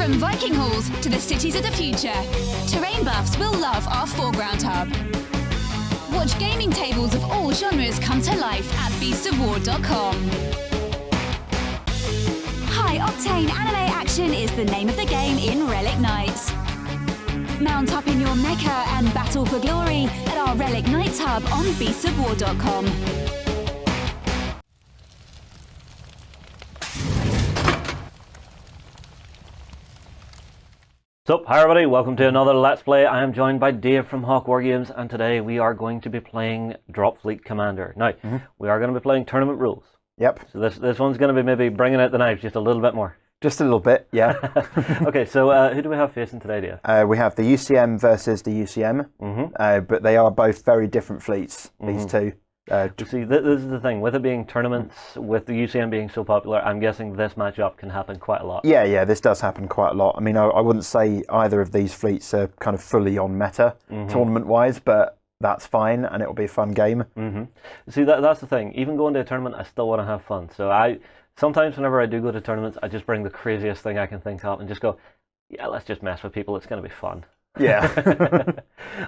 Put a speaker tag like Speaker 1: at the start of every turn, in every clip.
Speaker 1: From Viking halls to the cities of the future, terrain buffs will love our foreground hub. Watch gaming tables of all genres come to life at beastsofwar.com. High-octane anime action is the name of the game in Relic Knights. Mount up in your mecha and battle for glory at our Relic Knights hub on beastsofwar.com.
Speaker 2: So, hi everybody, welcome to another Let's Play. I am joined by Dave from Hawk Wargames, and today we are going to be playing Dropfleet Commander. Now, we are going to be playing tournament rules.
Speaker 3: Yep.
Speaker 2: So this one's going to be maybe bringing out the knives just a little bit more.
Speaker 3: Just a little bit, yeah.
Speaker 2: Okay, so who do we have facing today, Dave?
Speaker 3: We have the UCM versus the UCM, but they are both very different fleets, these two.
Speaker 2: You see, this is the thing, with it being tournaments, with the UCM being so popular, I'm guessing this matchup can happen quite a lot.
Speaker 3: Yeah, this does happen quite a lot. I mean, I wouldn't say either of these fleets are kind of fully on meta, tournament-wise, but that's fine, and it'll be a fun game.
Speaker 2: See, that's the thing. Even going to a tournament, I still want to have fun. So sometimes whenever I do go to tournaments, I just bring the craziest thing I can think of and just go, yeah, let's just mess with people. It's going to be fun.
Speaker 3: Yeah.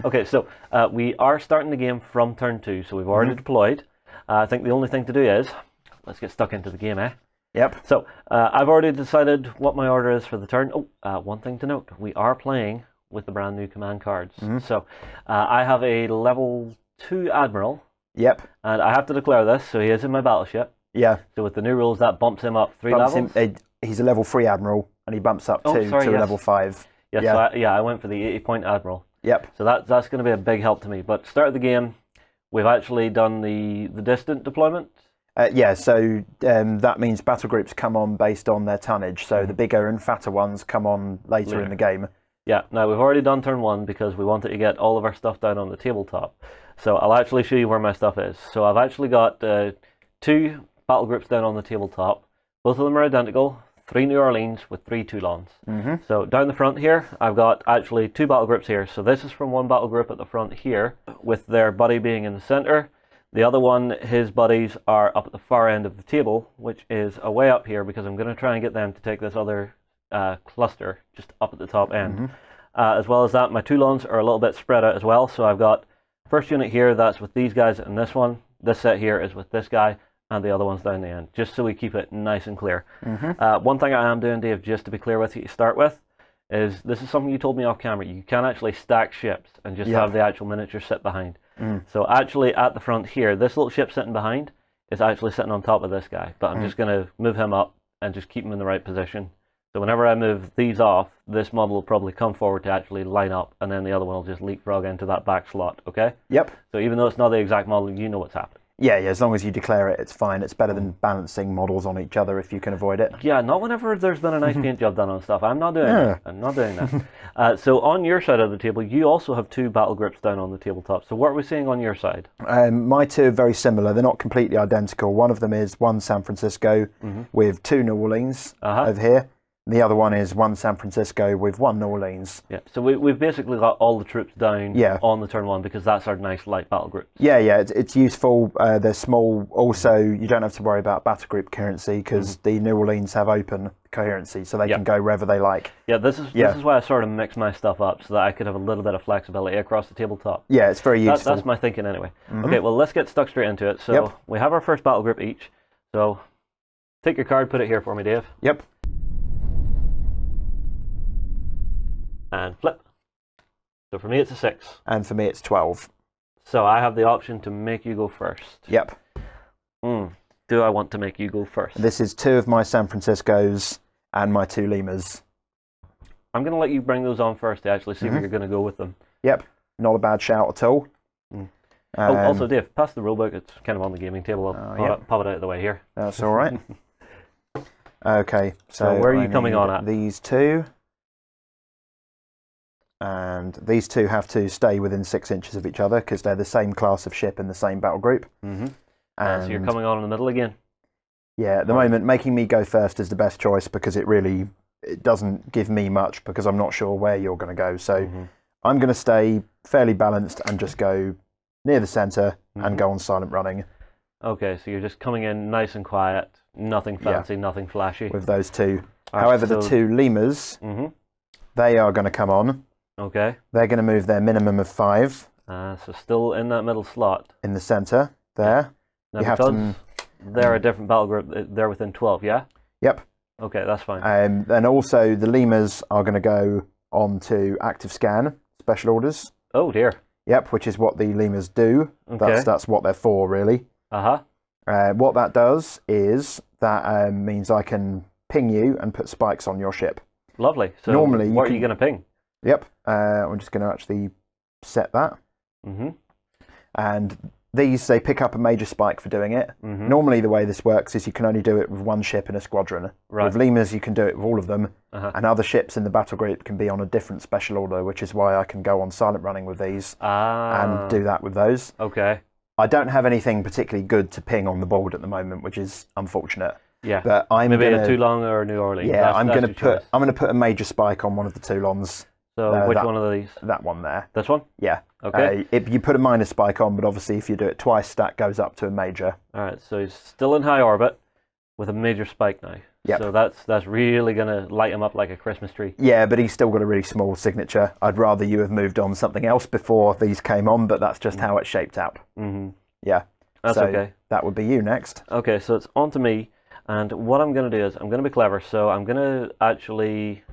Speaker 2: Okay, so we are starting the game from turn 2, so we've already deployed. I think the only thing to do is, let's get stuck into the game, eh?
Speaker 3: Yep.
Speaker 2: So, I've already decided what my order is for the turn. One thing to note, we are playing with the brand new command cards. So, I have a level 2 Admiral.
Speaker 3: Yep.
Speaker 2: And I have to declare this, so he is in my battleship.
Speaker 3: Yeah.
Speaker 2: So with the new rules, that bumps him up 3 levels.
Speaker 3: He's a level 3 Admiral, and he bumps up to a level 5.
Speaker 2: Yes,
Speaker 3: yeah.
Speaker 2: So I went for the 80-point Admiral.
Speaker 3: Yep.
Speaker 2: So that's going to be a big help to me. But start of the game, we've actually done the distant deployment.
Speaker 3: Yeah, so that means battle groups come on based on their tonnage. So the bigger and fatter ones come on later in the game.
Speaker 2: Yeah, now we've already done turn 1 because we wanted to get all of our stuff down on the tabletop. So I'll actually show you where my stuff is. So I've actually got 2 battle groups down on the tabletop. Both of them are identical. 3 New Orleans with 3 Toulons. So down the front here, I've got actually 2 battle groups here. So this is from one battle group at the front here, with their buddy being in the center. The other one, his buddies are up at the far end of the table, which is away up here because I'm going to try and get them to take this other cluster just up at the top end. As well as that, my Toulons are a little bit spread out as well. So I've got first unit here, that's with these guys, and this one. This set here is with this guy, and the other one's down the end, just so we keep it nice and clear. One thing I am doing, Dave, just to be clear with you to start with, is this is something you told me off camera. You can actually stack ships and just have the actual miniature sit behind. So actually at the front here, this little ship sitting behind is actually sitting on top of this guy, but I'm just going to move him up and just keep him in the right position. So whenever I move these off, this model will probably come forward to actually line up, and then the other one will just leapfrog into that back slot, okay?
Speaker 3: Yep.
Speaker 2: So even though it's not the exact model, you know what's happening.
Speaker 3: Yeah, as long as you declare it, it's fine. It's better than balancing models on each other if you can avoid it.
Speaker 2: Yeah, not whenever there's been a nice paint job done on stuff. I'm not doing that. I'm not doing that. So on your side of the table, you also have 2 battle groups down on the tabletop. So what are we seeing on your side?
Speaker 3: My 2 are very similar. They're not completely identical. One of them is 1 San Francisco with 2 New Orleans over here. The other one is 1 San Francisco with 1 New Orleans.
Speaker 2: Yeah, so we've basically got all the troops down on the turn 1 because that's our nice light battle group.
Speaker 3: Yeah, it's useful. They're small. Also, you don't have to worry about battle group coherency because the New Orleans have open coherency, so they can go wherever they like.
Speaker 2: Yeah, this is why I sort of mix my stuff up so that I could have a little bit of flexibility across the tabletop.
Speaker 3: Yeah, it's very useful.
Speaker 2: That's my thinking anyway. Okay, well, let's get stuck straight into it. So we have our first battle group each. So take your card, put it here for me, Dave.
Speaker 3: Yep.
Speaker 2: And flip. So for me it's a 6.
Speaker 3: And for me it's 12.
Speaker 2: So I have the option to make you go first.
Speaker 3: Yep.
Speaker 2: Do I want to make you go first?
Speaker 3: This is 2 of my San Franciscos and my 2 Limas.
Speaker 2: I'm going to let you bring those on first to actually see where you're going to go with them.
Speaker 3: Yep. Not a bad shout at all.
Speaker 2: Also, Dave, pass the rulebook. It's kind of on the gaming table. I'll pop it out of the way here.
Speaker 3: That's all right. Okay.
Speaker 2: So where are you coming on at?
Speaker 3: These 2. And these 2 have to stay within 6 inches of each other because they're the same class of ship in the same battle group.
Speaker 2: So you're coming on in the middle again?
Speaker 3: Yeah, at the moment, making me go first is the best choice because it doesn't give me much because I'm not sure where you're going to go. So I'm going to stay fairly balanced and just go near the centre and go on silent running.
Speaker 2: Okay, so you're just coming in nice and quiet, nothing fancy, nothing flashy.
Speaker 3: With those 2. However, the two lemurs, they are going to come on.
Speaker 2: Okay.
Speaker 3: They're going to move their minimum of 5.
Speaker 2: So still in that middle slot.
Speaker 3: In the centre, there.
Speaker 2: Now,
Speaker 3: you
Speaker 2: because
Speaker 3: have to,
Speaker 2: they're a different battle group, they're within 12, yeah?
Speaker 3: Yep.
Speaker 2: Okay, that's fine.
Speaker 3: And also, the lemurs are going to go on to active scan, special orders.
Speaker 2: Oh, dear.
Speaker 3: Yep, which is what the lemurs do.
Speaker 2: Okay.
Speaker 3: That's what they're for, really. What that does is that means I can ping you and put spikes on your ship.
Speaker 2: Lovely. So
Speaker 3: normally,
Speaker 2: what are you going to ping?
Speaker 3: Yep. I'm just going to actually set that. And these, they pick up a major spike for doing it. Normally, the way this works is you can only do it with one ship in a squadron.
Speaker 2: Right.
Speaker 3: With lemurs, you can do it with all of them. And other ships in the battle group can be on a different special order, which is why I can go on silent running with these and do that with those.
Speaker 2: Okay.
Speaker 3: I don't have anything particularly good to ping on the board at the moment, which is unfortunate.
Speaker 2: Yeah.
Speaker 3: But I'm
Speaker 2: maybe
Speaker 3: gonna,
Speaker 2: a Toulon or a New Orleans.
Speaker 3: Yeah, I'm going to put a major spike on one of the Toulons.
Speaker 2: So which one of these?
Speaker 3: That one there.
Speaker 2: This one?
Speaker 3: Yeah.
Speaker 2: Okay.
Speaker 3: You put a minor spike on, but obviously if you do it twice, that goes up to a major.
Speaker 2: All right. So he's still in high orbit with a major spike now.
Speaker 3: Yep.
Speaker 2: So that's really going to light him up like a Christmas tree.
Speaker 3: Yeah, but he's still got a really small signature. I'd rather you have moved on something else before these came on, but that's just how it shaped out. Yeah.
Speaker 2: That's okay.
Speaker 3: That would be you next.
Speaker 2: Okay, so it's on to me. And what I'm going to do is I'm going to be clever. So I'm going to actually...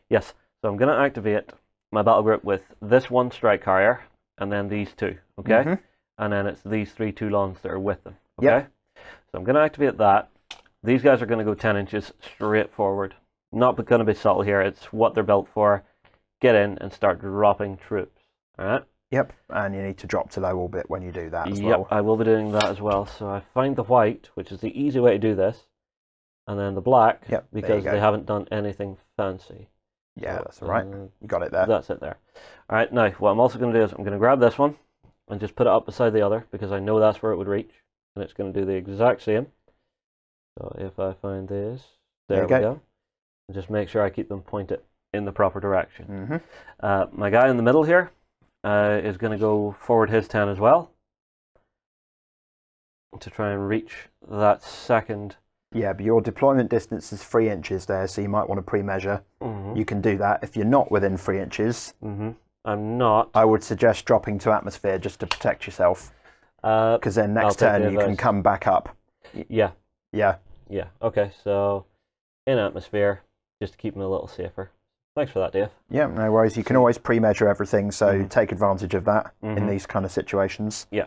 Speaker 2: Yes. So I'm going to activate my battle group with this one strike carrier and then these two. Okay? And then it's these 3 Toulons that are with them. Okay?
Speaker 3: Yep.
Speaker 2: So I'm going to activate that. These guys are going to go 10 inches straight forward. Not going to be subtle here. It's what they're built for. Get in and start dropping troops. All right?
Speaker 3: Yep, and you need to drop to low orbit when you do that as well.
Speaker 2: Yep, I will be doing that as well. So I find the white, which is the easy way to do this, and then the black, because they haven't done anything fancy.
Speaker 3: Yeah, that's all right. You got it there.
Speaker 2: That's it there. All right, now what I'm also going to do is I'm going to grab this one and just put it up beside the other because I know that's where it would reach, and it's going to do the exact same. So if I find this, there we go. And just make sure I keep them pointed in the proper direction. My guy in the middle here is going to go forward his 10 as well to try and reach that second.
Speaker 3: Yeah, but your deployment distance is 3 inches there, so you might want to pre-measure. You can do that. If you're not within 3 inches,
Speaker 2: I'm not.
Speaker 3: I would suggest dropping to atmosphere just to protect yourself, because then next turn you can come back up.
Speaker 2: Yeah.
Speaker 3: Yeah.
Speaker 2: Yeah. Okay, so in atmosphere, just to keep me a little safer. Thanks for that, Dave.
Speaker 3: Yeah, no worries. You can always pre-measure everything, so take advantage of that in these kind of situations.
Speaker 2: Yeah.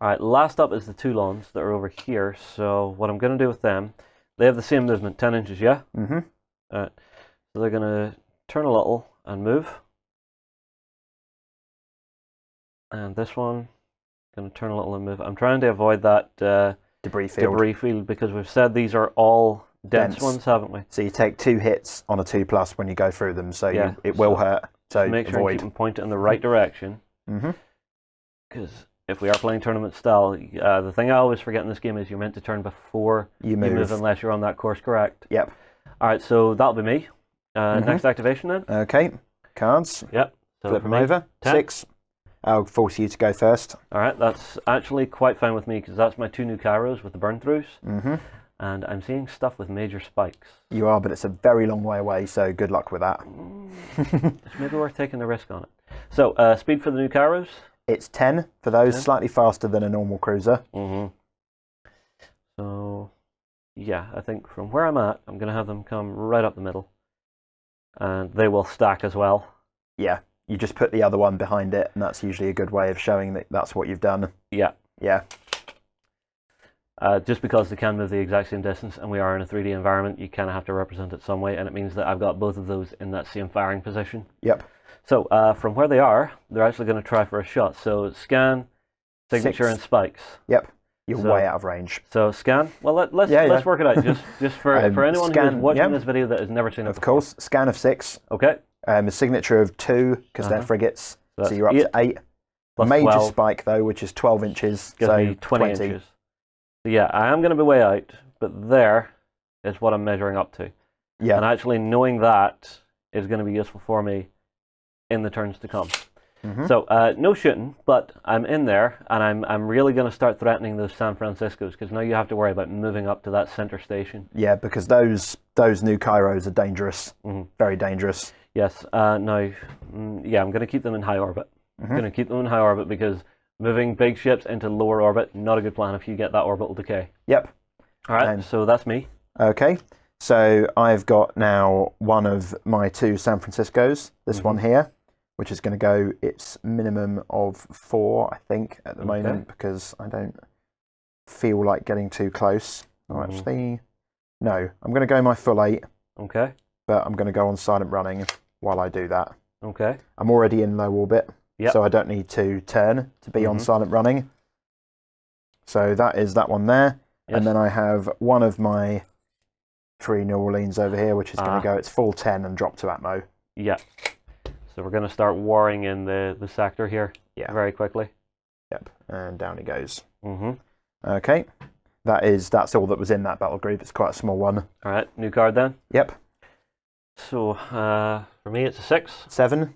Speaker 2: All right, last up is the Toulons that are over here. So what I'm going to do with them, they have the same movement, 10 inches, yeah? All right. So they're going to turn a little and move. And this one, going to turn a little and move. I'm trying to avoid that
Speaker 3: debris field
Speaker 2: because we've said these are all dense ones, haven't we?
Speaker 3: So you take 2 hits on a 2+ when you go through them, so it will hurt. So
Speaker 2: make sure you keep them pointed in the right direction. Because if we are playing tournament style, the thing I always forget in this game is you're meant to turn before you move unless you're on that course correct.
Speaker 3: Yep.
Speaker 2: All right, so that'll be me. Next activation then.
Speaker 3: Okay. Cards.
Speaker 2: Yep. So
Speaker 3: flip them over.
Speaker 2: 10.
Speaker 3: 6. I'll force you to go first.
Speaker 2: All right, that's actually quite fine with me because that's my 2 new Kairos with the burn throughs. And I'm seeing stuff with major spikes. You
Speaker 3: are, but it's a very long way away, so good luck with that.
Speaker 2: It's maybe worth taking the risk on it. So, speed for the new Kairos?
Speaker 3: It's 10 for those, 10. Slightly faster than a normal cruiser.
Speaker 2: So, yeah, I think from where I'm at, I'm going to have them come right up the middle. And they will stack as well.
Speaker 3: Yeah, you just put the other one behind it, and that's usually a good way of showing that that's what you've done.
Speaker 2: Yeah.
Speaker 3: Yeah.
Speaker 2: Just because they can move the exact same distance and we are in a 3D environment, you kind of have to represent it some way, and it means that I've got both of those in that same firing position.
Speaker 3: Yep.
Speaker 2: So from where they are, they're actually going to try for a shot. So scan, signature,
Speaker 3: 6.
Speaker 2: and spikes.
Speaker 3: Yep. You're way out of range.
Speaker 2: So scan. Well, let's work it out just for anyone who's watching this video that has never seen it before.
Speaker 3: Of course, scan of 6.
Speaker 2: Okay.
Speaker 3: A signature of 2 because they're frigates, so you're up
Speaker 2: 8,
Speaker 3: to 8. Major
Speaker 2: 12.
Speaker 3: spike though, which is 12 inches,
Speaker 2: Gives
Speaker 3: so
Speaker 2: me 20 inches. So yeah, I am going to be way out, but there is what I'm measuring up to. Yeah. And actually knowing that is going to be useful for me in the turns to come. So no shooting, but I'm in there, and I'm really going to start threatening those San Franciscos, because now you have to worry about moving up to that center station.
Speaker 3: Yeah, because those new Kairos are dangerous, very dangerous.
Speaker 2: Yes. Now, yeah, I'm going to keep them in high orbit. I'm going to keep them in high orbit because moving big ships into lower orbit, not a good plan if you get that orbital decay.
Speaker 3: Yep.
Speaker 2: All right. So that's me.
Speaker 3: Okay. So I've got now one of my 2 San Franciscos. This one here, which is going to go its minimum of 4, I think, at the moment, because I don't feel like getting too close. Oh, actually, no. I'm going to go my full 8.
Speaker 2: Okay.
Speaker 3: But I'm going to go on silent running while I do that.
Speaker 2: Okay.
Speaker 3: I'm already in low orbit, so I don't need to turn to be on silent running. So that is that one there. Yes. And then I have one of my 3 New Orleans over here, which is going to go its full 10 and drop to Atmo.
Speaker 2: Yeah. So we're going to start warring in the sector here very quickly. Yep.
Speaker 3: And down it goes. Okay. That's all that was in that battle group. It's quite a small one.
Speaker 2: All right. New card then?
Speaker 3: Yep.
Speaker 2: So for me, it's a 6.
Speaker 3: 7.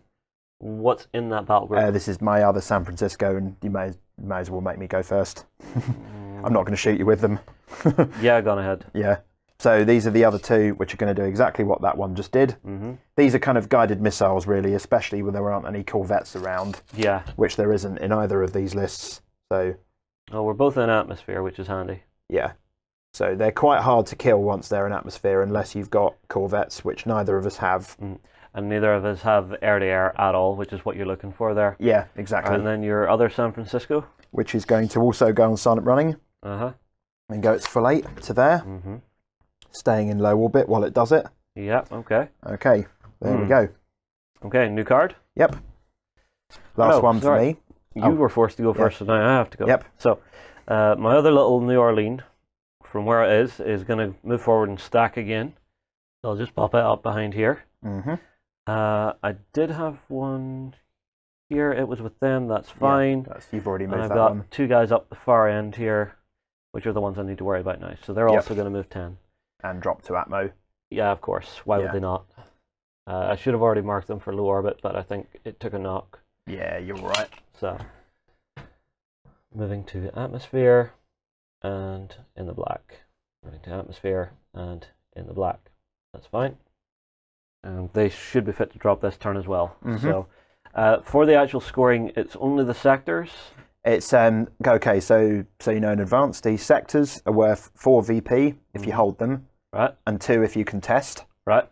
Speaker 2: What's in that battle group?
Speaker 3: This is my other San Francisco, and you may as well make me go first. I'm not going to shoot you with them.
Speaker 2: Yeah, gone ahead.
Speaker 3: Yeah. So these are the other 2, which are going to do exactly what that one just did. These are kind of guided missiles, really, especially when there aren't any corvettes around.
Speaker 2: Yeah.
Speaker 3: Which there isn't in either of these lists. So.
Speaker 2: Oh, we're both in atmosphere, which is handy.
Speaker 3: Yeah. So they're quite hard to kill once they're in atmosphere, unless you've got corvettes, which neither of us have.
Speaker 2: And neither of us have air-to-air at all, which is what you're looking for there.
Speaker 3: Yeah, exactly.
Speaker 2: And then your other San Francisco?
Speaker 3: Which is going to also go on silent running. And go its full 8 to there. Staying in low orbit while it does it.
Speaker 2: Yeah, okay.
Speaker 3: Okay, there we go.
Speaker 2: Okay, new card?
Speaker 3: Yep. Last one for me.
Speaker 2: You were forced to go first, so now I have to go.
Speaker 3: Yep.
Speaker 2: So, my other little New Orleans, from where it is going to move forward and stack again. So I'll just pop it up behind here. I did have one here. It was with them. That's fine.
Speaker 3: Yeah, you've already moved
Speaker 2: and
Speaker 3: that
Speaker 2: I've
Speaker 3: one.
Speaker 2: got 2 guys up the far end here, which are the ones I need to worry about now. So they're also going to move 10.
Speaker 3: And drop to Atmo.
Speaker 2: Yeah, of course. Why would they not? I should have already marked them for low orbit, but I think it took a knock.
Speaker 3: Yeah, you're right.
Speaker 2: So, moving to atmosphere and in the black. Moving to atmosphere and in the black. That's fine. And they should be fit to drop this turn as well. So, for the actual scoring, it's only the sectors.
Speaker 3: It's okay. So you know in advance, these sectors are worth 4 VP if you hold them,
Speaker 2: right?
Speaker 3: And 2 if you contest,
Speaker 2: right?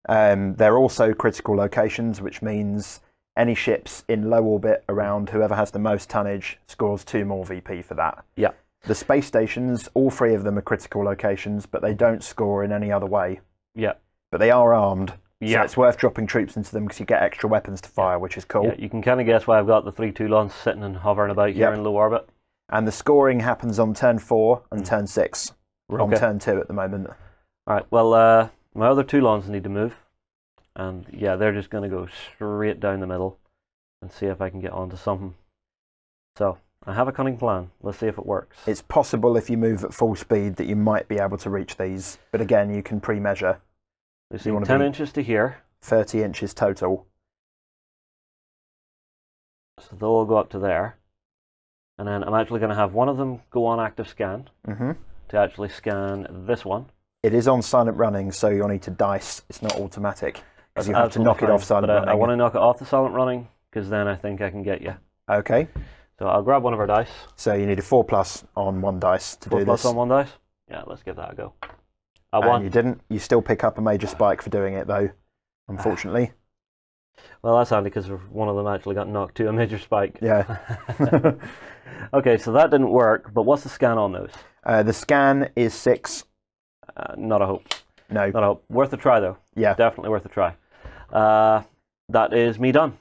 Speaker 3: They're also critical locations, which means any ships in low orbit around whoever has the most tonnage scores 2 more VP for that.
Speaker 2: Yeah.
Speaker 3: The space stations, all 3 of them are critical locations, but they don't score in any other way.
Speaker 2: Yeah.
Speaker 3: But they are armed.
Speaker 2: Yeah.
Speaker 3: So it's worth dropping troops into them because you get extra weapons to fire, which is cool.
Speaker 2: Yeah, you can kind of guess why I've got the 3 Toulons sitting and hovering about here in low orbit.
Speaker 3: And the scoring happens on turn 4 and turn 6. We're on turn 2 at the moment.
Speaker 2: All right, well, my other Toulons need to move. And yeah, they're just going to go straight down the middle and see if I can get onto something. So, I have a cunning plan. Let's see if it works.
Speaker 3: It's possible if you move at full speed that you might be able to reach these. But again, you can pre-measure.
Speaker 2: You want 10 inches to here.
Speaker 3: 30 inches total.
Speaker 2: So they'll all go up to there. And then I'm actually going to have one of them go on active scan to actually scan this one.
Speaker 3: It is on silent running, so you'll need to dice. It's not automatic. Because you have to knock it off silent running.
Speaker 2: I want to knock it off the silent running, because then I think I can get you.
Speaker 3: Okay.
Speaker 2: So I'll grab one of our dice.
Speaker 3: So you need a 4+ on 1 dice to do this.
Speaker 2: 4+ on 1 dice? Yeah, let's give that a go. I
Speaker 3: won.
Speaker 2: won.
Speaker 3: You didn't. You still pick up a major spike for doing it, though, unfortunately.
Speaker 2: Well, that's handy, because one of them actually got knocked to a major spike.
Speaker 3: Yeah.
Speaker 2: Okay, so that didn't work, but what's the scan on those?
Speaker 3: The scan is 6.
Speaker 2: Not a hope.
Speaker 3: No.
Speaker 2: Not a hope. Worth a try, though.
Speaker 3: Yeah.
Speaker 2: Definitely worth a try. That is me done.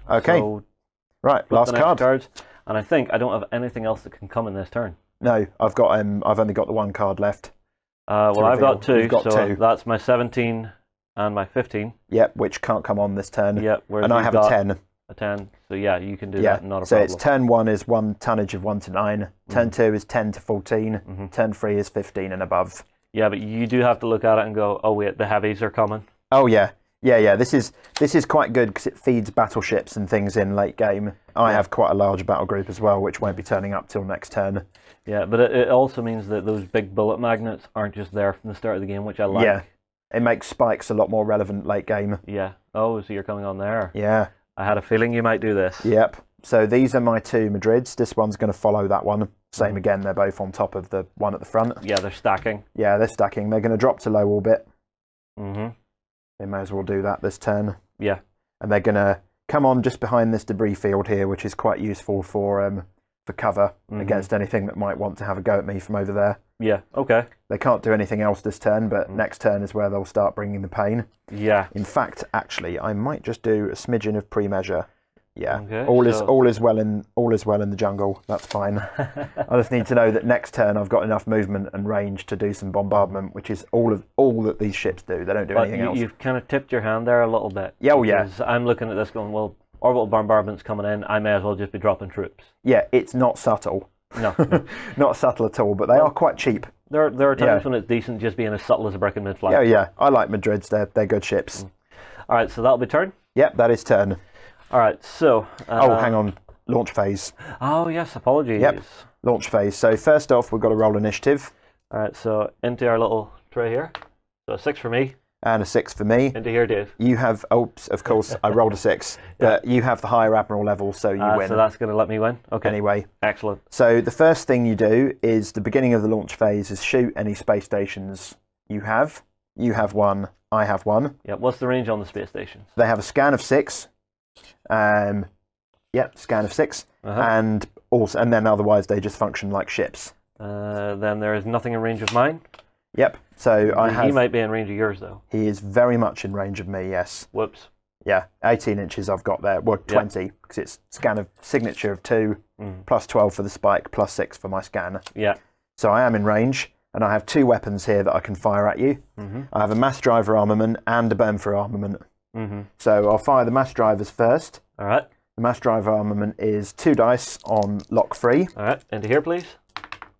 Speaker 3: Okay.
Speaker 2: So,
Speaker 3: right, last card.
Speaker 2: Cards, and I think I don't have anything else that can come in this turn.
Speaker 3: No, I've only got the 1 card left.
Speaker 2: Well, I've got 2,
Speaker 3: You've got
Speaker 2: so
Speaker 3: 2.
Speaker 2: That's my 17 and my 15.
Speaker 3: Yep, which can't come on this turn.
Speaker 2: Yep,
Speaker 3: and I have a 10.
Speaker 2: A 10, so yeah, you can do that, not a
Speaker 3: so
Speaker 2: problem.
Speaker 3: It's turn 1 is 1 tonnage of 1 to 9, turn 2 is 10 to 14, turn 3 is 15 and above.
Speaker 2: Yeah, but you do have to look at it and go, oh wait, the heavies are coming.
Speaker 3: Oh yeah, Yeah. This is quite good because it feeds battleships and things in late game. I have quite a large battle group as well, which won't be turning up till next turn.
Speaker 2: Yeah, but it also means that those big bullet magnets aren't just there from the start of the game, which I like.
Speaker 3: Yeah, it makes spikes a lot more relevant late game.
Speaker 2: Yeah. Oh, so you're coming on there.
Speaker 3: Yeah.
Speaker 2: I had a feeling you might do this.
Speaker 3: Yep. So these are my 2 Madrids. This one's going to follow that one. Same again, they're both on top of the one at the front.
Speaker 2: Yeah, they're stacking.
Speaker 3: Yeah, they're stacking. They're going to drop to low orbit.
Speaker 2: Mm-hmm.
Speaker 3: They may as well do that this turn.
Speaker 2: Yeah.
Speaker 3: And they're going to come on just behind this debris field here, which is quite useful for cover against anything that might want to have a go at me from over there.
Speaker 2: Yeah, okay.
Speaker 3: They can't do anything else this turn, but next turn is where they'll start bringing the pain.
Speaker 2: Yeah.
Speaker 3: In fact, actually, I might just do a smidgen of pre-measure. Yeah,
Speaker 2: Okay,
Speaker 3: all is well in the jungle. That's fine. I just need to know that next turn I've got enough movement and range to do some bombardment, which is all that these ships do. They don't do anything else.
Speaker 2: You've kind of tipped your hand there a little bit.
Speaker 3: Yeah, yeah.
Speaker 2: I'm looking at this going, well, orbital bombardment's coming in. I may as well just be dropping troops.
Speaker 3: Yeah, it's not subtle.
Speaker 2: No.
Speaker 3: Not subtle at all, but they are quite cheap.
Speaker 2: There are times when it's decent just being as subtle as a brick in mid-flight.
Speaker 3: Yeah, yeah. I like Madrids. They're good ships.
Speaker 2: All right, so that'll be turn.
Speaker 3: Yep, that is turn.
Speaker 2: All right, so...
Speaker 3: hang on. Launch phase.
Speaker 2: Oh, yes, apologies.
Speaker 3: Yep, launch phase. So first off, we've got to roll initiative.
Speaker 2: All right, so into our little tray here. So a 6 for me.
Speaker 3: And a 6 for me.
Speaker 2: Into here, Dave.
Speaker 3: You have... Oops, of course, I rolled a 6. But you have the higher Admiral level, so you win.
Speaker 2: So that's going to let me win? Okay.
Speaker 3: Anyway.
Speaker 2: Excellent.
Speaker 3: So the first thing you do is the beginning of the launch phase is shoot any space stations you have. You have one. I have one.
Speaker 2: Yeah, what's the range on the space stations?
Speaker 3: They have a scan of 6. Scan of 6. And then otherwise they just function like ships.
Speaker 2: Then there is nothing in range of mine.
Speaker 3: Yep. So
Speaker 2: He might be in range of yours, though.
Speaker 3: He is very much in range of me, yes.
Speaker 2: Whoops.
Speaker 3: Yeah, 18 inches I've got there. Well, 20, because it's scan of signature of 2, plus 12 for the spike, plus 6 for my scan.
Speaker 2: Yeah.
Speaker 3: So I am in range, and I have 2 weapons here that I can fire at you. I have a mass driver armament and a burn for armament. So I'll fire the mass drivers first.
Speaker 2: All right.
Speaker 3: The mass driver armament is 2 dice on lock 3.
Speaker 2: All right, into here, please.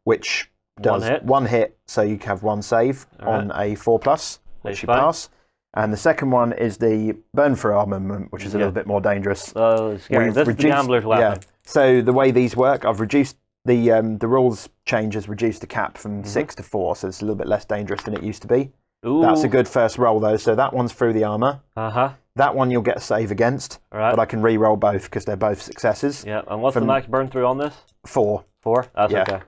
Speaker 3: Which does one hit, so you have 1 save on a 4+, which you pass. And the second one is the burn for armament, which is a little bit more dangerous.
Speaker 2: Oh, scary. This is the gambler's weapon.
Speaker 3: Yeah. So the way these work, I've reduced the rules change has reduced the cap from 6 to 4, so it's a little bit less dangerous than it used to be.
Speaker 2: Ooh.
Speaker 3: That's a good first roll, though. So that one's through the armor. That one you'll get a save against, but I can re-roll both because they're both successes.
Speaker 2: Yeah, and what's the max burn through on this?
Speaker 3: 4.
Speaker 2: 4? That's okay.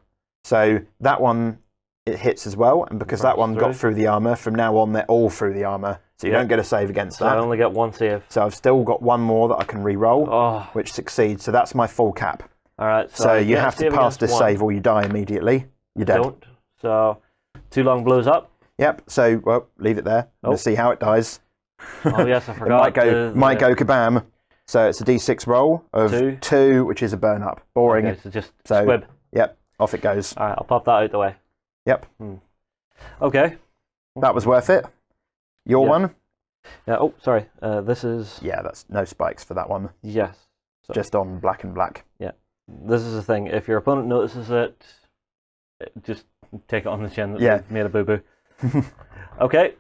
Speaker 3: So that one, it hits as well, and because that one got through the armor, from now on they're all through the armor. So you don't get a save against that.
Speaker 2: I only get 1 save.
Speaker 3: So I've still got 1 more that I can re-roll, which succeeds. So that's my full cap.
Speaker 2: All right.
Speaker 3: So you have to pass this save or you die immediately. You're dead.
Speaker 2: Don't. So too long blows up.
Speaker 3: Yep. So, well, leave it there. Let's see how it dies.
Speaker 2: Oh, yes, I forgot.
Speaker 3: It might go kabam. So it's a d6 roll of 2, which is a burn up. Boring.
Speaker 2: Okay, so just squib.
Speaker 3: Yep. Off it goes.
Speaker 2: All right, I'll pop that out the way.
Speaker 3: Yep.
Speaker 2: Okay.
Speaker 3: That was worth it. Your one?
Speaker 2: Yeah. Oh, sorry. This is...
Speaker 3: Yeah, that's no spikes for that one.
Speaker 2: Yes. So,
Speaker 3: just on black and black.
Speaker 2: Yeah. This is the thing. If your opponent notices it, just take it on the chin that they've made a boo-boo. Okay.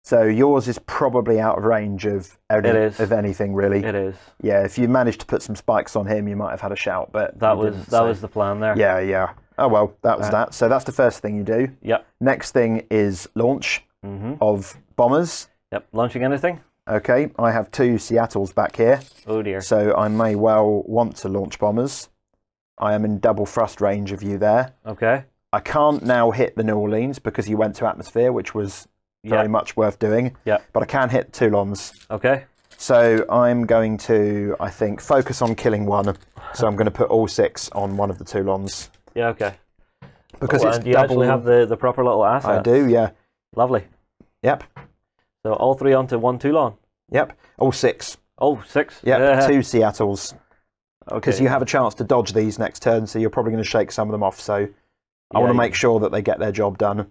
Speaker 2: So
Speaker 3: yours is probably out of range of anything, really.
Speaker 2: It is.
Speaker 3: Yeah, if you managed to put some spikes on him, you might have had a shout, but
Speaker 2: that was the plan there.
Speaker 3: Yeah, yeah. Oh, well, that was that. So that's the first thing you do.
Speaker 2: Yep.
Speaker 3: Next thing is launch of bombers.
Speaker 2: Yep. Launching anything?
Speaker 3: Okay, I have 2 Seattles back here.
Speaker 2: Oh, dear.
Speaker 3: So I may well want to launch bombers. I am in double thrust range of you there.
Speaker 2: Okay.
Speaker 3: I can't now hit the New Orleans because you went to atmosphere, which was very much worth doing.
Speaker 2: Yeah.
Speaker 3: But I can hit Toulons.
Speaker 2: Okay.
Speaker 3: So I'm going to, I think, focus on killing one. So I'm going to put all 6 on one of the Toulons.
Speaker 2: Yeah, okay.
Speaker 3: Because it's
Speaker 2: and you
Speaker 3: double...
Speaker 2: actually have the proper little assets.
Speaker 3: I do, yeah.
Speaker 2: Lovely.
Speaker 3: Yep.
Speaker 2: So all 3 onto 1 Toulon?
Speaker 3: Yep. All 6.
Speaker 2: Oh, 6?
Speaker 3: Yep, 2 Seattles.
Speaker 2: Okay.
Speaker 3: Because you have a chance to dodge these next turn, so you're probably going to shake some of them off. So I want to make sure that they get their job done.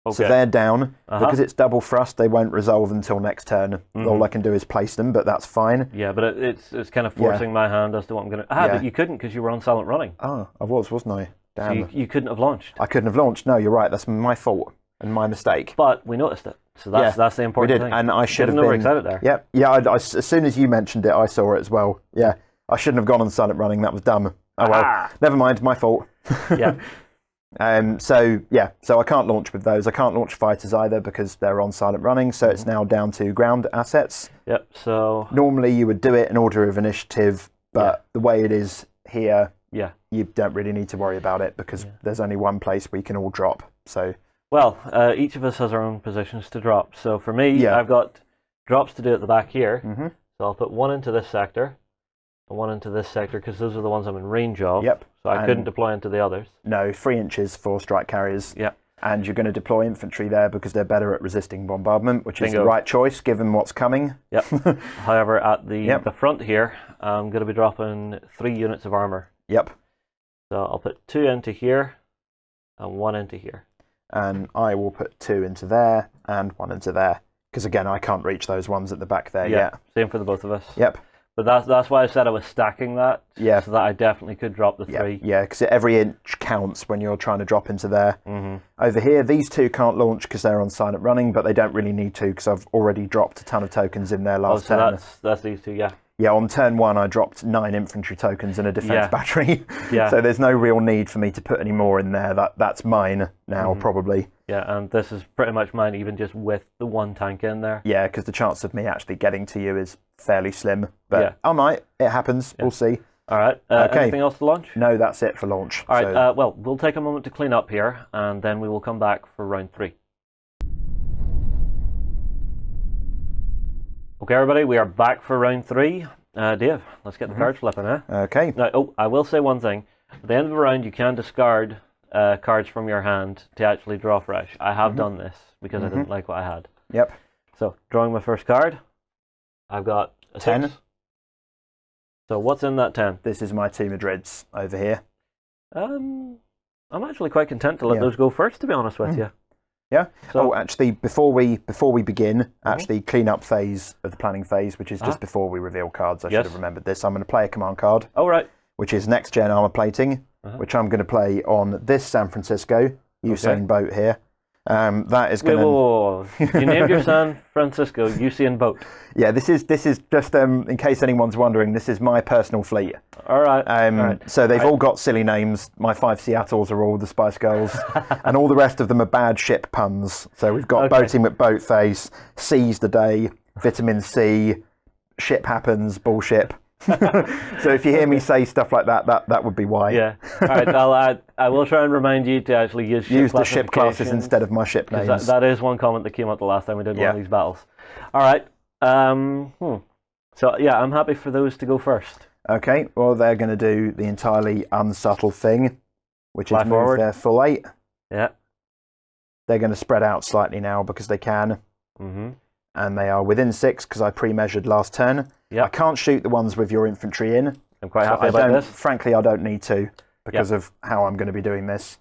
Speaker 3: Okay. So they're down. Because it's double thrust, they won't resolve until next turn. All I can do is place them, but that's fine.
Speaker 2: Yeah, but it's kind of forcing my hand as to what I'm going to... but you couldn't because you were on silent running.
Speaker 3: Oh, I was, wasn't I? Damn.
Speaker 2: So you couldn't have launched.
Speaker 3: I couldn't have launched. No, you're right. That's my fault. And my mistake.
Speaker 2: But we noticed it. So that's the important thing.
Speaker 3: And I should have
Speaker 2: been
Speaker 3: been
Speaker 2: excited there.
Speaker 3: Yep. Yeah, as soon as you mentioned it, I saw it as well. Yeah. I shouldn't have gone on silent running. That was dumb. Oh well. Never mind, my fault.
Speaker 2: Yeah.
Speaker 3: So I can't launch with those. I can't launch fighters either because they're on silent running. So it's now down to ground assets.
Speaker 2: Yep. So
Speaker 3: normally you would do it in order of initiative, but the way it is here, you don't really need to worry about it because there's only one place we can all drop. So
Speaker 2: well, each of us has our own positions to drop. So for me, I've got drops to do at the back here. So I'll put one into this sector. One into this sector because those are the ones I'm in range of.
Speaker 3: Yep.
Speaker 2: So I couldn't deploy into the others.
Speaker 3: No, 3 inches for strike carriers.
Speaker 2: Yep.
Speaker 3: And you're going to deploy infantry there because they're better at resisting bombardment, which is
Speaker 2: Bingo.
Speaker 3: the right choice given what's coming.
Speaker 2: Yep. However, at the front here, I'm going to be dropping 3 units of armor.
Speaker 3: Yep.
Speaker 2: So I'll put 2 into here and 1 into here.
Speaker 3: And I will put 2 into there and 1 into there because again I can't reach those ones at the back there yet.
Speaker 2: Same for the both of us.
Speaker 3: Yep.
Speaker 2: But that's why I said I was stacking that.
Speaker 3: Yeah.
Speaker 2: So that I definitely could drop the 3.
Speaker 3: Yeah, because every inch counts when you're trying to drop into there. Over here, these 2 can't launch because they're on silent running, but they don't really need to because I've already dropped a ton of tokens in there last turn.
Speaker 2: That's these 2, yeah.
Speaker 3: Yeah, on turn 1 I dropped 9 infantry tokens and a defense battery.
Speaker 2: Yeah.
Speaker 3: So there's no real need for me to put any more in there. That's mine now, probably.
Speaker 2: Yeah, and this is pretty much mine even just with the 1 tank in there.
Speaker 3: Yeah, because the chance of me actually getting to you is fairly slim. But I might. It happens. Yeah. We'll see.
Speaker 2: All right.
Speaker 3: Okay.
Speaker 2: Anything else to launch?
Speaker 3: No, that's it for launch.
Speaker 2: All right. Well, we'll take a moment to clean up here, and then we will come back for round 3. Okay, everybody, we are back for round 3. Dave, let's get the card flipping, eh?
Speaker 3: Okay.
Speaker 2: Now, I will say one thing. At the end of the round, you can discard cards from your hand to actually draw fresh. I have done this because I didn't like what I had.
Speaker 3: Yep.
Speaker 2: So, drawing my first card, I've got a
Speaker 3: 10.
Speaker 2: 6. So, what's in that 10?
Speaker 3: This is my team of Madrids over here.
Speaker 2: I'm actually quite content to let those go first, to be honest with you.
Speaker 3: Yeah.
Speaker 2: So,
Speaker 3: actually, before we begin, actually clean up phase of the planning phase, which is just before we reveal cards. I should have remembered this. I'm going to play a command card.
Speaker 2: Oh, right.
Speaker 3: Which is next gen armor plating, which I'm going to play on this San Francisco Usain boat here. That is going to.
Speaker 2: You named your San Francisco Usain boat.
Speaker 3: Yeah, this is just in case anyone's wondering. This is my personal fleet.
Speaker 2: All right.
Speaker 3: So they've all got silly names. My 5 Seattles are all the Spice Girls, and all the rest of them are bad ship puns. So we've got boating with boat face, seize the day, vitamin C, ship happens, bullshit. So if you hear me say stuff like that would be why.
Speaker 2: Yeah. All right. I will try and remind you to actually use
Speaker 3: the ship classes instead of my ship names.
Speaker 2: That is one comment that came up the last time we did one of these battles. All right. So yeah, I'm happy for those to go first.
Speaker 3: Okay. Well, they're going to do the entirely unsubtle thing, which is move their full 8.
Speaker 2: Yeah.
Speaker 3: They're going to spread out slightly now because they can. And they are within 6 because I pre-measured last turn. Yep. I can't shoot the ones with your infantry in.
Speaker 2: I'm quite happy about this.
Speaker 3: Frankly, I don't need to because of how I'm going to be doing this.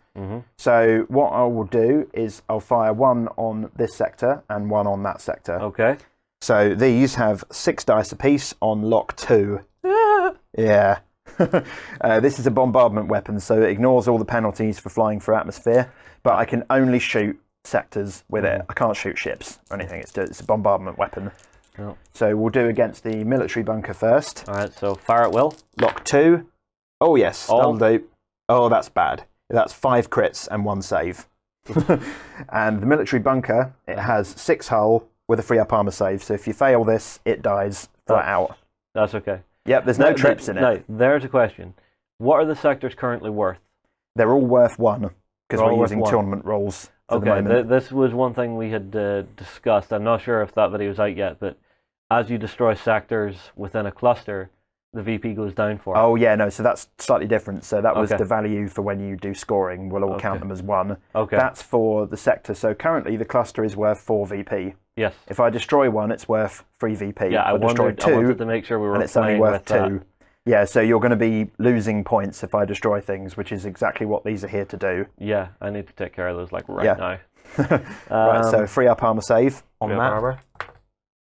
Speaker 3: So what I will do is I'll fire 1 on this sector and 1 on that sector.
Speaker 2: Okay.
Speaker 3: So these have 6 dice apiece on lock 2. Yeah. This is a bombardment weapon, so it ignores all the penalties for flying through atmosphere, but I can only shoot sectors with it. I can't shoot ships or anything. It's a bombardment weapon. Oh. So we'll do against the military bunker first.
Speaker 2: All right, so fire at will.
Speaker 3: Lock 2. Oh, yes, that'll do. Oh, that's bad. That's 5 crits and 1 save. And the military bunker, it has 6 hull with a free up armor save. So if you fail this, it dies flat out.
Speaker 2: That's okay.
Speaker 3: Yep, there's no troops in it.
Speaker 2: No, there's a question. What are the sectors currently worth?
Speaker 3: They're all worth 1 because we're using tournament rolls.
Speaker 2: Okay, this was one thing we had discussed. I'm not sure if that video is out yet, but as you destroy sectors within a cluster, the VP goes down for it.
Speaker 3: Oh, yeah, no, so that's slightly different. So that was the value for when you do scoring. We'll all count them as 1.
Speaker 2: Okay.
Speaker 3: That's for the sector. So currently the cluster is worth 4 VP.
Speaker 2: Yes.
Speaker 3: If I destroy 1, it's worth 3 VP.
Speaker 2: Yeah, I wanted to make sure we were
Speaker 3: and it's only worth 2. Yeah, so you're going to be losing points if I destroy things, which is exactly what these are here to do.
Speaker 2: Yeah, I need to take care of those right now.
Speaker 3: Right, so free up armor save on that.
Speaker 2: Armor.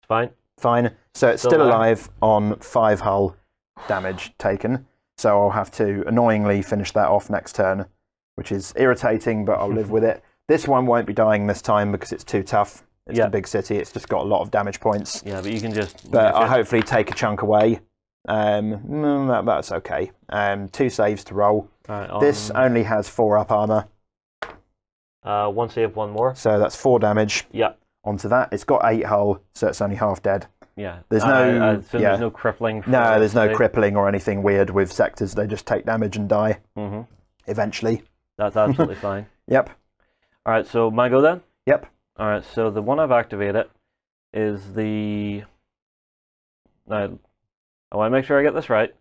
Speaker 2: Fine.
Speaker 3: Fine. So it's still alive on 5 hull damage taken. So I'll have to annoyingly finish that off next turn, which is irritating, but I'll live with it. This one won't be dying this time because it's too tough. It's
Speaker 2: Yeah.
Speaker 3: a big city. It's just got a lot of damage points.
Speaker 2: Yeah, but you can just...
Speaker 3: But I'll hopefully take a chunk away. That's okay. 2 saves to roll.
Speaker 2: Right,
Speaker 3: This only has 4 up armor.
Speaker 2: 1 save, 1 more.
Speaker 3: So that's 4 damage.
Speaker 2: Yeah.
Speaker 3: Onto that. It's got 8 hull, so it's only half dead.
Speaker 2: Yeah.
Speaker 3: There's no...
Speaker 2: There's no crippling.
Speaker 3: No, there's no crippling or anything weird with sectors. They just take damage and die.
Speaker 2: Mm-hmm.
Speaker 3: Eventually.
Speaker 2: That's absolutely fine.
Speaker 3: Yep.
Speaker 2: All right, so my go then?
Speaker 3: Yep.
Speaker 2: All right, so the one I've activated is the... Now, I want to make sure I get this right.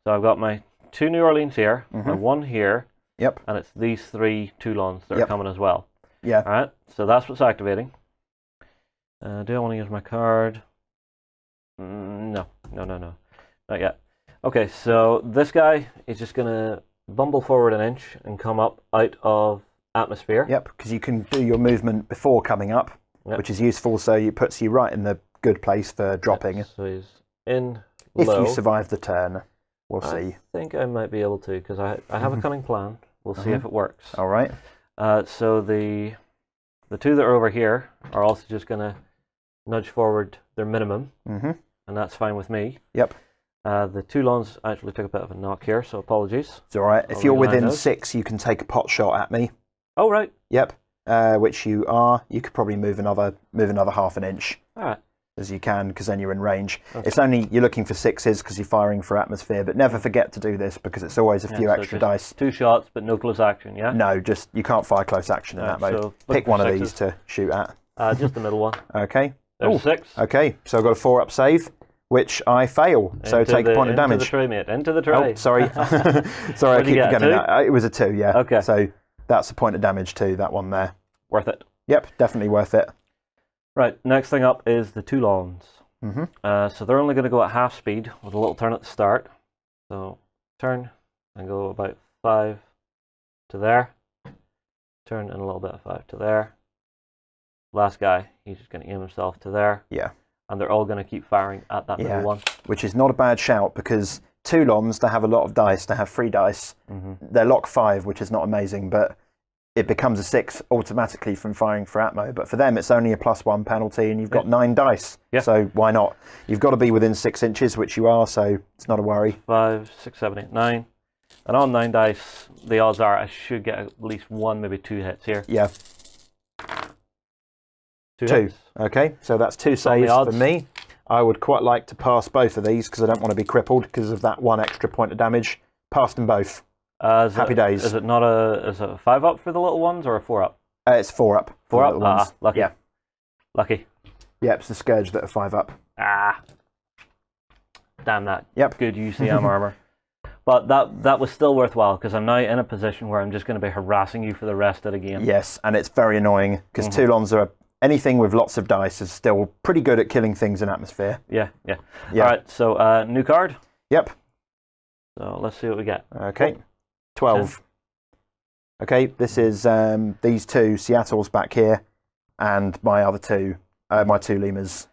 Speaker 2: So I've got my 2 New Orleans here, my 1 here,
Speaker 3: Yep.
Speaker 2: and it's these 3 Toulons that are
Speaker 3: Yep.
Speaker 2: coming as well.
Speaker 3: Yeah.
Speaker 2: All right, so that's what's activating. Do I want to use my card? No, not yet. Okay, so this guy is just going to bumble forward an inch and come up out of atmosphere.
Speaker 3: Yep, because you can do your movement before coming up,
Speaker 2: Yep.
Speaker 3: which is useful, so it puts you right in the good place for dropping.
Speaker 2: So he's in
Speaker 3: If
Speaker 2: low.
Speaker 3: you survive the turn, we'll see.
Speaker 2: I think I might be able to, because I have a cunning plan. We'll see if it works.
Speaker 3: All right.
Speaker 2: So the 2 that are over here are also just going to nudge forward their minimum, and that's fine with me.
Speaker 3: Yep.
Speaker 2: The Toulons actually took a bit of a knock here, so apologies.
Speaker 3: It's all right. If
Speaker 2: I'll
Speaker 3: you're
Speaker 2: read
Speaker 3: within
Speaker 2: those.
Speaker 3: 6, you can take a pot shot at me.
Speaker 2: Oh, right.
Speaker 3: Yep. Which you are. You could probably move another half an inch
Speaker 2: All right.
Speaker 3: as you can, because then you're in range.
Speaker 2: Okay.
Speaker 3: It's only you're looking for 6s because you're firing for atmosphere, but never forget to do this because it's always a few
Speaker 2: so
Speaker 3: extra
Speaker 2: just
Speaker 3: dice.
Speaker 2: 2 shots, but no close action, yeah?
Speaker 3: No, just you can't fire close action in that mode.
Speaker 2: so look
Speaker 3: Pick
Speaker 2: for
Speaker 3: one of
Speaker 2: 6s.
Speaker 3: these to shoot at.
Speaker 2: Just the middle one.
Speaker 3: Okay.
Speaker 2: There's
Speaker 3: Ooh.
Speaker 2: 6.
Speaker 3: Okay, so I've got a 4-up save, which I fail. So
Speaker 2: Into
Speaker 3: take a point of
Speaker 2: Into the
Speaker 3: damage.
Speaker 2: tray, mate. Into the tray.
Speaker 3: Oh, sorry. Sorry, I
Speaker 2: What'd you
Speaker 3: keep
Speaker 2: get,
Speaker 3: forgetting
Speaker 2: 2?
Speaker 3: that. It was a 2, yeah.
Speaker 2: Okay.
Speaker 3: So that's a point of damage too, that one there.
Speaker 2: Worth it.
Speaker 3: Yep, definitely worth it.
Speaker 2: Right, next thing up is the Toulons. So they're only going to go at half speed with a little turn at the start. So turn and go about 5 to there. Turn and a little bit of 5 to there. Last guy, he's just going to aim himself to there.
Speaker 3: Yeah.
Speaker 2: And they're all going to keep firing at that middle one.
Speaker 3: Which is not a bad shout because Toulons, they have a lot of dice. They have 3 dice. They're lock 5, which is not amazing, but it becomes a 6 automatically from firing for Atmo. But for them, it's only a +1 penalty, and you've got 9 dice.
Speaker 2: Yeah.
Speaker 3: So why not? You've got to be within 6 inches, which you are, so it's not a worry.
Speaker 2: 5, 6, 7, 8, 9. And on 9 dice, the odds are I should get at least 1, maybe 2 hits here.
Speaker 3: Yeah.
Speaker 2: 2
Speaker 3: 2.
Speaker 2: hits.
Speaker 3: Okay, so that's 2 saves for me. I would quite like to pass both of these because I don't want to be crippled because of that 1 extra point of damage. Passed them both. Happy days.
Speaker 2: Is it not is it a 5-up for the little ones or a 4-up?
Speaker 3: It's 4-up.
Speaker 2: 4-up? Ah, lucky.
Speaker 3: Yeah.
Speaker 2: Lucky.
Speaker 3: Yeah, it's the Scourge that are 5-up.
Speaker 2: Ah. Damn that.
Speaker 3: Yep.
Speaker 2: Good UCM armor. But that was still worthwhile because I'm now in a position where I'm just going to be harassing you for the rest of the game.
Speaker 3: Yes, and it's very annoying because Toulons are... Anything with lots of dice is still pretty good at killing things in atmosphere.
Speaker 2: Yeah. All right, so new card.
Speaker 3: Yep.
Speaker 2: So let's see what we get.
Speaker 3: Okay. 12. Okay, this is these 2 Seattle's back here and my other 2, my 2 lemurs.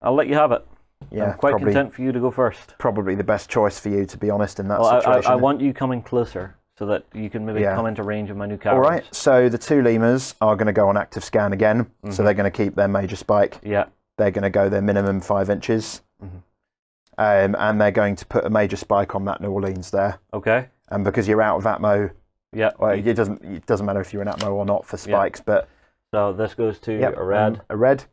Speaker 2: I'll let you have it.
Speaker 3: Yeah,
Speaker 2: I'm quite
Speaker 3: probably,
Speaker 2: content for you to go first.
Speaker 3: probably the best choice for you, to be honest, in that
Speaker 2: Well,
Speaker 3: situation.
Speaker 2: I want you coming closer so that you can maybe come into range of my new cards.
Speaker 3: All right, so the 2 lemurs are going to go on active scan again, so they're going to keep their major spike.
Speaker 2: Yeah.
Speaker 3: They're going to go their minimum 5 inches. And they're going to put a major spike on that New Orleans there.
Speaker 2: Okay.
Speaker 3: And because you're out of Atmo,
Speaker 2: Yeah.
Speaker 3: well, it doesn't matter if you're in Atmo or not for spikes, but
Speaker 2: So this goes to a red.
Speaker 3: A red.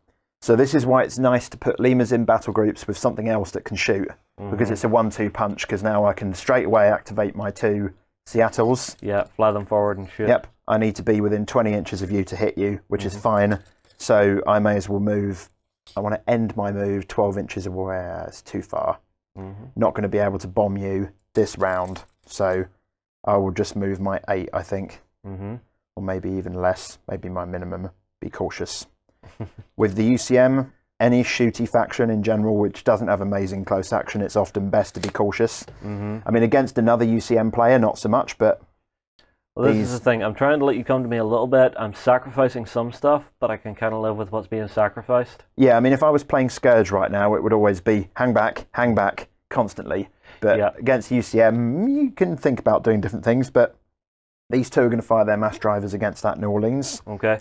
Speaker 3: So this is why it's nice to put lemurs in battle groups with something else that can shoot, because it's a 1-2 punch, because now I can straight away activate my 2 Seattles.
Speaker 2: Yeah, fly them forward and shoot.
Speaker 3: Yep, I need to be within 20 inches of you to hit you, which is fine. So I may as well move. I want to end my move 12 inches away. It's too far. Not going to be able to bomb you this round, so I will just move my 8, I think. Or maybe even less, maybe my minimum. Be cautious. With the UCM, any shooty faction in general which doesn't have amazing close action, it's often best to be cautious. I mean, against another UCM player, not so much, but...
Speaker 2: Well, this is the thing. I'm trying to let you come to me a little bit. I'm sacrificing some stuff, but I can kind of live with what's being sacrificed.
Speaker 3: Yeah, I mean, if I was playing Scourge right now, it would always be hang back, constantly. But against UCM, you can think about doing different things, but These two are going to fire their mass drivers against that New Orleans.
Speaker 2: Okay.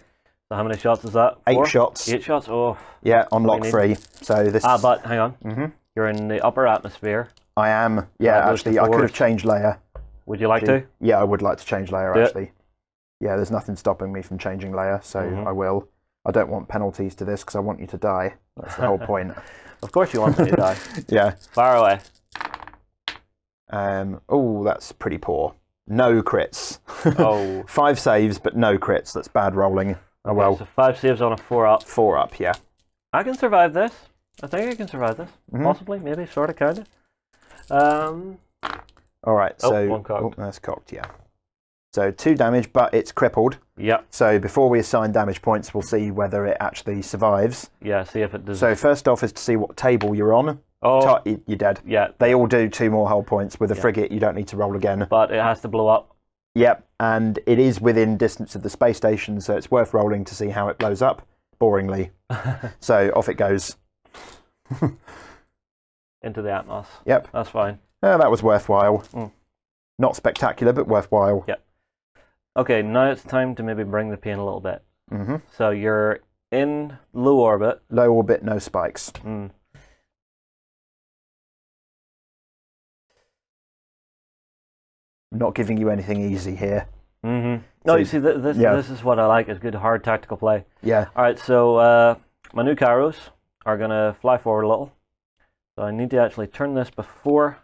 Speaker 2: So how many shots is that?
Speaker 3: 8
Speaker 2: 4?
Speaker 3: shots.
Speaker 2: 8 shots? Oh.
Speaker 3: Yeah, on lock 3. So this.
Speaker 2: But hang on. You're in the upper atmosphere.
Speaker 3: I am. Yeah, actually, I could have changed layer.
Speaker 2: Would you like to?
Speaker 3: Yeah, I would like to change layer,
Speaker 2: Do it.
Speaker 3: actually. Yeah, there's nothing stopping me from changing layer, so I will. I don't want penalties to this because I want you to die. That's the whole point.
Speaker 2: Of course you want me to die.
Speaker 3: Yeah.
Speaker 2: Fire away.
Speaker 3: Oh, that's pretty poor. No crits.
Speaker 2: Oh.
Speaker 3: 5 saves, but no crits. That's bad rolling. Oh well.
Speaker 2: So 5 saves on a 4 up.
Speaker 3: 4 up, yeah.
Speaker 2: I can survive this. I think I can survive this. Possibly, maybe, sort of, kind of.
Speaker 3: All right, so...
Speaker 2: one cocked.
Speaker 3: Oh, that's cocked, yeah. So 2 damage, but it's crippled.
Speaker 2: Yep.
Speaker 3: So before we assign damage points, we'll see whether it actually survives.
Speaker 2: Yeah, see if it does.
Speaker 3: So first off is to see what table you're on.
Speaker 2: Oh.
Speaker 3: You're dead.
Speaker 2: Yeah.
Speaker 3: They all do 2 more hull points. With a frigate, you don't need to roll again.
Speaker 2: But it has to blow up.
Speaker 3: Yep, and it is within distance of the space station, so it's worth rolling to see how it blows up, boringly. So off it goes.
Speaker 2: Into the Atmos.
Speaker 3: Yep.
Speaker 2: That's fine.
Speaker 3: That was worthwhile. Not spectacular, but worthwhile.
Speaker 2: Yep. Okay, now it's time to maybe bring the pain a little bit. So you're in low orbit.
Speaker 3: Low orbit, no spikes. Not giving you anything easy here.
Speaker 2: No,
Speaker 3: So,
Speaker 2: you see, this is what I like, is good hard tactical play.
Speaker 3: Yeah.
Speaker 2: All right, so my new Kairos are going to fly forward a little. So I need to actually turn this before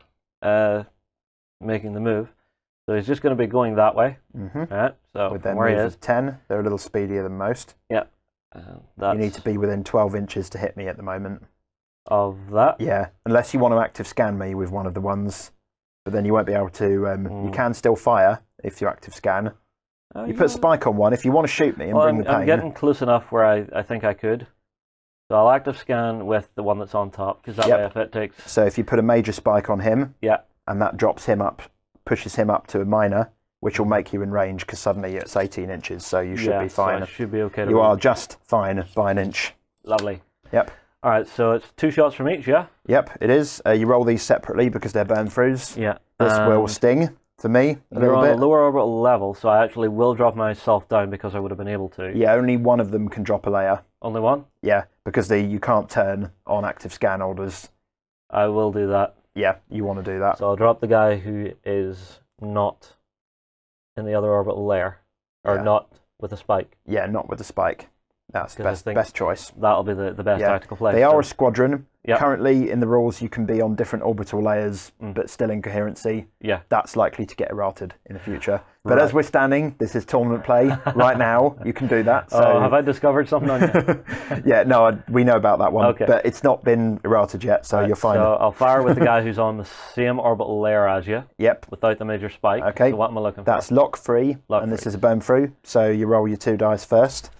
Speaker 2: making the move. So he's just going to be going that way. All right, so
Speaker 3: With their
Speaker 2: where he
Speaker 3: move
Speaker 2: is.
Speaker 3: of 10, they're a little speedier than most.
Speaker 2: Yeah.
Speaker 3: You need to be within 12 inches to hit me at the moment.
Speaker 2: Of that?
Speaker 3: Yeah, unless you want to active scan me with one of the ones. But then you won't be able to... You can still fire if you active scan. You put spike on one if you want to shoot me and bring the pain.
Speaker 2: I'm getting close enough where I think I could. So I'll active scan with the one that's on top, because that way if it takes...
Speaker 3: So if you put a major spike on him, and that drops him up, pushes him up to a minor, which will make you in range, because suddenly it's 18 inches, so you should be fine.
Speaker 2: So I should be okay.
Speaker 3: You are just fine by an inch.
Speaker 2: Lovely.
Speaker 3: Yep.
Speaker 2: All right, so it's 2 shots from each, yeah?
Speaker 3: Yep, it is. You roll these separately because they're burn-throughs.
Speaker 2: Yeah.
Speaker 3: This will sting for me a little bit.
Speaker 2: You're on a lower orbital level, so I actually will drop myself down because I would have been able to.
Speaker 3: Yeah, only one of them can drop a layer.
Speaker 2: Only one?
Speaker 3: Yeah, because you can't turn on active scan orders.
Speaker 2: I will do that.
Speaker 3: Yeah, you want to do that.
Speaker 2: So I'll drop the guy who is not in the other orbital layer, or not with a spike.
Speaker 3: Yeah, not with the spike. That's the best choice.
Speaker 2: That'll be the best tactical play.
Speaker 3: They are a squadron.
Speaker 2: Yep.
Speaker 3: Currently, in the rules, you can be on different orbital layers, but still in coherency.
Speaker 2: Yeah.
Speaker 3: That's likely to get errated in the future. But as we're standing, this is tournament play right now. You can do that. So.
Speaker 2: Have I discovered something on you?
Speaker 3: Yeah, no, we know about that one.
Speaker 2: Okay.
Speaker 3: But it's not been errated yet, so you're fine.
Speaker 2: So I'll fire with the guy who's on the same orbital layer as you.
Speaker 3: Yep.
Speaker 2: Without the major spike.
Speaker 3: Okay.
Speaker 2: So what am I looking for?
Speaker 3: That's lock free, and this is a burn through. So you roll your 2 dice first.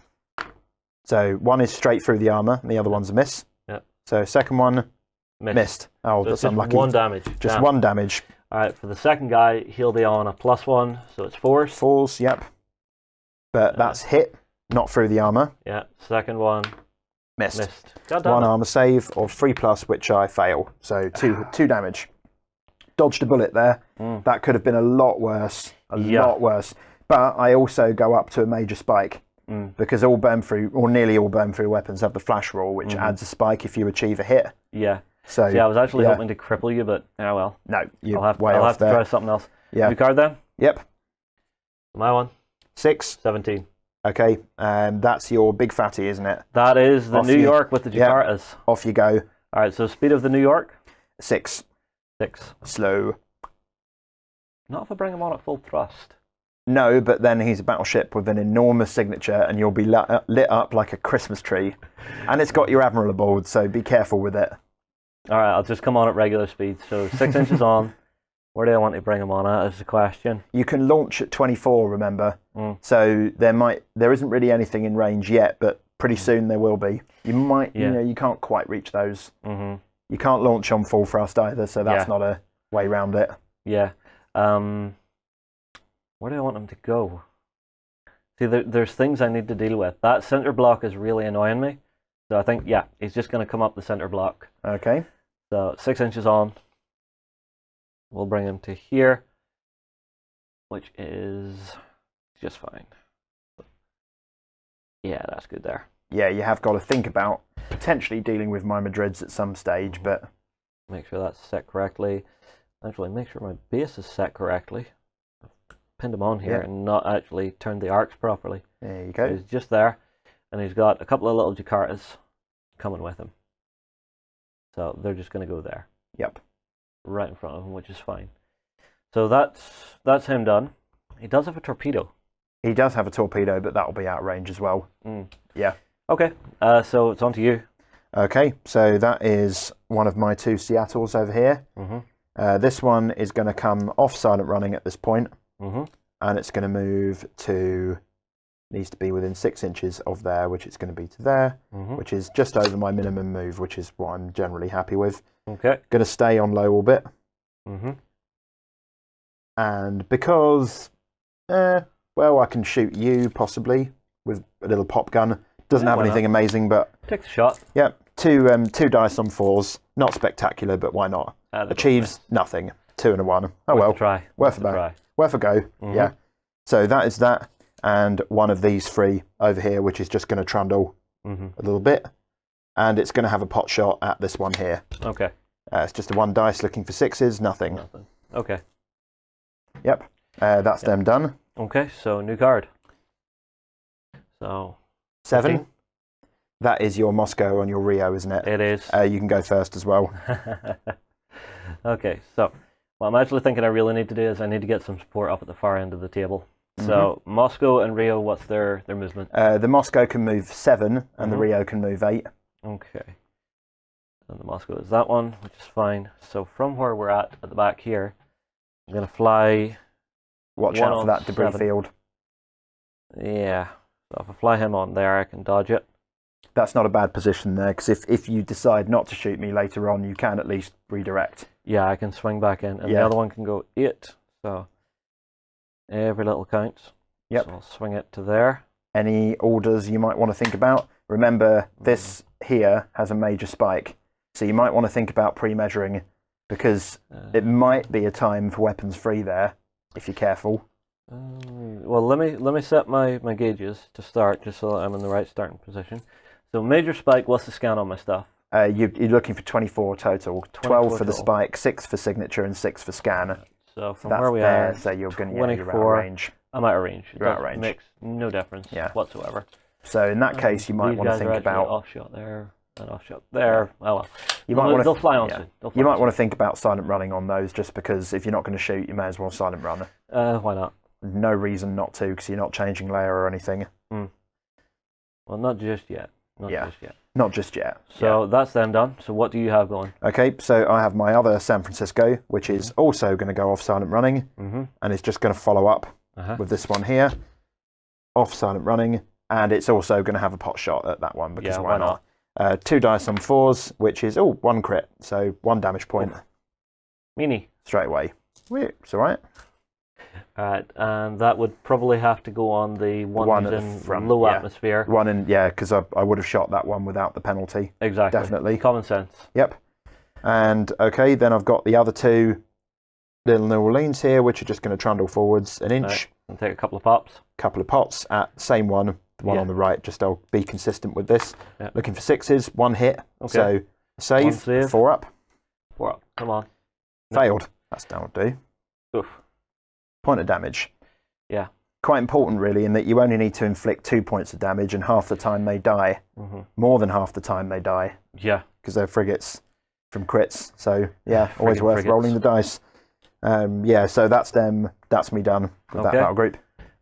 Speaker 3: So one is straight through the armor, and the other one's a miss.
Speaker 2: Yep.
Speaker 3: So second one, missed. Oh,
Speaker 2: so
Speaker 3: that's
Speaker 2: just
Speaker 3: unlucky.
Speaker 2: 1 damage.
Speaker 3: Just 1 damage.
Speaker 2: All right, for the second guy, he'll be on a +1, so it's 4s.
Speaker 3: 4s, yep. But that's hit, not through the armor.
Speaker 2: Yeah, second one.
Speaker 3: Missed.
Speaker 2: God damn
Speaker 3: 1
Speaker 2: it.
Speaker 3: armor save of 3+, which I fail. So 2 damage. Dodged a bullet there. That could have been a lot worse. A lot worse. But I also go up to a major spike. Because all burn through, or nearly all burn through weapons have the flash roll, which adds a spike if you achieve a hit.
Speaker 2: Yeah.
Speaker 3: So
Speaker 2: I was actually hoping to cripple you, but well.
Speaker 3: No, you're
Speaker 2: I'll have to
Speaker 3: there.
Speaker 2: try something else.
Speaker 3: Yeah.
Speaker 2: New card then?
Speaker 3: Yep.
Speaker 2: My one.
Speaker 3: 6.
Speaker 2: 17.
Speaker 3: Okay, that's your big fatty, isn't it?
Speaker 2: That is the New York with the Jakartas.
Speaker 3: Off you go.
Speaker 2: All right, so speed of the New York?
Speaker 3: 6.
Speaker 2: 6.
Speaker 3: Slow.
Speaker 2: Not if I bring him on at full thrust.
Speaker 3: No, but then he's a battleship with an enormous signature, and you'll be lit up like a Christmas tree. And it's got your Admiral aboard, so be careful with it.
Speaker 2: All right, I'll just come on at regular speed. So 6 inches on. Where do I want to bring him on at is the question.
Speaker 3: You can launch at 24, remember? So there isn't really anything in range yet, but pretty soon there will be. You might, you can't quite reach those. You can't launch on full thrust either, so that's not a way around it.
Speaker 2: Yeah. Where do I want him to go? See, there's things I need to deal with. That center block is really annoying me. So I think, he's just going to come up the center block.
Speaker 3: Okay.
Speaker 2: So 6 inches on. We'll bring him to here, which is just fine. Yeah, that's good there.
Speaker 3: Yeah, you have got to think about potentially dealing with my Madrids at some stage, but...
Speaker 2: Make sure that's set correctly. Actually, make sure my base is set correctly. I've pinned him on here and not actually turned the arcs properly.
Speaker 3: There you go.
Speaker 2: So he's just there, and he's got a couple of little Jakartas coming with him. So they're just going to go there.
Speaker 3: Yep.
Speaker 2: Right in front of him, which is fine. So that's him done. He does have a torpedo.
Speaker 3: He does have a torpedo, but that'll be out of range as well. Yeah.
Speaker 2: Okay, so it's on to you.
Speaker 3: Okay, so that is one of my 2 Seattles over here. This one is going to come off silent running at this point, and it's going to move to, needs to be within 6 inches of there, which it's going to be to there, which is just over my minimum move, which is what I'm generally happy with.
Speaker 2: Okay.
Speaker 3: Going to stay on low orbit. And because, well, I can shoot you possibly with a little pop gun. Doesn't have anything amazing, but
Speaker 2: take the shot.
Speaker 3: Yep, two dice on 4s. Not spectacular, but why not? Achieves nothing. 2 and a 1. Oh well.
Speaker 2: Try.
Speaker 3: Worth a go. Yeah. So that is that, and one of these 3 over here, which is just going to trundle a little bit, and it's going to have a pot shot at this one here.
Speaker 2: Okay.
Speaker 3: It's just a 1 dice looking for 6s. Nothing.
Speaker 2: Okay.
Speaker 3: Yep. That's them done.
Speaker 2: Okay. So new card. So
Speaker 3: 7.
Speaker 2: 15.
Speaker 3: That is your Moscow on your Rio, isn't it?
Speaker 2: It is.
Speaker 3: You can go first as well.
Speaker 2: Okay, so what I'm actually thinking I really need to do is I need to get some support up at the far end of the table. So Moscow and Rio, what's their movement?
Speaker 3: The Moscow can move 7 and the Rio can move 8.
Speaker 2: Okay. And the Moscow is that one, which is fine. So from where we're at the back here, I'm going to fly...
Speaker 3: Watch out for that debris field.
Speaker 2: Yeah. So if I fly him on there, I can dodge it.
Speaker 3: That's not a bad position there, because if you decide not to shoot me later on, you can at least redirect.
Speaker 2: Yeah, I can swing back in, and the other one can go 8. So every little counts.
Speaker 3: Yep.
Speaker 2: So I'll swing it to there.
Speaker 3: Any orders you might want to think about? Remember, this here has a major spike, so you might want to think about pre-measuring, because it might be a time for weapons free there, if you're careful.
Speaker 2: Well, let me set my gauges to start, just so that I'm in the right starting position. So major spike, what's the scan on my stuff?
Speaker 3: You're looking for 24 total. 12 for the spike, 6 for signature, and 6 for scan.
Speaker 2: So from where we are,
Speaker 3: so you're going
Speaker 2: you're
Speaker 3: out of range.
Speaker 2: I'm out of range.
Speaker 3: You're out of range.
Speaker 2: Makes no difference whatsoever.
Speaker 3: So in that case, you might want to think about
Speaker 2: off shot there and off shot there. Oh well.
Speaker 3: You might want to,
Speaker 2: they'll fly on soon.
Speaker 3: You might want to think about silent running on those, just because if you're not going to shoot, you may as well silent run.
Speaker 2: Why not?
Speaker 3: No reason not to, because you're not changing layer or anything.
Speaker 2: Well, not just yet. Not just yet.
Speaker 3: Not just yet.
Speaker 2: So that's them done. So what do you have going?
Speaker 3: Okay, so I have my other San Francisco, which is also going to go off silent running, and it's just going to follow up with this one here, off silent running, and it's also going to have a pot shot at that one, because why not? 2 dice on 4s, which is 1 crit, so 1 damage point.
Speaker 2: Meanie.
Speaker 3: Straight away. It's all right.
Speaker 2: Alright, and that would probably have to go on the one in front, low atmosphere.
Speaker 3: One in, because I would have shot that one without the penalty.
Speaker 2: Exactly.
Speaker 3: Definitely.
Speaker 2: Common sense.
Speaker 3: Yep. And okay, then I've got the other 2 little New Orleans here, which are just going to trundle forwards an inch.
Speaker 2: Right. And take a couple of pops.
Speaker 3: Couple of pots at same one, the one on the right. Just I'll be consistent with this. Looking for 6s, 1 hit. Okay. So save. 4 up.
Speaker 2: 4 up. Come on.
Speaker 3: Failed. That's that'll do.
Speaker 2: Oof.
Speaker 3: Point of damage.
Speaker 2: Yeah.
Speaker 3: Quite important, really, in that you only need to inflict 2 points of damage, and half the time they die. More than half the time they die.
Speaker 2: Yeah.
Speaker 3: Because they're frigates from crits. So, yeah, always worth rolling the dice. So that's them. That's me done with that battle group.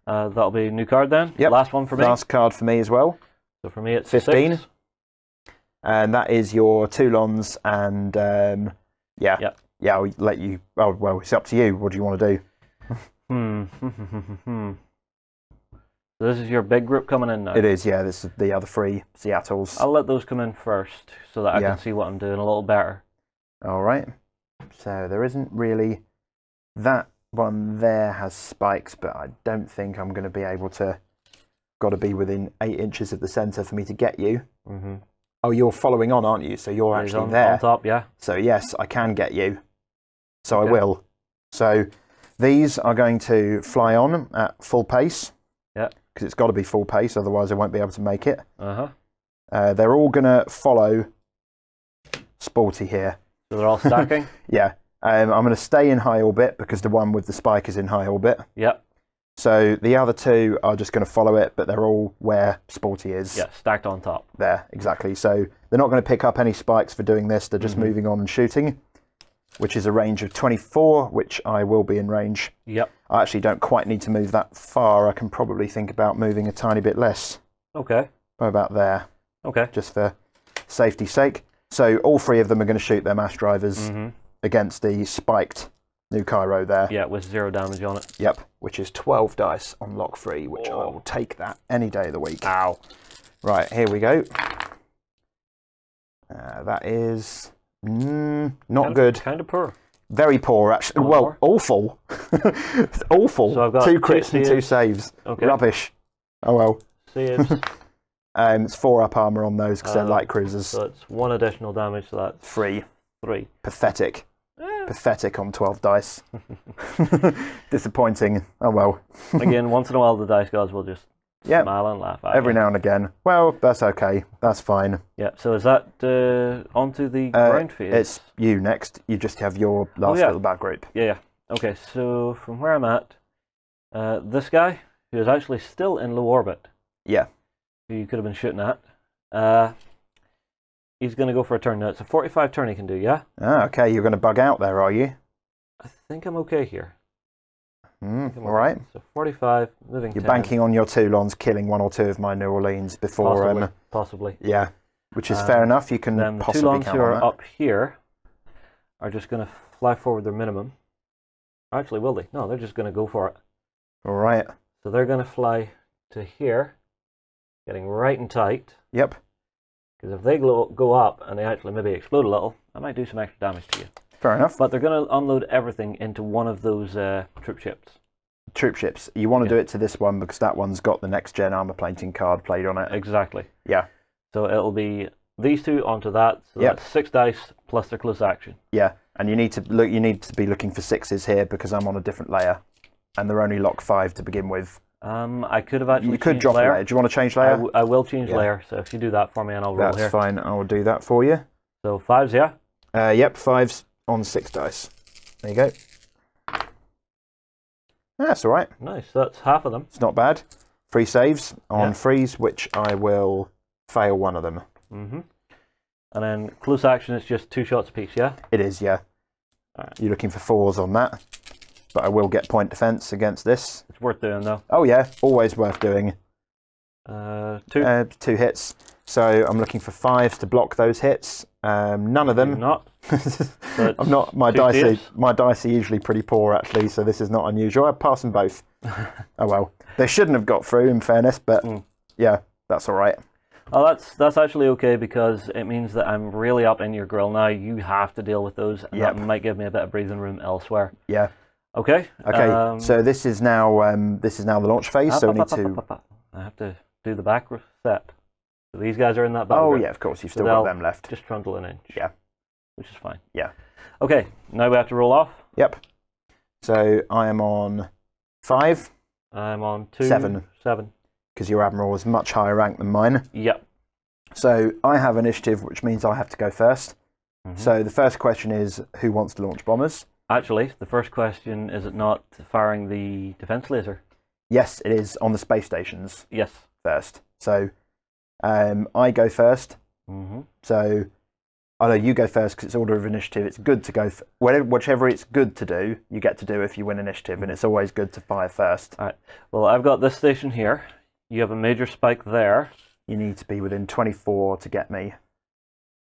Speaker 2: That'll be new card then.
Speaker 3: Yep.
Speaker 2: Last one for me.
Speaker 3: Last card for me as well.
Speaker 2: So for me it's
Speaker 3: 15.
Speaker 2: 6.
Speaker 3: And that is your Toulons and I'll let you. Oh well, it's up to you. What do you want to do?
Speaker 2: So this is your big group coming in now?
Speaker 3: It is, yeah. This is the other 3 Seattles.
Speaker 2: I'll let those come in first so that I can see what I'm doing a little better.
Speaker 3: All right. So there isn't really... That one there has spikes, but I don't think I'm going to be able to... Got to be within 8 inches of the centre for me to get you. Oh, you're following on, aren't you? So you're actually there.
Speaker 2: On top, yeah.
Speaker 3: So yes, I can get you. So I will. So... These are going to fly on at full pace.
Speaker 2: Yeah.
Speaker 3: Because it's got to be full pace, otherwise I won't be able to make it.
Speaker 2: Uh-huh.
Speaker 3: They're all going to follow Sporty here.
Speaker 2: So they're all stacking?
Speaker 3: Yeah. I'm going to stay in high orbit because the one with the spike is in high orbit.
Speaker 2: Yep.
Speaker 3: So the other two are just going to follow it, but they're all where Sporty is.
Speaker 2: Yeah, stacked on top.
Speaker 3: There, exactly. So they're not going to pick up any spikes for doing this. They're just moving on and shooting, which is a range of 24, which I will be in range.
Speaker 2: Yep.
Speaker 3: I actually don't quite need to move that far. I can probably think about moving a tiny bit less.
Speaker 2: Okay.
Speaker 3: By about there.
Speaker 2: Okay.
Speaker 3: Just for safety's sake. So all three of them are going to shoot their mass drivers against the spiked New Cairo there.
Speaker 2: Yeah, with 0 damage on it.
Speaker 3: Yep, which is 12 dice on lock 3, which I will take that any day of the week.
Speaker 2: Ow.
Speaker 3: Right, here we go. That is not good.
Speaker 2: Kind of poor.
Speaker 3: Very poor, actually. Well, awful. Awful.
Speaker 2: So I've got
Speaker 3: 2 crits and 2 saves.
Speaker 2: Okay.
Speaker 3: Rubbish. Oh well.
Speaker 2: Saves.
Speaker 3: It's 4 up armor on those because they're light cruisers.
Speaker 2: So it's 1 additional damage, so that's
Speaker 3: 3.
Speaker 2: 3.
Speaker 3: Pathetic. Pathetic on 12 dice. Disappointing. Oh well.
Speaker 2: Again, once in a while the dice gods will just smile and laugh at
Speaker 3: Every
Speaker 2: you.
Speaker 3: now and again. Well, that's okay. That's fine.
Speaker 2: Yeah, so is that onto the ground phase?
Speaker 3: It's you next. You just have your last little bad group.
Speaker 2: Yeah. Okay, so from where I'm at, this guy, who is actually still in low orbit,
Speaker 3: Yeah.
Speaker 2: who you could have been shooting at, he's going to go for a turn now. It's a 45 turn he can do, yeah?
Speaker 3: Ah, okay. You're going to bug out there, are you?
Speaker 2: I think I'm okay here.
Speaker 3: All right.
Speaker 2: So 45, moving
Speaker 3: You're
Speaker 2: 10.
Speaker 3: banking on your Toulons killing 1 or 2 of my New Orleans before.
Speaker 2: Possibly.
Speaker 3: Yeah, which is fair enough. You can
Speaker 2: Then the
Speaker 3: possibly
Speaker 2: Toulons
Speaker 3: count
Speaker 2: who
Speaker 3: on
Speaker 2: are
Speaker 3: that.
Speaker 2: up here are just going to fly forward their minimum. Actually, will they? No, they're just going to go for it.
Speaker 3: All right.
Speaker 2: So they're going to fly to here, getting right and tight.
Speaker 3: Yep.
Speaker 2: Because if they go up and they actually maybe explode a little, I might do some extra damage to you.
Speaker 3: Fair enough.
Speaker 2: But they're going to unload everything into one of those troop ships.
Speaker 3: Troop ships. You want to do it to this one because that one's got the next gen armor plating card played on it.
Speaker 2: Exactly.
Speaker 3: Yeah.
Speaker 2: So it'll be these 2 onto that. So that's 6 dice plus their close action.
Speaker 3: Yeah, and you need to look. You need to be looking for 6s here because I'm on a different layer, and they're only lock 5 to begin with.
Speaker 2: I could have actually.
Speaker 3: You could
Speaker 2: changed
Speaker 3: drop
Speaker 2: layer.
Speaker 3: a layer. Do you want to change layer?
Speaker 2: I will change layer. So if you do that for me, and I'll roll
Speaker 3: That's
Speaker 2: here.
Speaker 3: fine. I will do that for you.
Speaker 2: So 5s, yeah.
Speaker 3: Yep, 5s on 6 dice. There you go. That's all right.
Speaker 2: Nice. That's half of them.
Speaker 3: It's not bad. 3 saves on 3s, which I will fail 1 of them.
Speaker 2: And then close action is just 2 shots apiece, yeah?
Speaker 3: It is, yeah.
Speaker 2: Alright.
Speaker 3: You're looking for 4s on that, but I will get point defense against this.
Speaker 2: It's worth doing, though.
Speaker 3: Oh yeah, always worth doing.
Speaker 2: 2.
Speaker 3: 2 hits. So I'm looking for 5s to block those hits. None of them.
Speaker 2: You're not.
Speaker 3: I'm not. My
Speaker 2: 2
Speaker 3: dice.
Speaker 2: saves.
Speaker 3: My dice are usually pretty poor, actually. So this is not unusual. I pass them both. Oh well. They shouldn't have got through, in fairness, but yeah, that's all right.
Speaker 2: Oh, that's actually okay because it means that I'm really up in your grill now. You have to deal with those, and that might give me a bit of breathing room elsewhere.
Speaker 3: Yeah.
Speaker 2: Okay.
Speaker 3: Okay. So this is now the launch phase. So we need to.
Speaker 2: I have to do the back set. So these guys are in that battle.
Speaker 3: Oh
Speaker 2: group.
Speaker 3: yeah, of course. You've
Speaker 2: So
Speaker 3: still got
Speaker 2: they'll
Speaker 3: them left.
Speaker 2: Just trundle an inch.
Speaker 3: Yeah.
Speaker 2: Which is fine.
Speaker 3: Yeah.
Speaker 2: Okay. Now we have to roll off.
Speaker 3: Yep. So I am on 5.
Speaker 2: I'm on 2.
Speaker 3: 7.
Speaker 2: 7.
Speaker 3: Because your admiral is much higher rank than mine.
Speaker 2: Yep.
Speaker 3: So I have initiative, which means I have to go first. So the first question is, who wants to launch bombers?
Speaker 2: Actually, the first question, is it not firing the defense laser?
Speaker 3: Yes, it is on the space stations
Speaker 2: Yes.
Speaker 3: first. So I go first. So I know you go first because it's order of initiative. It's good to go, whichever it's good to do, you get to do if you win initiative, and it's always good to fire first.
Speaker 2: All right. Well, I've got this station here. You have a major spike there.
Speaker 3: You need to be within 24 to get me.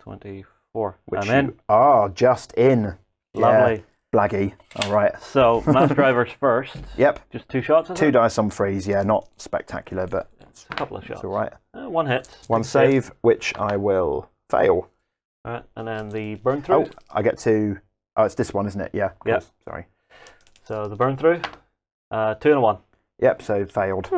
Speaker 2: 24.
Speaker 3: Which
Speaker 2: I'm in.
Speaker 3: you are just in.
Speaker 2: Lovely.
Speaker 3: Yeah, blaggy. All right.
Speaker 2: So, mass drivers first.
Speaker 3: Yep.
Speaker 2: Just 2 shots, is
Speaker 3: 2
Speaker 2: it?
Speaker 3: dice on 3s. Yeah, not spectacular, but
Speaker 2: It's a couple of shots.
Speaker 3: it's all right.
Speaker 2: 1 hit.
Speaker 3: 1
Speaker 2: Big
Speaker 3: save, which I will fail.
Speaker 2: All right. And then the burn through.
Speaker 3: Oh, I get to... Oh, it's this one, isn't it? Yeah. Of
Speaker 2: Yeah.
Speaker 3: course. Sorry.
Speaker 2: So, the burn through. 2 and a 1.
Speaker 3: Yep, so failed.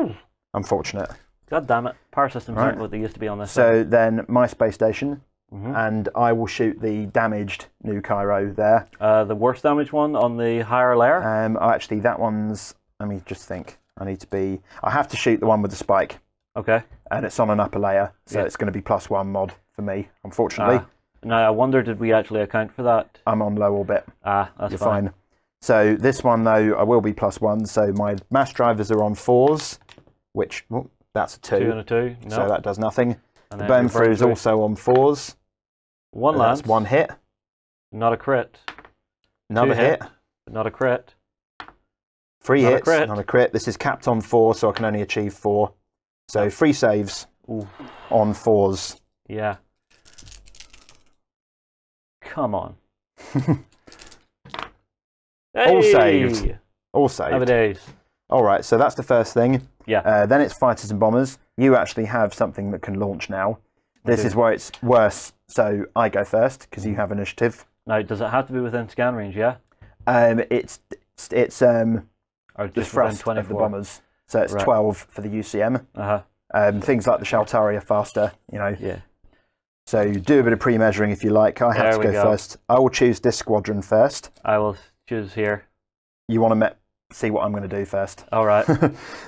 Speaker 3: Unfortunate.
Speaker 2: God damn it. Power systems
Speaker 3: Right.
Speaker 2: aren't what they used to be on this.
Speaker 3: So then my space station, and I will shoot the damaged New Cairo there.
Speaker 2: The worst damage one on the higher layer.
Speaker 3: Actually, that one's... Let me just think. I need to be... I have to shoot the one with the spike.
Speaker 2: Okay.
Speaker 3: And it's on an upper layer, so it's going to be +1 mod for me, unfortunately.
Speaker 2: Now, I wonder, did we actually account for that?
Speaker 3: I'm on low orbit.
Speaker 2: That's
Speaker 3: You're fine. So this one, though, I will be +1. So my mass drivers are on 4s, which, that's a 2.
Speaker 2: 2 and a 2. No.
Speaker 3: So that does nothing.
Speaker 2: And
Speaker 3: The burn through is
Speaker 2: through.
Speaker 3: also on 4s.
Speaker 2: One lance.
Speaker 3: That's 1 hit.
Speaker 2: Not a crit.
Speaker 3: Another
Speaker 2: 2
Speaker 3: hit.
Speaker 2: Not a crit.
Speaker 3: 3
Speaker 2: Not a
Speaker 3: hits.
Speaker 2: crit.
Speaker 3: Not a crit. This is capped on 4, so I can only achieve 4. So 3 saves on 4s.
Speaker 2: Yeah. Come on.
Speaker 3: All saved. All saved.
Speaker 2: Happy days.
Speaker 3: All right, so that's the first thing.
Speaker 2: Yeah.
Speaker 3: Then it's fighters and bombers. You actually have something that can launch now. This is where it's worse. So I go first because you have initiative.
Speaker 2: Now, does it have to be within scan range? Yeah.
Speaker 3: It's
Speaker 2: Or
Speaker 3: the
Speaker 2: just within
Speaker 3: thrust
Speaker 2: 24?
Speaker 3: of the bombers. So it's
Speaker 2: Right.
Speaker 3: 12 for the UCM. Things like the Shaltari are faster, you know.
Speaker 2: Yeah.
Speaker 3: So do a bit of pre-measuring if you like. I have
Speaker 2: There
Speaker 3: to
Speaker 2: we
Speaker 3: go
Speaker 2: go.
Speaker 3: first. I will choose this squadron first.
Speaker 2: I will choose here.
Speaker 3: You want to see what I'm going to do first.
Speaker 2: All right.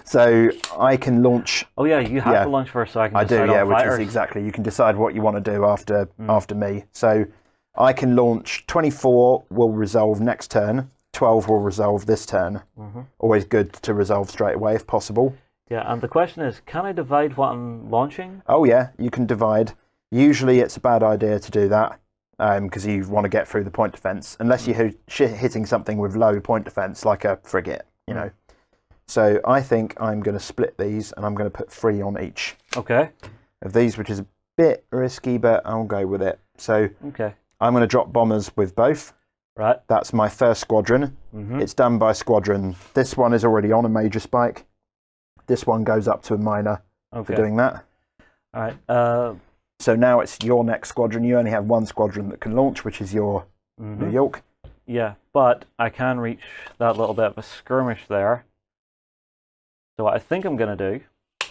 Speaker 3: So I can launch.
Speaker 2: Oh yeah, you have to launch first, so I can.
Speaker 3: I do,
Speaker 2: decide
Speaker 3: yeah,
Speaker 2: on
Speaker 3: which
Speaker 2: fighters.
Speaker 3: is exactly. You can decide what you want to do after me. So I can launch 24 will resolve next turn. 12 will resolve this turn. Always good to resolve straight away if possible.
Speaker 2: Yeah, and the question is, can I divide what I'm launching?
Speaker 3: Oh yeah, you can divide. Usually it's a bad idea to do that because you want to get through the point defense, unless you're hitting something with low point defense, like a frigate, you know. So I think I'm going to split these, and I'm going to put 3 on each
Speaker 2: Okay.
Speaker 3: of these, which is a bit risky, but I'll go with it. So
Speaker 2: Okay.
Speaker 3: I'm going to drop bombers with both.
Speaker 2: Right.
Speaker 3: That's my first squadron. It's done by squadron. This one is already on a major spike. This one goes up to a minor for doing that.
Speaker 2: All right.
Speaker 3: So now it's your next squadron. You only have 1 squadron that can launch, which is your New York.
Speaker 2: Yeah, but I can reach that little bit of a skirmish there. So what I think I'm going to do...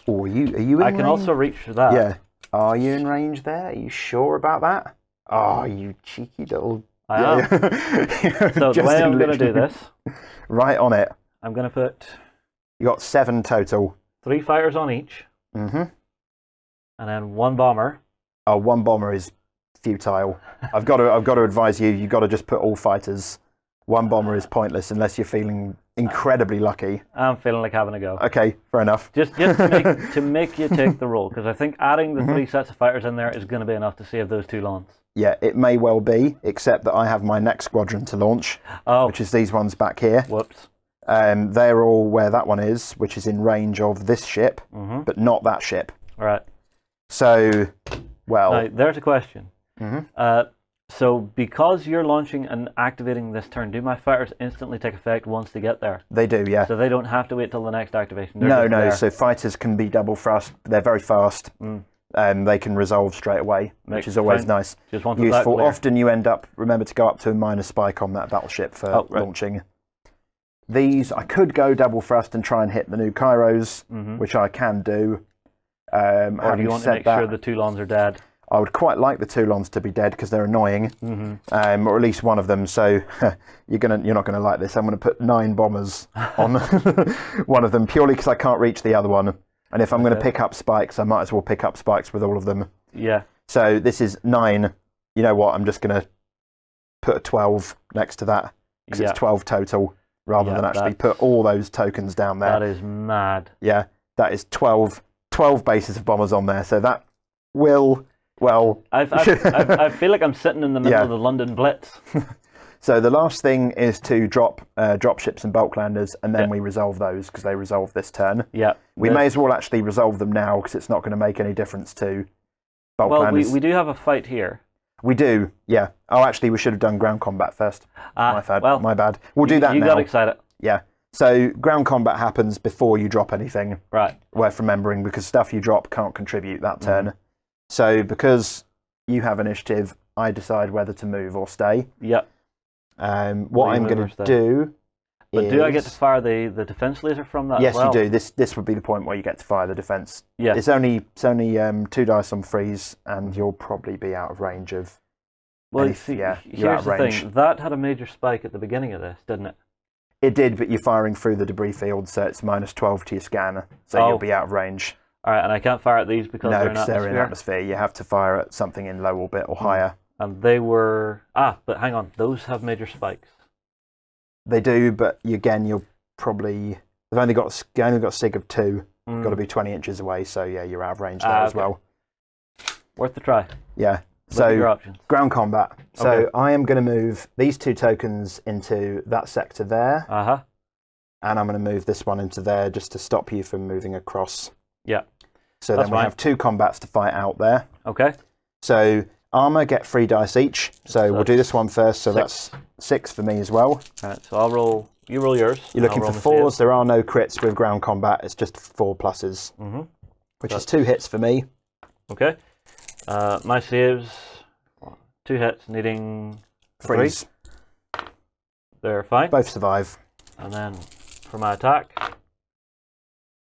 Speaker 3: Oh, are you in
Speaker 2: I can
Speaker 3: range?
Speaker 2: also reach that.
Speaker 3: Yeah. Are you in range there? Are you sure about that? Oh, you cheeky little...
Speaker 2: I am. So the way I'm going to do this...
Speaker 3: Right on it.
Speaker 2: I'm going to put...
Speaker 3: You got 7 total.
Speaker 2: 3 fighters on each. And then 1 bomber.
Speaker 3: Oh, 1 bomber is futile. I've got to advise you. You've got to just put all fighters. 1 bomber is pointless unless you're feeling incredibly lucky.
Speaker 2: I'm feeling like having a go.
Speaker 3: Okay, fair enough.
Speaker 2: Just to make you take the roll, because I think adding the 3 sets of fighters in there is going to be enough to save those 2 lawns.
Speaker 3: Yeah, it may well be, except that I have my next squadron to launch, which is these ones back here.
Speaker 2: Whoops.
Speaker 3: They're all where that one is, which is in range of this ship, but not that ship.
Speaker 2: All right.
Speaker 3: So, well...
Speaker 2: Now, there's a question. So, because you're launching and activating this turn, do my fighters instantly take effect once they get there?
Speaker 3: They do, yeah.
Speaker 2: So they don't have to wait till the next activation?
Speaker 3: No. So fighters can be double thrust. They're very fast. They can resolve straight away, which is always nice.
Speaker 2: Just wanted
Speaker 3: useful.
Speaker 2: that clear.
Speaker 3: Often you end up, remember to go up to a minor spike on that battleship for launching. These, I could go double thrust and try and hit the new Kairos, which I can do.
Speaker 2: Or do you want to make sure the 2 lawns are dead?
Speaker 3: I would quite like the 2 lawns to be dead because they're annoying, or at least one of them. So you're not gonna like this. I'm gonna put 9 bombers on one of them purely because I can't reach the other one. And if I'm gonna pick up spikes, I might as well pick up spikes with all of them.
Speaker 2: Yeah.
Speaker 3: So this is 9. You know what? I'm just gonna put a 12 next to that because it's 12 total rather than actually put all those tokens down there.
Speaker 2: That is mad.
Speaker 3: Yeah, that is 12 bases of bombers on there. So that will... Well,
Speaker 2: I feel like I'm sitting in the middle of the London Blitz.
Speaker 3: So the last thing is to drop ships and bulk landers, and then we resolve those because they resolve this turn.
Speaker 2: Yeah.
Speaker 3: We may as well actually resolve them now because it's not going to make any difference to bulk landers.
Speaker 2: Well, we do have a fight here.
Speaker 3: We do, yeah. Oh, actually, we should have done ground combat first. My bad. We'll do that now.
Speaker 2: You got excited.
Speaker 3: Yeah. So ground combat happens before you drop anything.
Speaker 2: Right.
Speaker 3: Worth remembering because stuff you drop can't contribute that turn. So because you have initiative, I decide whether to move or stay.
Speaker 2: Yep.
Speaker 3: What I'm going to do
Speaker 2: But do I get to fire the defense laser from that
Speaker 3: Yes,
Speaker 2: as well?
Speaker 3: you do. This would be the point where you get to fire the defense.
Speaker 2: Yeah.
Speaker 3: It's only 2 dice on freeze, and you'll probably be out of range of...
Speaker 2: Well,
Speaker 3: you're out
Speaker 2: here's
Speaker 3: of
Speaker 2: the
Speaker 3: range.
Speaker 2: thing. That had a major spike at the beginning of this, didn't it?
Speaker 3: It did, but you're firing through the debris field, so it's -12 to your scan, so you'll be out of range.
Speaker 2: All right, and I can't fire at these because
Speaker 3: they're in atmosphere. You have to fire at something in low orbit or higher.
Speaker 2: And they were... but hang on. Those have major spikes.
Speaker 3: They do, but again, you'll probably... They've only got a SIG of 2. Got to be 20 inches away, so yeah, you're out of range there as well.
Speaker 2: Worth the try.
Speaker 3: Yeah.
Speaker 2: Look at your options.
Speaker 3: Ground combat. So I am going to move these 2 tokens into that sector there. And I'm going to move this one into there just to stop you from moving across.
Speaker 2: Yeah.
Speaker 3: So then we have 2 combats to fight out there.
Speaker 2: Okay.
Speaker 3: So armor, get 3 dice each. So we'll do this one first. So that's 6 for me as well.
Speaker 2: All right, so I'll roll. You roll yours.
Speaker 3: You're looking for 4s. There are no crits with ground combat. It's just 4 pluses, which is 2 hits for me.
Speaker 2: Okay. My saves, 2 hits, needing 3. They're fine.
Speaker 3: Both survive.
Speaker 2: And then for my attack,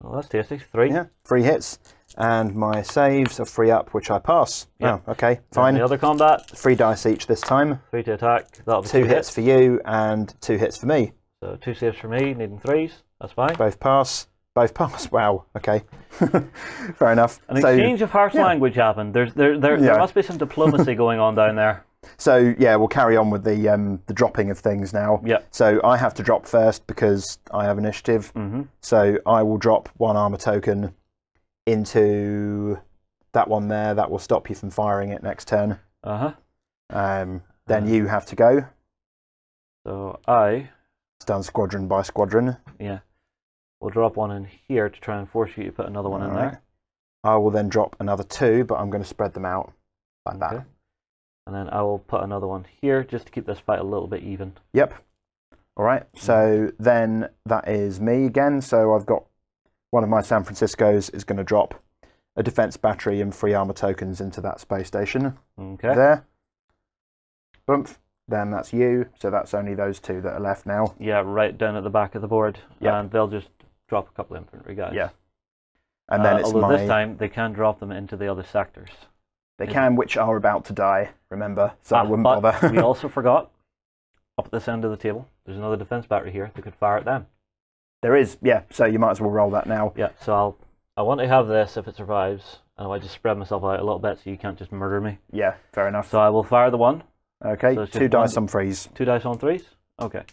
Speaker 2: well, that's tasty. 3.
Speaker 3: Yeah, 3 hits. And my saves are 3 up, which I pass.
Speaker 2: Yep.
Speaker 3: Oh, okay, fine.
Speaker 2: And the other combat,
Speaker 3: 3 dice each this time.
Speaker 2: 3 to attack. That'll be
Speaker 3: 2 hits for you and 2 hits for me.
Speaker 2: So 2 saves for me, needing 3s. That's fine.
Speaker 3: Both pass. Both pass. Wow. Okay. Fair enough.
Speaker 2: An exchange of harsh language happened. There must be some diplomacy going on down there.
Speaker 3: So yeah, we'll carry on with the dropping of things now.
Speaker 2: Yeah.
Speaker 3: So I have to drop first because I have initiative. So I will drop 1 armor token into that one there. That will stop you from firing it next turn. Then you have to go.
Speaker 2: So it's
Speaker 3: done squadron by squadron.
Speaker 2: Yeah. We'll drop 1 in here to try and force you to put another one in there.
Speaker 3: I will then drop another 2, but I'm going to spread them out like that.
Speaker 2: And then I will put another one here just to keep this fight a little bit even.
Speaker 3: Yep. All right. So then that is me again. So I've got one of my San Franciscos is going to drop a defense battery and 3 armor tokens into that space station.
Speaker 2: Okay.
Speaker 3: There. Boomf. Then that's you. So that's only those 2 that are left now.
Speaker 2: Yeah, right down at the back of the board.
Speaker 3: Yep.
Speaker 2: And they'll just drop a couple of infantry guys.
Speaker 3: Yeah. And then it's
Speaker 2: although this time they can drop them into the other sectors.
Speaker 3: They can, which are about to die, remember? So I wouldn't bother.
Speaker 2: We also forgot, up at this end of the table, there's another defense battery here that could fire at them.
Speaker 3: There is, yeah. So you might as well roll that now.
Speaker 2: Yeah, so I want to have this if it survives, and I just spread myself out a little bit so you can't just murder me.
Speaker 3: Yeah, fair enough.
Speaker 2: So I will fire the 1.
Speaker 3: Okay,
Speaker 2: so
Speaker 3: 2 dice on 3s.
Speaker 2: 2 dice on 3s? Okay.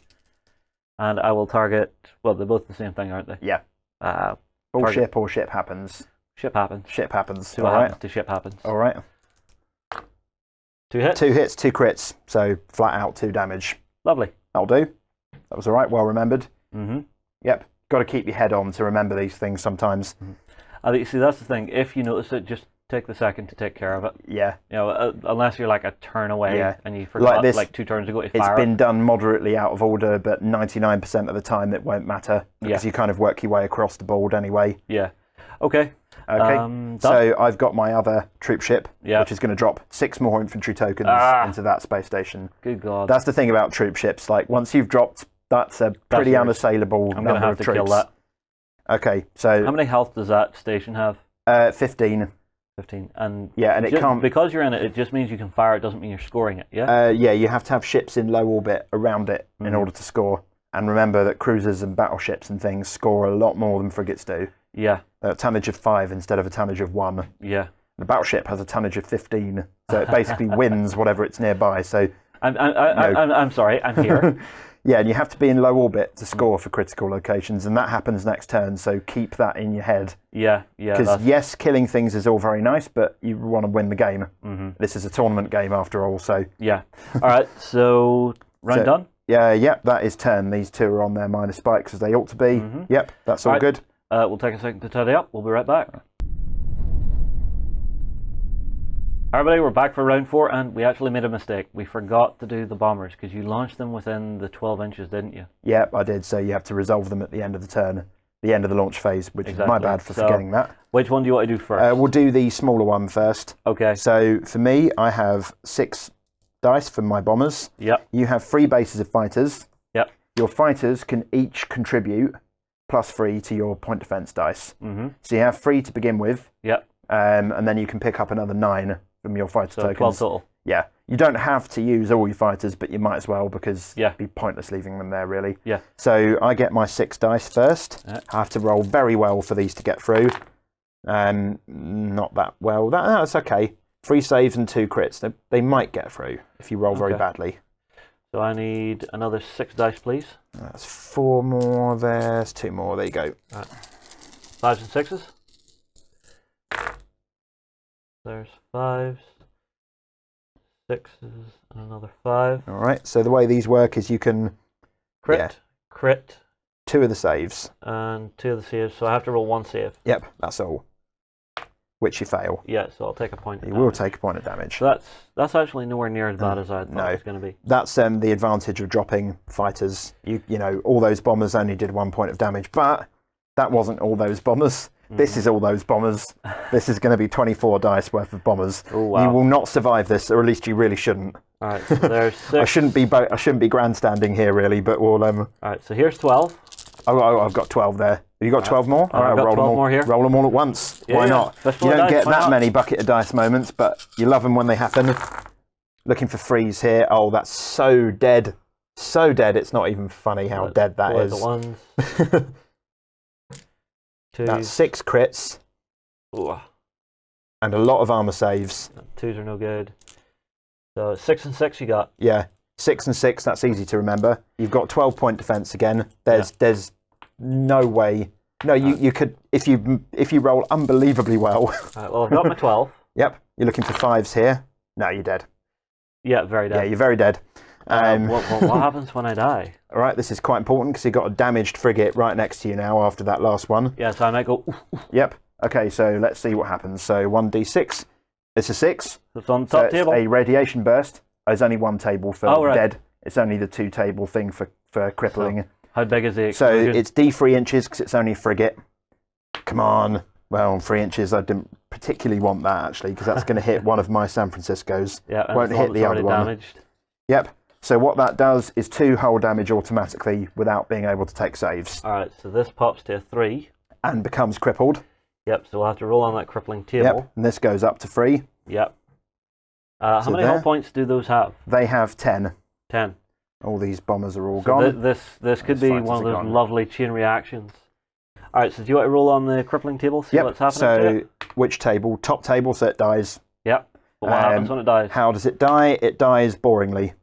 Speaker 2: And I will target, well, they're both the same thing, aren't they?
Speaker 3: Yeah. All ship or ship happens.
Speaker 2: Ship happens.
Speaker 3: Ship happens.
Speaker 2: So what happens to ship happens.
Speaker 3: All right.
Speaker 2: 2 hits?
Speaker 3: 2 hits, 2 crits. So flat out 2 damage.
Speaker 2: Lovely.
Speaker 3: That'll do. That was all right. Well remembered.
Speaker 2: Yep.
Speaker 3: Got to keep your head on to remember these things sometimes.
Speaker 2: I think, see, that's the thing. If you notice it, just take the second to take care of it.
Speaker 3: Yeah.
Speaker 2: You know, unless you're like a turn away and you forgot like 2 turns ago to fire.
Speaker 3: It's been done moderately out of order, but 99% of the time it won't matter because you kind of work your way across the board anyway.
Speaker 2: Yeah. Okay.
Speaker 3: Okay. So I've got my other troop ship, which is going to drop 6 more infantry tokens into that space station.
Speaker 2: Good God.
Speaker 3: That's the thing about troop ships. Like once you've dropped, that's a pretty unassailable number of troops. I'm going to have to kill that. Okay. So
Speaker 2: how many health does that station have?
Speaker 3: 15.
Speaker 2: 15. And
Speaker 3: yeah, and it can't,
Speaker 2: because you're in it. It just means you can fire. It doesn't mean you're scoring it. Yeah.
Speaker 3: Yeah, you have to have ships in low orbit around it in order to score. And remember that cruisers and battleships and things score a lot more than frigates do.
Speaker 2: Yeah.
Speaker 3: A tonnage of 5 instead of a tonnage of 1.
Speaker 2: Yeah.
Speaker 3: The battleship has a tonnage of 15, so it basically wins whatever it's nearby. So
Speaker 2: I'm sorry, I'm here.
Speaker 3: Yeah, and you have to be in low orbit to score for critical locations, and that happens next turn. So keep that in your head.
Speaker 2: Yeah.
Speaker 3: Because yes, killing things is all very nice, but you want to win the game. This is a tournament game after all. So
Speaker 2: yeah. All right. So round done.
Speaker 3: Yeah. That is turn. These 2 are on their minus spikes as they ought to be. Yep, that's all good.
Speaker 2: We'll take a second to tidy up. We'll be right back. Everybody, we're back for round 4, and we actually made a mistake. We forgot to do the bombers, because you launched them within the 12 inches, didn't you?
Speaker 3: Yep, I did. So you have to resolve them at the end of the turn, the end of the launch phase, which is my bad for forgetting that.
Speaker 2: Which one do you want to do first?
Speaker 3: We'll do the smaller one first.
Speaker 2: Okay.
Speaker 3: So for me, I have 6 dice for my bombers.
Speaker 2: Yep.
Speaker 3: You have 3 bases of fighters.
Speaker 2: Yep.
Speaker 3: Your fighters can each contribute +3 to your point defense dice. So you have 3 to begin with.
Speaker 2: Yep.
Speaker 3: And then you can pick up another 9 from your fighter tokens.
Speaker 2: 12 total.
Speaker 3: Yeah, you don't have to use all your fighters, but you might as well because
Speaker 2: Yeah.
Speaker 3: it'd be pointless leaving them there, really.
Speaker 2: Yeah.
Speaker 3: So I get my 6 dice first.
Speaker 2: Yeah.
Speaker 3: I have to roll very well for these to get through. Not that well. That's okay. 3 saves and 2 crits. They might get through if you roll very badly.
Speaker 2: So I need another 6 dice, please.
Speaker 3: That's 4 more. There's 2 more. There you go.
Speaker 2: Right. 5s and 6s. There's 5s, 6s, and another 5.
Speaker 3: All right. So the way these work is you can
Speaker 2: Crit, crit,
Speaker 3: 2 of the saves.
Speaker 2: and 2 of the saves. So I have to roll 1 save.
Speaker 3: Yep, that's all. Which you fail.
Speaker 2: Yeah, so I'll take a point of
Speaker 3: You
Speaker 2: damage.
Speaker 3: will take a point of damage.
Speaker 2: So that's actually nowhere near as bad as I thought
Speaker 3: no.
Speaker 2: it was going to be.
Speaker 3: That's the advantage of dropping fighters. You know, all those bombers only did 1 point of damage, but that wasn't all those bombers. This is all those bombers. This is going to be 24 dice worth of bombers.
Speaker 2: Oh, wow.
Speaker 3: You will not survive this, or at least you really shouldn't.
Speaker 2: All right, so there's 6.
Speaker 3: I shouldn't be grandstanding here, really, but we'll.
Speaker 2: All right, so here's 12.
Speaker 3: Oh, I've got 12 there. Have you got 12 more?
Speaker 2: I've got
Speaker 3: roll
Speaker 2: 12
Speaker 3: them all.
Speaker 2: more here.
Speaker 3: Roll them all at once.
Speaker 2: Yeah,
Speaker 3: Why
Speaker 2: yeah.
Speaker 3: not?
Speaker 2: Fistful
Speaker 3: You
Speaker 2: of
Speaker 3: don't
Speaker 2: dice,
Speaker 3: get
Speaker 2: why
Speaker 3: that
Speaker 2: not?
Speaker 3: many bucket of dice moments, but you love them when they happen. Looking for freeze here. Oh, that's so dead. So dead, it's not even funny how dead that
Speaker 2: Pull out
Speaker 3: is.
Speaker 2: The ones. 2s.
Speaker 3: That's 6 crits
Speaker 2: Ooh,
Speaker 3: and a lot of armor saves.
Speaker 2: 2s are no good. So 6 and 6 you got.
Speaker 3: Yeah, 6 and 6, that's easy to remember. You've got 12-point defense again. There's no way. No, you could, if you roll unbelievably well.
Speaker 2: All right, well, I've got my 12.
Speaker 3: Yep, you're looking for 5s here. No, you're dead.
Speaker 2: Yeah, very dead.
Speaker 3: Yeah, you're very dead.
Speaker 2: What happens when I die?
Speaker 3: All right, this is quite important because you've got a damaged frigate right next to you now after that last one.
Speaker 2: Yeah, so I might go, oof, oof.
Speaker 3: Yep. Okay, so let's see what happens. So 1d6. It's a 6.
Speaker 2: It's on the
Speaker 3: So
Speaker 2: top
Speaker 3: it's
Speaker 2: table.
Speaker 3: a radiation burst. There's only 1 table for
Speaker 2: right.
Speaker 3: dead. It's only the 2 table thing for crippling.
Speaker 2: How big is the
Speaker 3: So
Speaker 2: explosion?
Speaker 3: it's D3 inches because it's only a frigate. Come on. Well, 3 inches, I didn't particularly want that actually because that's going to hit one of my San Franciscos.
Speaker 2: Yeah, and
Speaker 3: Won't
Speaker 2: it's
Speaker 3: hit the
Speaker 2: already
Speaker 3: other one.
Speaker 2: damaged.
Speaker 3: Yep. So what that does is 2 hull damage automatically without being able to take saves
Speaker 2: All right, so this pops to a 3.
Speaker 3: and becomes crippled.
Speaker 2: Yep, so we'll have to roll on that crippling table.
Speaker 3: Yep. And this goes up to 3.
Speaker 2: Yep. How
Speaker 3: So
Speaker 2: many
Speaker 3: there.
Speaker 2: hull points do those have?
Speaker 3: They have 10.
Speaker 2: 10.
Speaker 3: All these bombers are all
Speaker 2: So
Speaker 3: gone.
Speaker 2: this could
Speaker 3: Those
Speaker 2: be
Speaker 3: fighters
Speaker 2: one of
Speaker 3: are
Speaker 2: those
Speaker 3: gone.
Speaker 2: lovely chain reactions. All right, so do you want to roll on the crippling table? See what's happening to
Speaker 3: So
Speaker 2: it?
Speaker 3: which table? Top table, so it dies.
Speaker 2: Yep. But what happens when it dies?
Speaker 3: How does it die? It dies boringly.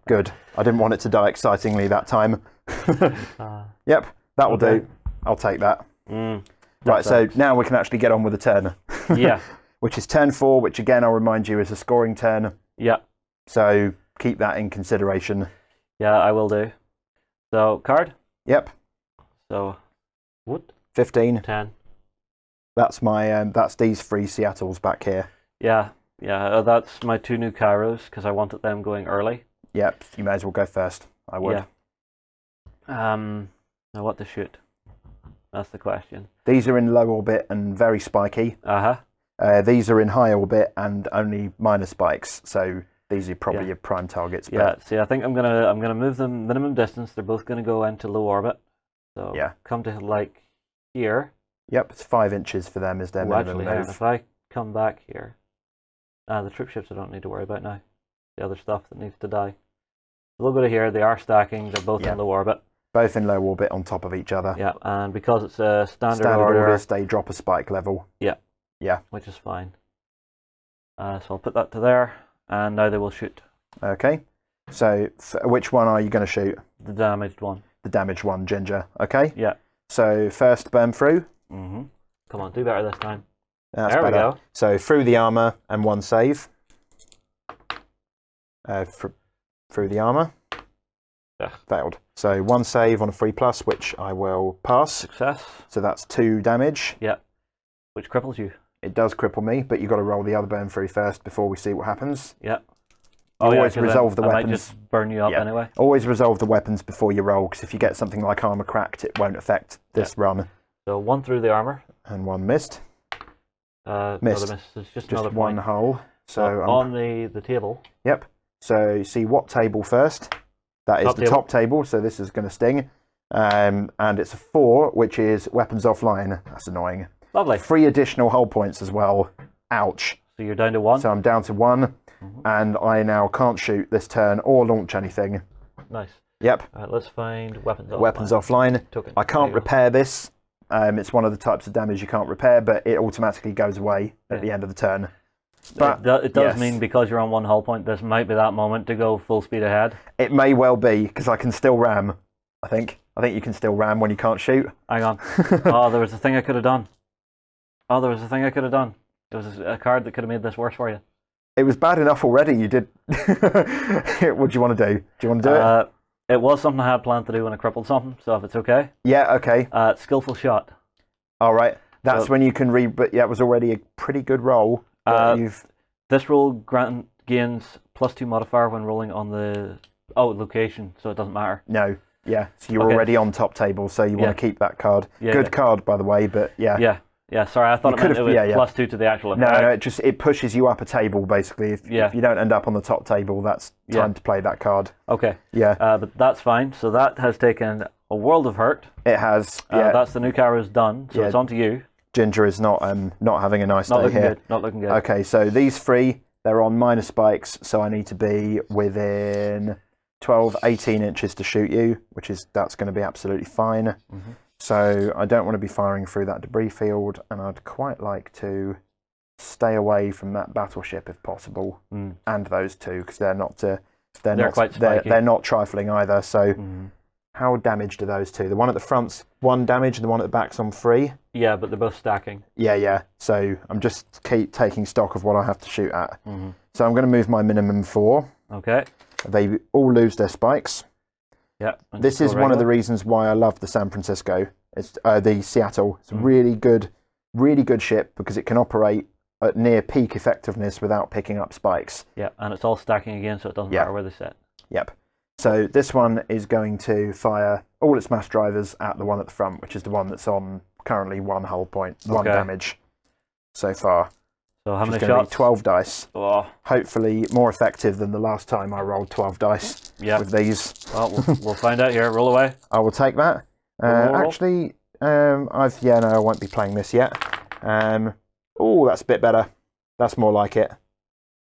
Speaker 3: Good. I didn't want it to die excitingly that time. Yep, that will
Speaker 2: okay.
Speaker 3: do. I'll take that.
Speaker 2: That
Speaker 3: Right, so
Speaker 2: sucks.
Speaker 3: now we can actually get on with the turn.
Speaker 2: Yeah.
Speaker 3: Which is turn 4, which again I'll remind you is a scoring turn.
Speaker 2: Yeah.
Speaker 3: So keep that in consideration.
Speaker 2: Yeah, I will do. So, card.
Speaker 3: Yep,
Speaker 2: So, what?
Speaker 3: 15.
Speaker 2: 10.
Speaker 3: That's my that's these 3 Seattles back here.
Speaker 2: Yeah. Yeah, that's my 2 new Kairos because I wanted them going early.
Speaker 3: Yep, you may as well go first. I would.
Speaker 2: Yeah. Now what to shoot? That's the question.
Speaker 3: These are in low orbit and very spiky. These are in high orbit and only minor spikes. So these are probably your prime targets.
Speaker 2: Yeah. See, I think I'm gonna move them minimum distance. They're both gonna go into low orbit. So
Speaker 3: Yeah.
Speaker 2: come to like here.
Speaker 3: Yep, it's 5 inches for them is their
Speaker 2: Oh,
Speaker 3: minimum
Speaker 2: actually, hang on,
Speaker 3: move.
Speaker 2: if I come back here, the troop ships I don't need to worry about now. The other stuff that needs to die. A little bit of here. They are stacking. They're both in low orbit.
Speaker 3: Both in low orbit on top of each other.
Speaker 2: Yeah, and because it's a standard
Speaker 3: Standard
Speaker 2: order,
Speaker 3: orders, they drop a spike level.
Speaker 2: Yeah.
Speaker 3: Yeah.
Speaker 2: Which is fine. So I'll put that to there, and now they will shoot
Speaker 3: Okay. So which one are you going to shoot?
Speaker 2: the damaged one.
Speaker 3: The damaged one, Ginger. Okay.
Speaker 2: Yeah.
Speaker 3: So first burn through.
Speaker 2: Mm-hmm. Come on, do better this time.
Speaker 3: That's
Speaker 2: There we
Speaker 3: better.
Speaker 2: go.
Speaker 3: So through the armor and 1 save. Through the armor.
Speaker 2: Ugh.
Speaker 3: Failed. So 1 save on a 3+, which I will pass.
Speaker 2: Success.
Speaker 3: So that's 2 damage.
Speaker 2: Yeah. Which cripples you.
Speaker 3: It does cripple me, but you've got to roll the other burn through first before we see what happens.
Speaker 2: Yeah.
Speaker 3: Always
Speaker 2: 'cause
Speaker 3: resolve the
Speaker 2: I might
Speaker 3: weapons.
Speaker 2: just burn you up
Speaker 3: Yeah.
Speaker 2: anyway.
Speaker 3: Always resolve the weapons before you roll, because if you get something like armor cracked, it won't affect this run.
Speaker 2: So 1 through the armor.
Speaker 3: And 1 missed.
Speaker 2: Another
Speaker 3: Missed.
Speaker 2: miss. It's just
Speaker 3: Just
Speaker 2: another
Speaker 3: 1
Speaker 2: point.
Speaker 3: hull. So
Speaker 2: on the table.
Speaker 3: Yep. So you see what table first? That is
Speaker 2: Top
Speaker 3: the
Speaker 2: table.
Speaker 3: top table, so this is going to sting. And it's a 4, which is weapons offline. That's annoying.
Speaker 2: Lovely.
Speaker 3: 3 additional hull points as well. Ouch.
Speaker 2: So you're down to 1.
Speaker 3: So I'm down to 1, and I now can't shoot this turn or launch anything.
Speaker 2: Nice.
Speaker 3: Yep.
Speaker 2: Let's find weapons offline.
Speaker 3: Weapons offline.
Speaker 2: Token.
Speaker 3: I can't repair this. It's one of the types of damage you can't repair, but it automatically goes away at the end of the turn. But
Speaker 2: it does mean because you're on 1 hull point, this might be that moment to go full speed ahead.
Speaker 3: It may well be, because I can still ram, I think. I think you can still ram when you can't shoot.
Speaker 2: Hang on. Oh, there was a thing I could have done. There was a card that could have made this worse for you.
Speaker 3: It was bad enough already, you did. What do you want to do? Do you want to do it?
Speaker 2: It was something I had planned to do when I crippled something, so if it's okay.
Speaker 3: Yeah, okay.
Speaker 2: Skillful shot.
Speaker 3: All right. That's when you can read, but yeah, it was already a pretty good roll.
Speaker 2: This roll gains +2 modifier when rolling on the location, so it doesn't matter.
Speaker 3: No, yeah. So you're already on top table, so you want to keep that card.
Speaker 2: Yeah,
Speaker 3: good card, by the way, but yeah.
Speaker 2: Yeah, sorry, I thought it meant it was +2 to the actual effect.
Speaker 3: No, it pushes you up a table, basically. If you don't end up on the top table, that's time to play that card.
Speaker 2: Okay.
Speaker 3: Yeah.
Speaker 2: But that's fine. So that has taken a world of hurt.
Speaker 3: It has. Yeah.
Speaker 2: That's the nuke arrows done, so it's on to you.
Speaker 3: Ginger is not having a nice day here.
Speaker 2: Not looking good.
Speaker 3: Okay, so these 3, they're on minor spikes, so I need to be within 12, 18 inches to shoot you, that's going to be absolutely fine. So I don't want to be firing through that debris field, and I'd quite like to stay away from that battleship if possible, and those 2, because they're not trifling either. So how damaged are those 2? The one at the front's 1 damage, and the one at the back's on 3.
Speaker 2: Yeah, but they're both stacking.
Speaker 3: Yeah. So I'm just taking stock of what I have to shoot at. So I'm going to move my minimum 4.
Speaker 2: Okay.
Speaker 3: They all lose their spikes.
Speaker 2: Yeah.
Speaker 3: This is one of the reasons why I love the San Francisco. It's the Seattle. It's a really good ship because it can operate at near peak effectiveness without picking up spikes.
Speaker 2: Yeah, and it's all stacking again, so it doesn't matter where they sit.
Speaker 3: Yep. So this one is going to fire all its mass drivers at the one at the front, which is the one that's on currently 1 hull point, 1 damage so far.
Speaker 2: So how many
Speaker 3: shots?
Speaker 2: Be
Speaker 3: 12 dice.
Speaker 2: Oh.
Speaker 3: Hopefully more effective than the last time I rolled 12 dice with these.
Speaker 2: Well, we'll find out here. Roll away.
Speaker 3: I will take that. Actually, I won't be playing this yet. That's a bit better. That's more like it.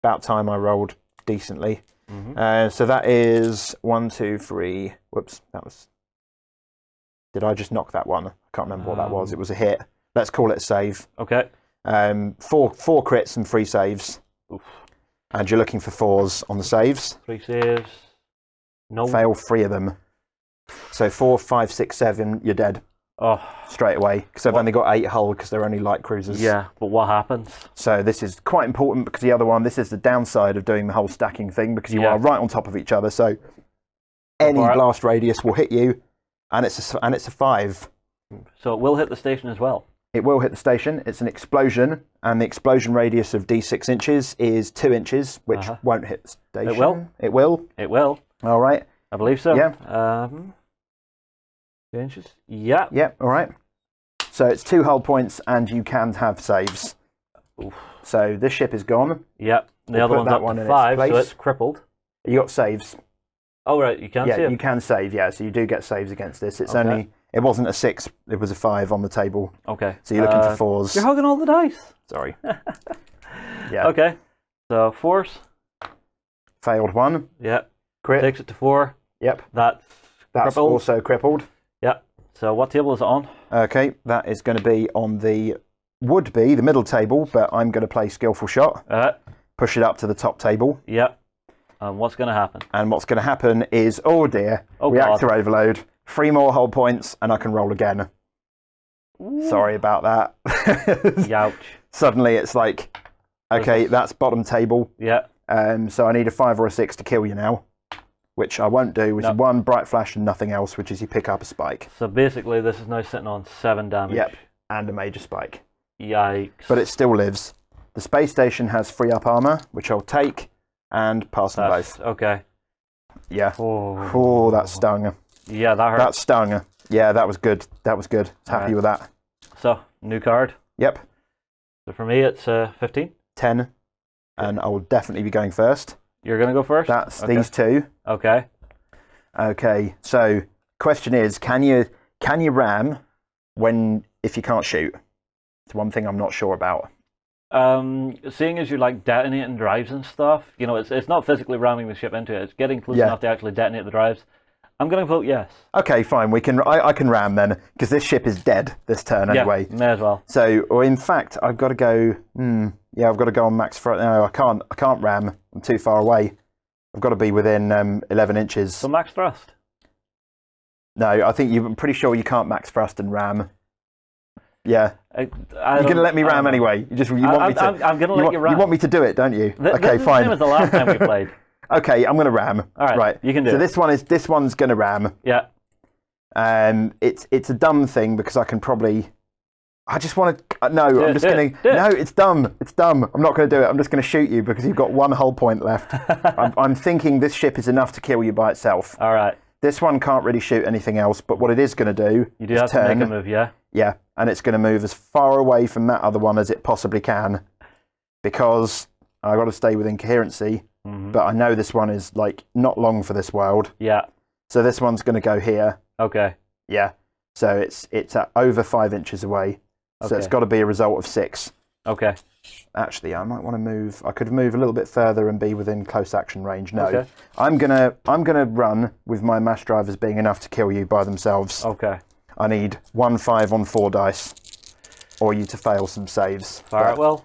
Speaker 3: About time I rolled decently. So that is 1, 2, 3. Whoops, that was. Did I just knock that one? I can't remember what that was. It was a hit. Let's call it a save.
Speaker 2: Okay.
Speaker 3: 4 crits and 3 saves.
Speaker 2: Oof.
Speaker 3: And you're looking for 4s on the saves.
Speaker 2: 3 saves. No.
Speaker 3: Fail 3 of them. So 4, 5, 6, 7, you're dead.
Speaker 2: Oh.
Speaker 3: Straight away. Because I've only got 8 hull because they're only light cruisers.
Speaker 2: Yeah, but what happens?
Speaker 3: So this is quite important because the other one, this is the downside of doing the whole stacking thing because you are right on top of each other. So any blast radius will hit you, and it's a 5.
Speaker 2: So it will hit the station as well.
Speaker 3: It will hit the station. It's an explosion, and the explosion radius of d6 inches is 2 inches, which won't hit the station.
Speaker 2: It will.
Speaker 3: It will.
Speaker 2: It will.
Speaker 3: All right.
Speaker 2: I believe so.
Speaker 3: Yeah.
Speaker 2: 2 inches. Yeah.
Speaker 3: Yep. All right. So it's 2 hull points, and you can have saves.
Speaker 2: Oof.
Speaker 3: So this ship is gone.
Speaker 2: Yep. The other one's up to 5, so it's crippled.
Speaker 3: You got saves.
Speaker 2: Oh right, you can save.
Speaker 3: Yeah, you can save. Yeah, so you do get saves against this. It's only. It wasn't a 6. It was a 5 on the table.
Speaker 2: Okay.
Speaker 3: So you're looking for 4s.
Speaker 2: You're hugging all the dice.
Speaker 3: Sorry. Yeah.
Speaker 2: Okay. So 4s.
Speaker 3: Failed 1.
Speaker 2: Yep.
Speaker 3: Crit.
Speaker 2: Takes it to 4.
Speaker 3: Yep.
Speaker 2: That's crippled.
Speaker 3: Also crippled.
Speaker 2: Yep. So what table is it on?
Speaker 3: Okay, that is going to be on the the middle table, but I'm going to play Skillful Shot. Push it up to the top table.
Speaker 2: Yep. And what's going to happen?
Speaker 3: And what's going to happen is, reactor overload. 3 more hull points, and I can roll again. Ooh. Sorry about that.
Speaker 2: Youch.
Speaker 3: Suddenly it's like, okay, that's bottom table.
Speaker 2: Yeah.
Speaker 3: So I need a 5 or a 6 to kill you now, which I won't do, which is 1 bright flash and nothing else, which is you pick up a spike.
Speaker 2: So basically this is now sitting on 7 damage.
Speaker 3: Yep, and a major spike.
Speaker 2: Yikes.
Speaker 3: But it still lives. The space station has free up armor, which I'll take, and pass them both.
Speaker 2: Okay.
Speaker 3: Yeah. Oh, that stung.
Speaker 2: Yeah, that hurt.
Speaker 3: That stung. Yeah, that was good. That was good. Happy with that.
Speaker 2: So, new card.
Speaker 3: Yep.
Speaker 2: So for me, it's 15.
Speaker 3: 10. And I will definitely be going first.
Speaker 2: You're going to go first?
Speaker 3: That's these 2.
Speaker 2: Okay.
Speaker 3: Okay. So, question is, can you ram if you can't shoot? It's one thing I'm not sure about.
Speaker 2: Seeing as you're like detonating drives and stuff, you know, it's not physically ramming the ship into it. It's getting close enough to actually detonate the drives. I'm going to vote yes.
Speaker 3: Okay, fine. I can ram then, because this ship is dead this turn anyway.
Speaker 2: Yeah, may as well.
Speaker 3: So, or in fact, I've got to go. I've got to go on max thrust. No, I can't ram. I'm too far away. I've got to be within 11 inches.
Speaker 2: So max thrust.
Speaker 3: No, I think I'm pretty sure you can't max thrust and ram. Yeah. You're going to let me ram anyway. I'm
Speaker 2: going to let you ram.
Speaker 3: You want me to do it, don't you?
Speaker 2: Okay,
Speaker 3: this fine.
Speaker 2: This is the same as the last time we played.
Speaker 3: Okay, I'm going to ram.
Speaker 2: All right, you can do it.
Speaker 3: So this one's going to ram.
Speaker 2: Yeah.
Speaker 3: It's a dumb thing because I can probably. I just want to. No, I'm just going to. No, it's dumb. It's dumb. I'm not going to do it. I'm just going to shoot you because you've got one hull point left. I'm thinking this ship is enough to kill you by itself.
Speaker 2: All right.
Speaker 3: This one can't really shoot anything else, but what it is going to do.
Speaker 2: You do have to make a move, yeah?
Speaker 3: Yeah, and it's going to move as far away from that other one as it possibly can because I've got to stay within coherency. But I know this one is like not long for this world. Yeah. So this one's going to go here.
Speaker 2: Okay.
Speaker 3: Yeah. So it's at over 5 inches away. So it's got to be a result of 6.
Speaker 2: Okay.
Speaker 3: Actually, I might want to move. I could move a little bit further and be within close action range. No. Okay. I'm gonna run with my mass drivers being enough to kill you by themselves.
Speaker 2: Okay.
Speaker 3: I need 1 5 on 4 dice, or you to fail some saves.
Speaker 2: All right. Well.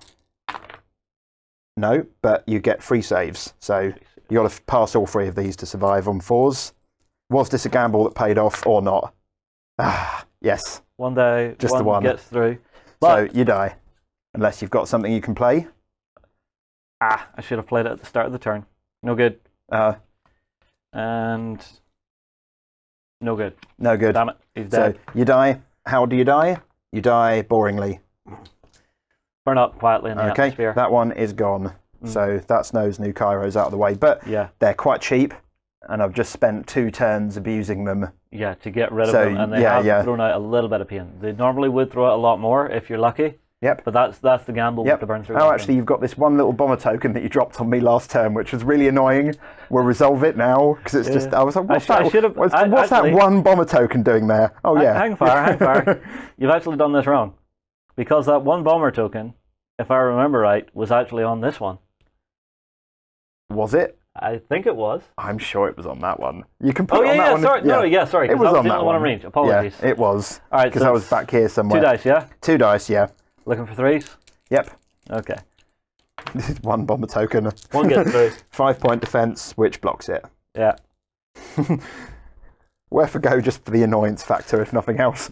Speaker 3: No, but you get 3 saves. So you got to pass all 3 of these to survive on 4s. Was this a gamble that paid off or not? Ah, yes.
Speaker 2: One day, just the one gets through.
Speaker 3: But so you die, unless you've got something you can play.
Speaker 2: I should have played it at the start of the turn. No good. And no good.
Speaker 3: No good.
Speaker 2: Damn it, he's dead.
Speaker 3: So you die. How do you die? You die boringly.
Speaker 2: Burn up quietly in the atmosphere.
Speaker 3: That one is gone. So that's those new Kairos out of the way. But they're quite cheap, and I've just spent 2 turns abusing them.
Speaker 2: Yeah, to get rid of them, and they have thrown out a little bit of pain. They normally would throw out a lot more if you're lucky. Yep. But that's the gamble to burn through.
Speaker 3: Oh, actually, you've got this one little bomber token that you dropped on me last turn, which was really annoying. We'll resolve it now, because it's just... I was like, what's that one bomber token doing there? Oh, yeah.
Speaker 2: Hang fire. You've actually done this wrong. Because that one bomber token, if I remember right, was actually on this one.
Speaker 3: Was it?
Speaker 2: I think it was.
Speaker 3: I'm sure it was on that one. You can put it on that one.
Speaker 2: Sorry. Sorry.
Speaker 3: It was on that
Speaker 2: one. Range. Apologies.
Speaker 3: Yeah, it was.
Speaker 2: All right,
Speaker 3: because I was back here somewhere.
Speaker 2: 2 dice, yeah?
Speaker 3: 2 dice, yeah.
Speaker 2: Looking for 3s?
Speaker 3: Yep.
Speaker 2: Okay.
Speaker 3: This is 1 bomber token.
Speaker 2: 1 gets through.
Speaker 3: 5-point defense, which blocks it.
Speaker 2: Yeah.
Speaker 3: Worth a go just for the annoyance factor, if nothing else.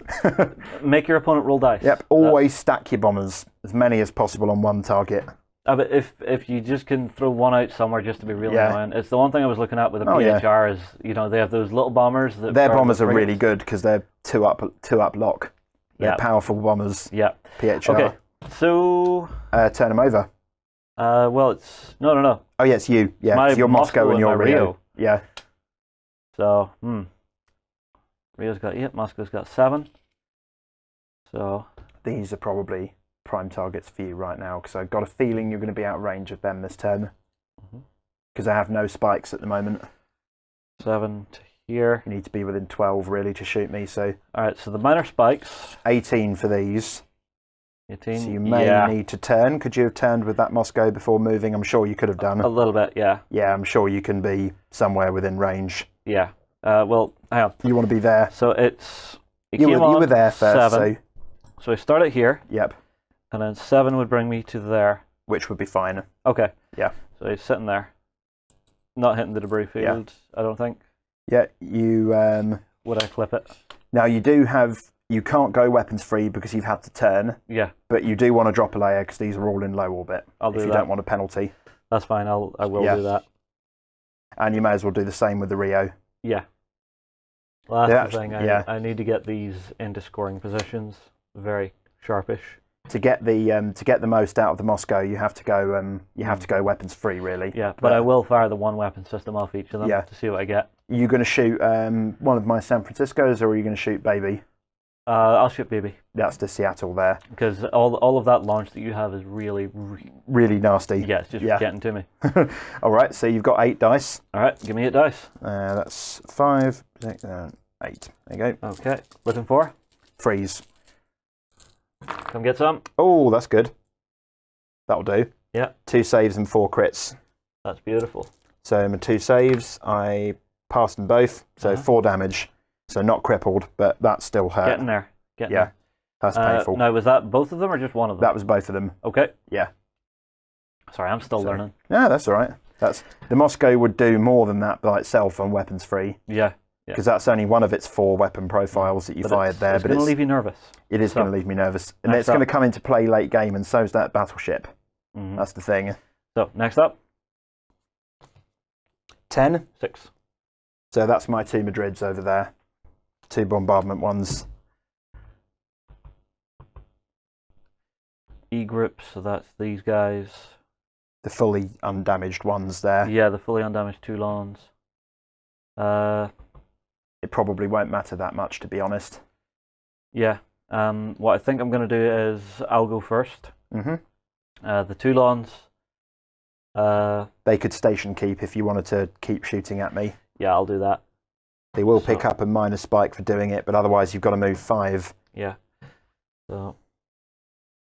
Speaker 2: Make your opponent roll dice.
Speaker 3: Yep. Always stack your bombers, as many as possible on one target.
Speaker 2: But if you just can throw one out somewhere just to be really annoying, it's the one thing I was looking at with the PHR is, you know, they have those little bombers.
Speaker 3: Their bombers are really good because they're 2 up lock. They're powerful bombers.
Speaker 2: Yeah.
Speaker 3: PHR.
Speaker 2: Okay. So
Speaker 3: turn them over.
Speaker 2: Well, it's no.
Speaker 3: Oh yeah, it's you. Yeah, it's your Moscow and your Rio. Yeah.
Speaker 2: So Rio's got 8. Moscow's got 7. So
Speaker 3: these are probably prime targets for you right now because I've got a feeling you're going to be out of range of them this turn because I have no spikes at the moment.
Speaker 2: 7 to here.
Speaker 3: You need to be within 12 really to shoot me. So
Speaker 2: all right. So the minor spikes.
Speaker 3: 18 for these.
Speaker 2: 18.
Speaker 3: So you may need to turn. Could you have turned with that Moscow before moving? I'm sure you could have done.
Speaker 2: A little bit, yeah.
Speaker 3: Yeah, I'm sure you can be somewhere within range.
Speaker 2: Yeah. Well, hang on.
Speaker 3: You want to be there.
Speaker 2: So it's...
Speaker 3: You were there first,
Speaker 2: 7. So I start it here.
Speaker 3: Yep.
Speaker 2: And then 7 would bring me to there.
Speaker 3: Which would be fine.
Speaker 2: Okay.
Speaker 3: Yeah.
Speaker 2: So he's sitting there. Not hitting the debris field, I don't think.
Speaker 3: Yeah, you...
Speaker 2: Would I clip it?
Speaker 3: Now, you do have... You can't go weapons free because you've had to turn. Yeah. But you do want to drop a layer because these are all in low orbit.
Speaker 2: I'll do that.
Speaker 3: If you don't want a penalty.
Speaker 2: That's fine. I will do that.
Speaker 3: And you may as well do the same with the Rio.
Speaker 2: Yeah. Well, that's the thing. I need to get these into scoring positions. Very sharpish. To get
Speaker 3: the most out of the Moscow, you have to go weapons free, really.
Speaker 2: Yeah, but I will fire the 1 weapon system off each of them to see what I get.
Speaker 3: Are you going to shoot one of my San Franciscos, or are you going to shoot Baby?
Speaker 2: I'll shoot Baby.
Speaker 3: That's the Seattle there.
Speaker 2: Because all of that launch that you have is really
Speaker 3: nasty.
Speaker 2: Yeah, it's just getting to me.
Speaker 3: All right, so you've got 8 dice.
Speaker 2: All right, give me 8 dice.
Speaker 3: That's 5, 6, 8. There you go.
Speaker 2: Okay, looking for?
Speaker 3: Freeze.
Speaker 2: Come get some.
Speaker 3: Oh, that's good. That'll do.
Speaker 2: Yeah.
Speaker 3: 2 saves and 4 crits.
Speaker 2: That's beautiful.
Speaker 3: So my 2 saves, I passed them both. So 4 damage. So not crippled, but that still hurt.
Speaker 2: Getting there. Getting
Speaker 3: Yeah.
Speaker 2: there.
Speaker 3: That's painful.
Speaker 2: Now, was that both of them or just one of them?
Speaker 3: That was both of them.
Speaker 2: Okay.
Speaker 3: Yeah.
Speaker 2: Sorry, I'm still learning.
Speaker 3: Yeah, that's all right. The Moscow would do more than that by itself on weapons free.
Speaker 2: Yeah.
Speaker 3: Because that's only one of its 4 weapon profiles that you fired there.
Speaker 2: It's going to leave you nervous.
Speaker 3: It is going to leave me nervous. And it's going to come into play late game, and so's that battleship. That's the thing.
Speaker 2: So, next up.
Speaker 3: 10.
Speaker 2: 6.
Speaker 3: So that's my 2 Madrids over there. 2 bombardment ones.
Speaker 2: E group, so that's these guys.
Speaker 3: The fully undamaged ones there.
Speaker 2: Yeah, the fully undamaged Toulons.
Speaker 3: It probably won't matter that much, to be honest.
Speaker 2: Yeah. What I think I'm going to do is I'll go first. The Toulons.
Speaker 3: They could station keep if you wanted to keep shooting at me.
Speaker 2: Yeah, I'll do that.
Speaker 3: They will pick up a minor spike for doing it, but otherwise you've got to move 5.
Speaker 2: Yeah. So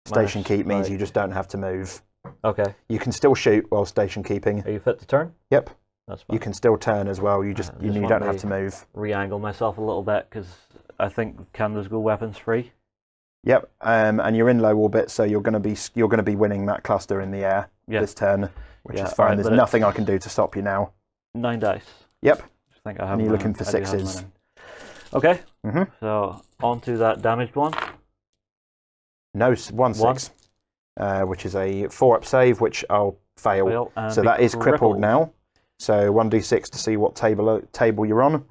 Speaker 3: station keep means you just don't have to move.
Speaker 2: Okay.
Speaker 3: You can still shoot while station keeping.
Speaker 2: Are you fit to turn?
Speaker 3: Yep.
Speaker 2: That's fine.
Speaker 3: You can still turn as well. You don't have to move.
Speaker 2: Re-angle myself a little bit because I think can those go weapons free?
Speaker 3: Yep. And you're in low orbit, so you're going to be winning that cluster in the air this turn, which is fine.
Speaker 2: Right,
Speaker 3: there's nothing I can do to stop you now.
Speaker 2: 9 dice.
Speaker 3: Yep.
Speaker 2: I think I have.
Speaker 3: And you're looking for 6s.
Speaker 2: Okay. So on to that damaged one.
Speaker 3: No, 1 6. Which is a 4-up save, which I'll fail. So that is crippled now. So 1d6 to see what table you're on.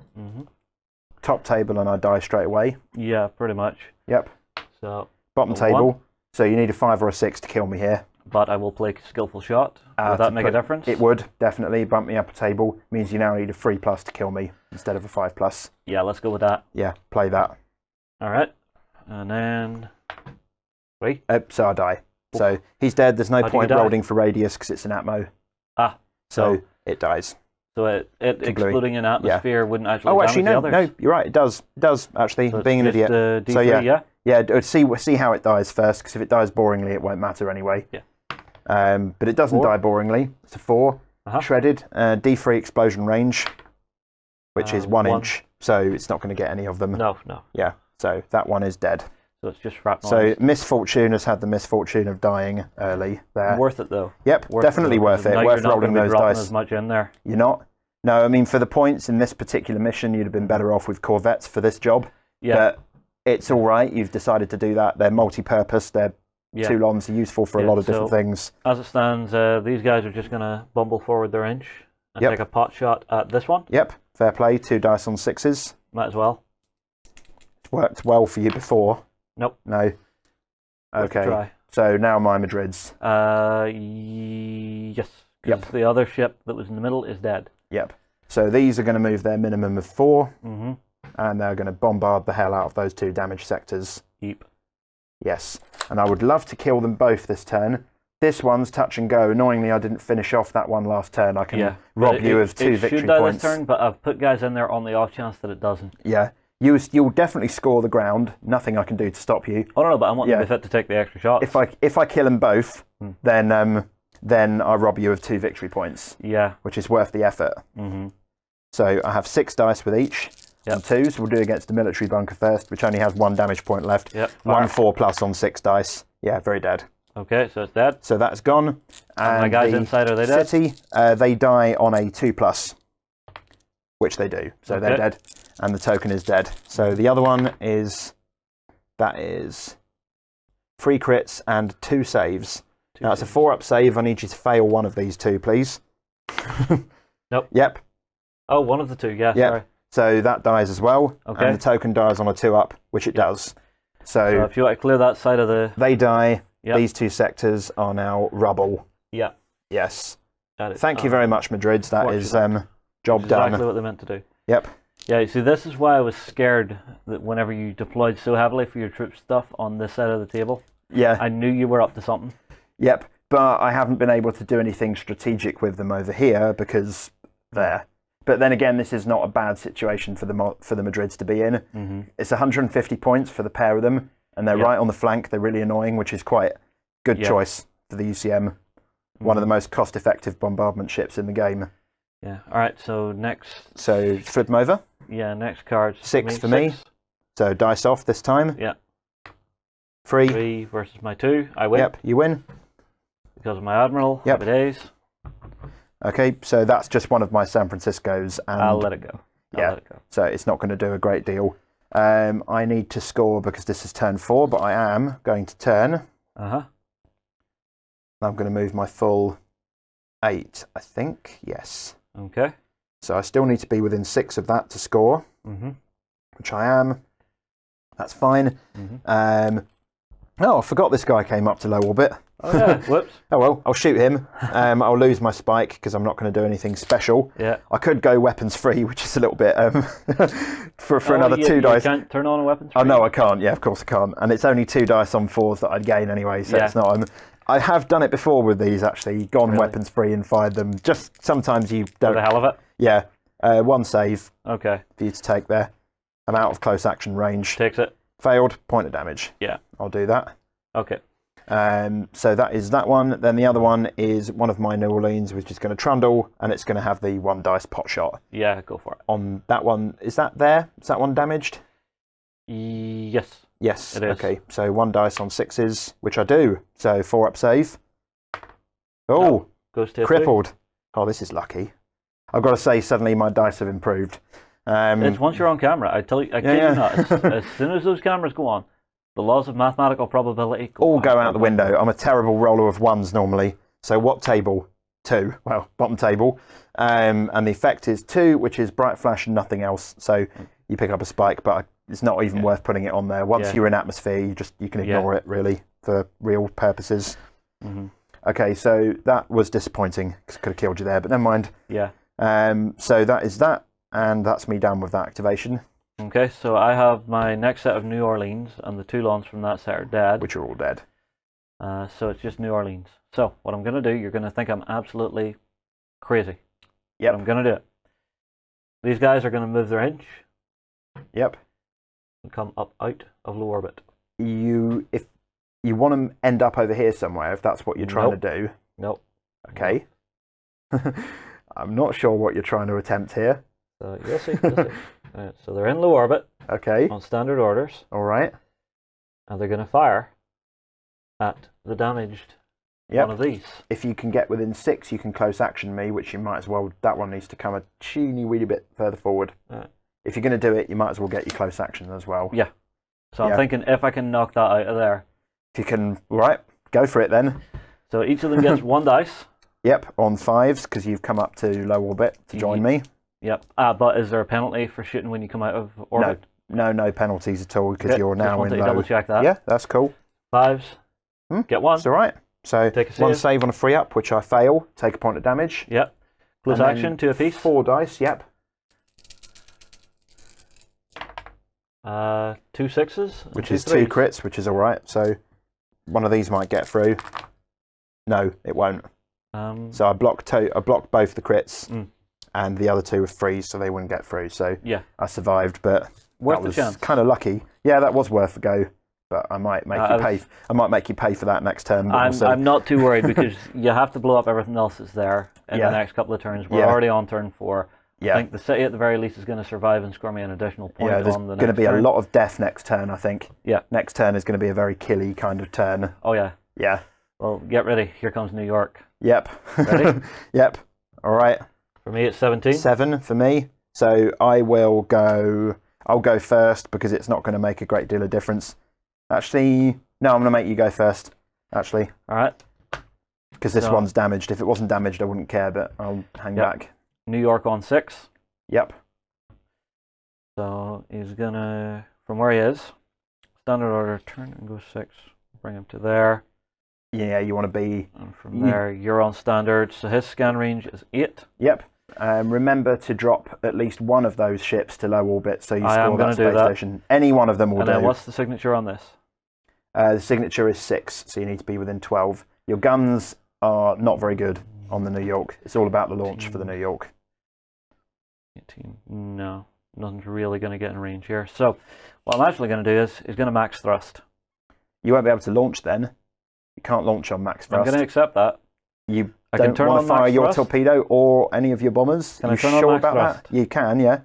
Speaker 3: Top table, and I die straight away.
Speaker 2: Yeah, pretty much.
Speaker 3: Yep.
Speaker 2: So
Speaker 3: bottom table. So you need a 5 or a 6 to kill me here.
Speaker 2: But I will play skillful shot. Would that make a difference?
Speaker 3: It would, definitely. Bump me up a table. Means you now need a 3+ to kill me instead of a 5+.
Speaker 2: Yeah, let's go with that.
Speaker 3: Yeah, play that.
Speaker 2: All right. And then 3.
Speaker 3: So I die. So he's dead. There's no point rolling for radius because it's an atmo. So it dies.
Speaker 2: So it exploding in atmosphere wouldn't actually
Speaker 3: Oh,
Speaker 2: damage
Speaker 3: actually,
Speaker 2: the
Speaker 3: no,
Speaker 2: others?
Speaker 3: no, you're right. It does, actually,
Speaker 2: So
Speaker 3: being an idiot.
Speaker 2: D3,
Speaker 3: so
Speaker 2: yeah?
Speaker 3: Yeah, see how it dies first, because if it dies boringly, it won't matter anyway.
Speaker 2: Yeah.
Speaker 3: But it doesn't
Speaker 2: 4.
Speaker 3: die boringly. It's a 4. Shredded. D3 explosion range, which is 1 inch, so it's not going to get any of them.
Speaker 2: No.
Speaker 3: Yeah, so that one is dead.
Speaker 2: So it's just shrapnel.
Speaker 3: So Misfortune has had the misfortune of dying early there.
Speaker 2: Worth it, though.
Speaker 3: Yep, definitely worth it. Worth rolling those dice.
Speaker 2: As much in there.
Speaker 3: You're not? No, I mean, for the points in this particular mission, you'd have been better off with Corvettes for this job.
Speaker 2: Yeah.
Speaker 3: But it's all right. You've decided to do that. They're multi-purpose. They're Toulons are useful for a lot of different things.
Speaker 2: As it stands, these guys are just going to bumble forward their inch and take a pot shot at this one.
Speaker 3: Yep, fair play. 2 dice on 6s.
Speaker 2: Might as well.
Speaker 3: It's worked well for you before.
Speaker 2: Nope.
Speaker 3: No. Okay.
Speaker 2: Try.
Speaker 3: So now my Madrids.
Speaker 2: Yes. Because the other ship that was in the middle is dead.
Speaker 3: Yep. So these are going to move their minimum of 4.
Speaker 2: And
Speaker 3: they're going to bombard the hell out of those 2 damaged sectors.
Speaker 2: Yep.
Speaker 3: Yes. And I would love to kill them both this turn. This one's touch and go. Annoyingly, I didn't finish off that one last turn. I can rob you of 2 victory
Speaker 2: should die
Speaker 3: points.
Speaker 2: This turn, but I've put guys in there on the off chance that it doesn't.
Speaker 3: Yeah. You'll definitely score the ground. Nothing I can do to stop you.
Speaker 2: Oh, no, but I want to be fit to take the extra shots.
Speaker 3: If I kill them both, then I rob you of 2 victory points.
Speaker 2: Yeah.
Speaker 3: Which is worth the effort. So I have 6 dice with each. On 2s. We'll do against the military bunker first, which only has 1 damage point left.
Speaker 2: Yep.
Speaker 3: 1 4+ on 6 dice. Yeah, very dead.
Speaker 2: Okay, so it's dead.
Speaker 3: So that's gone.
Speaker 2: And my guys inside, are they dead?
Speaker 3: City, they die on a 2+, which they do. So they're dead. And the token is dead. So the other one is 3 crits and 2 saves. Now it's a 4-up save. I need you to fail one of these 2, please.
Speaker 2: Nope.
Speaker 3: Yep.
Speaker 2: Oh, one of the 2, yeah,
Speaker 3: yep.
Speaker 2: sorry.
Speaker 3: So that dies as well.
Speaker 2: Okay.
Speaker 3: And the token dies on a 2-up, which it does. So
Speaker 2: if you want to clear that side of the...
Speaker 3: They die. Yep. These 2 sectors are now rubble.
Speaker 2: Yeah.
Speaker 3: Yes. Thank you very much, Madrids. That is job done.
Speaker 2: Exactly what they meant to do.
Speaker 3: Yep.
Speaker 2: Yeah, see, this is why I was scared that whenever you deployed so heavily for your troop stuff on this side of the table, I knew you were up to something.
Speaker 3: Yep, but I haven't been able to do anything strategic with them over here because there. But then again, this is not a bad situation for the Madrids to be in. It's 150 points for the pair of them, and they're right on the flank. They're really annoying, which is quite good choice for the UCM. One of the most cost-effective bombardment ships in the game.
Speaker 2: Yeah. All right. So next.
Speaker 3: So flip them over.
Speaker 2: Yeah. Next card.
Speaker 3: 6 for me. So dice off this time.
Speaker 2: Yeah.
Speaker 3: 3.
Speaker 2: 3 versus my 2. I win.
Speaker 3: Yep, you win.
Speaker 2: Because of my Admiral.
Speaker 3: Yep.
Speaker 2: Happy days.
Speaker 3: Okay, so that's just one of my San Franciscos. And
Speaker 2: I'll let it go.
Speaker 3: I'll let it go. So it's not going to do a great deal. I need to score because this is turn 4, but I am going to turn. I'm going to move my full 8, I think. Yes.
Speaker 2: Okay.
Speaker 3: So I still need to be within 6 of that to score, which I am. That's fine. Oh, I forgot this guy came up to low orbit.
Speaker 2: Oh, yeah. Whoops.
Speaker 3: Oh, well, I'll shoot him. I'll lose my spike because I'm not going to do anything special.
Speaker 2: Yeah.
Speaker 3: I could go weapons free, which is a little bit for another 2 dice.
Speaker 2: You can't turn on a weapons free?
Speaker 3: Oh, no, I can't. Yeah, of course I can't. And it's only 2 dice on 4s that I'd gain anyway, so it's not... I have done it before with these, actually. Gone weapons free and fired them. Just sometimes you don't...
Speaker 2: For the hell of it?
Speaker 3: Yeah. 1 save.
Speaker 2: Okay.
Speaker 3: For you to take there. I'm out of close action range.
Speaker 2: Takes it.
Speaker 3: Failed. Point of damage.
Speaker 2: Yeah.
Speaker 3: I'll do that.
Speaker 2: Okay.
Speaker 3: So that is that one. Then the other one is one of my New Orleans, which is going to trundle, and it's going to have the 1 dice pot shot.
Speaker 2: Yeah, go for it.
Speaker 3: On that one, is that there? Is that one damaged?
Speaker 2: Yes.
Speaker 3: Yes.
Speaker 2: It is.
Speaker 3: Okay, so 1 dice on 6s, which I do. So 4 up save. Oh,
Speaker 2: no. Goes to
Speaker 3: crippled. Oh, this is lucky. I've got to say, suddenly my dice have improved.
Speaker 2: It's once you're on camera. I tell you, I kid you not. As soon as those cameras go on, the laws of mathematical probability
Speaker 3: all go out the window. I'm a terrible roller of 1s normally. So what table? 2. Well, bottom table. And the effect is 2, which is bright flash and nothing else. So you pick up a spike, but it's not even worth putting it on there. Once you're in atmosphere, you can ignore it really for real purposes. Okay, so that was disappointing because I could have killed you there, but never mind.
Speaker 2: Yeah.
Speaker 3: So that is that, and that's me done with that activation.
Speaker 2: Okay, so I have my next set of New Orleans, and the 2 lawns from that set are dead.
Speaker 3: Which are all dead.
Speaker 2: So it's just New Orleans. So what I'm going to do, you're going to think I'm absolutely crazy.
Speaker 3: Yep.
Speaker 2: But I'm going to do it. These guys are going to move their hinge.
Speaker 3: Yep.
Speaker 2: And come up out of low orbit.
Speaker 3: If you want to end up over here somewhere, if that's what you're trying to do.
Speaker 2: Nope.
Speaker 3: Okay. I'm not sure what you're trying to attempt here.
Speaker 2: So you'll see. Right, so they're in low orbit.
Speaker 3: Okay.
Speaker 2: On standard orders.
Speaker 3: All right.
Speaker 2: And they're going to fire at the damaged one of these.
Speaker 3: If you can get within 6, you can close action me, which you might as well. That one needs to come a teeny weeny bit further forward. If you're going to do it, you might as well get your close action as well.
Speaker 2: Yeah. So I'm thinking if I can knock that out of there.
Speaker 3: If you can, right, go for it then.
Speaker 2: So each of them gets 1 dice.
Speaker 3: Yep, on 5s, because you've come up to low orbit to join me.
Speaker 2: Yep. But is there a penalty for shooting when you come out of orbit?
Speaker 3: No penalties at all, because you're now in low.
Speaker 2: Double check that.
Speaker 3: Yeah, that's cool.
Speaker 2: 5s. Get 1.
Speaker 3: That's all right. So
Speaker 2: take a
Speaker 3: 1 save on a free up, which I fail. Take a point of damage.
Speaker 2: Yep. Close action, 2 apiece.
Speaker 3: 4 dice, yep.
Speaker 2: 2 6s.
Speaker 3: Which is 2 crits, which is all right. So one of these might get through. No, it won't. So I blocked both the crits, and the other 2 were freeze, so they wouldn't get through. So I survived, but
Speaker 2: worth
Speaker 3: that was
Speaker 2: the chance.
Speaker 3: Kind of lucky. Yeah, that was worth a go. But I might make you pay. I might make you pay for that next turn.
Speaker 2: I'm not too worried because you have to blow up everything else that's there in the next couple of turns. We're already on turn 4. I think the city at the very least is going to survive and score me an additional point on the next turn.
Speaker 3: There's going to be a lot of death next turn, I think.
Speaker 2: Yeah.
Speaker 3: Next turn is going to be a very killy kind of turn.
Speaker 2: Oh, yeah.
Speaker 3: Yeah.
Speaker 2: Well, get ready. Here comes New York.
Speaker 3: Yep.
Speaker 2: Ready?
Speaker 3: Yep. All right.
Speaker 2: For me, it's 17.
Speaker 3: 7 for me. So I'll go first because it's not going to make a great deal of difference. Actually, no, I'm going to make you go first, actually.
Speaker 2: All right.
Speaker 3: Because this one's damaged. If it wasn't damaged, I wouldn't care, but I'll hang back.
Speaker 2: New York on 6.
Speaker 3: Yep.
Speaker 2: So he's going to, from where he is, standard order, turn and go 6. Bring him to there.
Speaker 3: Yeah, you want to be...
Speaker 2: And from there, you're on standard. So his scan range is 8.
Speaker 3: Yep. Remember to drop at least one of those ships to low orbit so you score that space station. Any one of them will do.
Speaker 2: And then what's the signature on this?
Speaker 3: The signature is 6, so you need to be within 12. Your guns are not very good on the New York. It's all about the launch 18. For the New York.
Speaker 2: 18. No, nothing's really going to get in range here. So what I'm actually going to do is going to max thrust.
Speaker 3: You won't be able to launch then. You can't launch on max thrust.
Speaker 2: I'm going to accept that.
Speaker 3: You
Speaker 2: I can
Speaker 3: don't
Speaker 2: turn
Speaker 3: want
Speaker 2: on
Speaker 3: to fire
Speaker 2: max
Speaker 3: your
Speaker 2: thrust?
Speaker 3: torpedo or any of your bombers?
Speaker 2: Can
Speaker 3: you
Speaker 2: I turn on
Speaker 3: sure
Speaker 2: max
Speaker 3: about
Speaker 2: thrust?
Speaker 3: that? You can, yeah.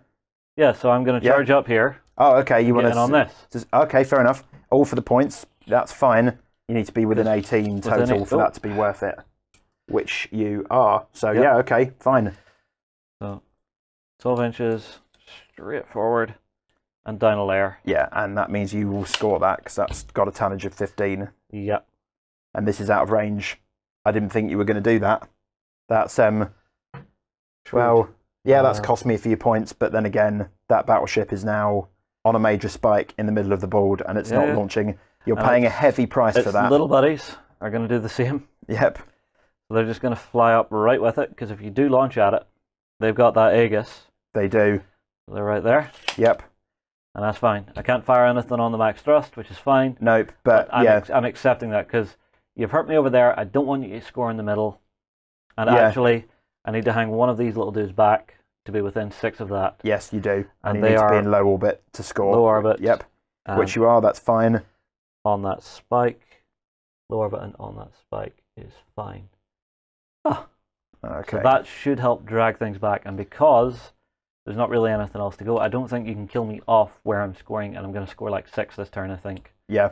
Speaker 2: Yeah, so I'm going to charge up here.
Speaker 3: Oh, okay. You want
Speaker 2: Get in on this.
Speaker 3: Okay, fair enough. All for the points. That's fine. You need to be within 18 total for that to be worth it, which you are. So yeah, okay, fine.
Speaker 2: So 12 inches straight forward and down a layer.
Speaker 3: Yeah, and that means you will score that because that's got a tonnage of 15.
Speaker 2: Yep.
Speaker 3: And this is out of range. I didn't think you were going to do that. That's well, yeah, that's cost me a few points, but then again, that battleship is now on a major spike in the middle of the board, and it's not launching. You're paying a heavy price for that.
Speaker 2: Little buddies are going to do the same.
Speaker 3: Yep.
Speaker 2: So they're just going to fly up right with it, because if you do launch at it, they've got that Aegis.
Speaker 3: They do.
Speaker 2: They're right there.
Speaker 3: Yep.
Speaker 2: And that's fine. I can't fire anything on the max thrust, which is fine.
Speaker 3: Nope, but
Speaker 2: I'm accepting that, because you've hurt me over there. I don't want you to score in the middle. And actually, I need to hang one of these little dudes back to be within 6 of that.
Speaker 3: Yes, you do. And you
Speaker 2: they
Speaker 3: need to
Speaker 2: are
Speaker 3: be in low orbit to score.
Speaker 2: Low orbit.
Speaker 3: Yep. Which you are, that's fine.
Speaker 2: On that spike. Low orbit and on that spike is fine. Oh.
Speaker 3: Okay.
Speaker 2: So that should help drag things back. And because there's not really anything else to go, I don't think you can kill me off where I'm scoring, and I'm going to score like 6 this turn, I think.
Speaker 3: Yeah.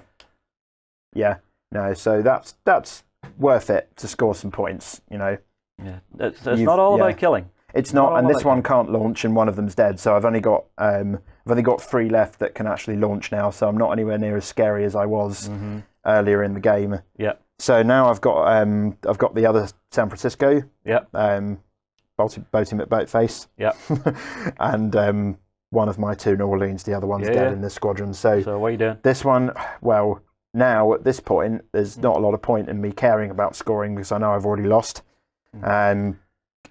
Speaker 3: Yeah. No, so that's worth it to score some points, you know.
Speaker 2: Yeah. It's not all about killing.
Speaker 3: It's not, and this one can't launch, and one of them's dead. So I've only got 3 left that can actually launch now. So I'm not anywhere near as scary as I was earlier in the game.
Speaker 2: Yeah.
Speaker 3: So now I've got the other San Francisco.
Speaker 2: Yep.
Speaker 3: Boating at Boatface.
Speaker 2: Yep.
Speaker 3: And one of my 2 New Orleans. The other one's dead in this squadron. So
Speaker 2: what are you doing?
Speaker 3: This one, well, now at this point, there's not a lot of point in me caring about scoring because I know I've already lost.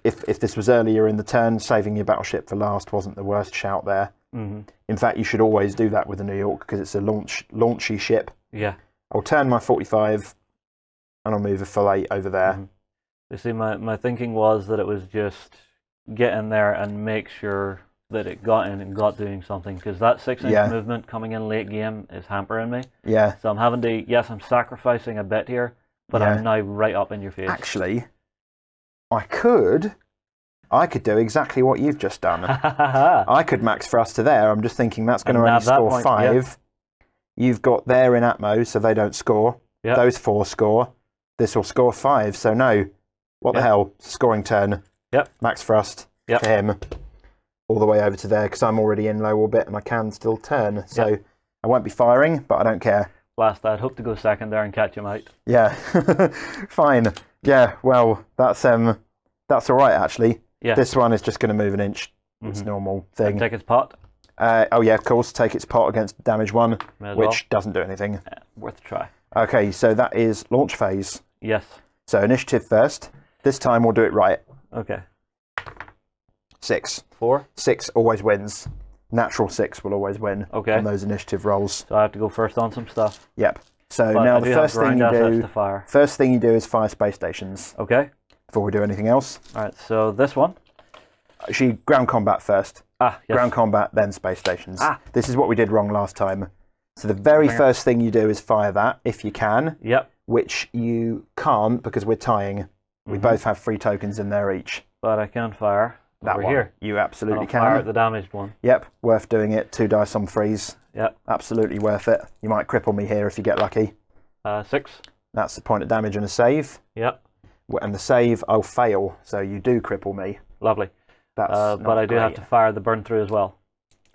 Speaker 3: If this was earlier in the turn, saving your battleship for last wasn't the worst shout there. In fact, you should always do that with the New York because it's a launchy ship.
Speaker 2: Yeah.
Speaker 3: I'll turn my 45 and I'll move a full 8 over there.
Speaker 2: You see, my thinking was that it was just get in there and make sure that it got in and got doing something, because that 6-inch movement coming in late game is hampering me. Yeah. So I'm having to, I'm sacrificing a bit here, but I'm now right up in your face.
Speaker 3: Actually, I could do exactly what you've just done. I could max thrust to there. I'm just thinking that's going to only score 5. Yep. You've got there in Atmo, so they don't score. Yep. Those 4 score. This will score 5. So no, what the hell? Scoring turn. Yep. Max thrust to him, all the way over to there, because I'm already in low orbit and I can still turn. So I won't be firing, but I don't care.
Speaker 2: Blast, I'd hope to go second there and catch him out.
Speaker 3: Yeah, fine. Yeah, well, that's all right actually. Yeah. This one is just going to move an inch. It's a normal thing.
Speaker 2: And take its pot.
Speaker 3: Oh yeah, of course. Take its pot against damage 1, which doesn't do anything.
Speaker 2: Worth a try.
Speaker 3: Okay, so that is launch phase.
Speaker 2: Yes.
Speaker 3: So initiative first. This time we'll do it right.
Speaker 2: Okay.
Speaker 3: 6.
Speaker 2: 4.
Speaker 3: 6 always wins. Natural 6 will always win on those initiative rolls.
Speaker 2: So I have to go first on some stuff.
Speaker 3: Yep. So now the first thing you do is fire space stations.
Speaker 2: Okay.
Speaker 3: Before we do anything else.
Speaker 2: All right. So this one.
Speaker 3: Actually, ground combat first.
Speaker 2: Yes.
Speaker 3: Ground combat, then space stations. This is what we did wrong last time. So the very first thing you do is fire that if you can.
Speaker 2: Yep.
Speaker 3: Which you can't because we're tying. We both have 3 tokens in there each.
Speaker 2: But I can fire
Speaker 3: that
Speaker 2: over
Speaker 3: one.
Speaker 2: Here.
Speaker 3: You absolutely can.
Speaker 2: Fire at the damaged one.
Speaker 3: Yep. Worth doing it. 2 dice on 3s.
Speaker 2: Yep.
Speaker 3: Absolutely worth it. You might cripple me here if you get lucky.
Speaker 2: 6.
Speaker 3: That's the point of damage and a save.
Speaker 2: Yep.
Speaker 3: And the save, I'll fail, so you do cripple me.
Speaker 2: Lovely.
Speaker 3: That's
Speaker 2: but I do have to fire the burn through as well,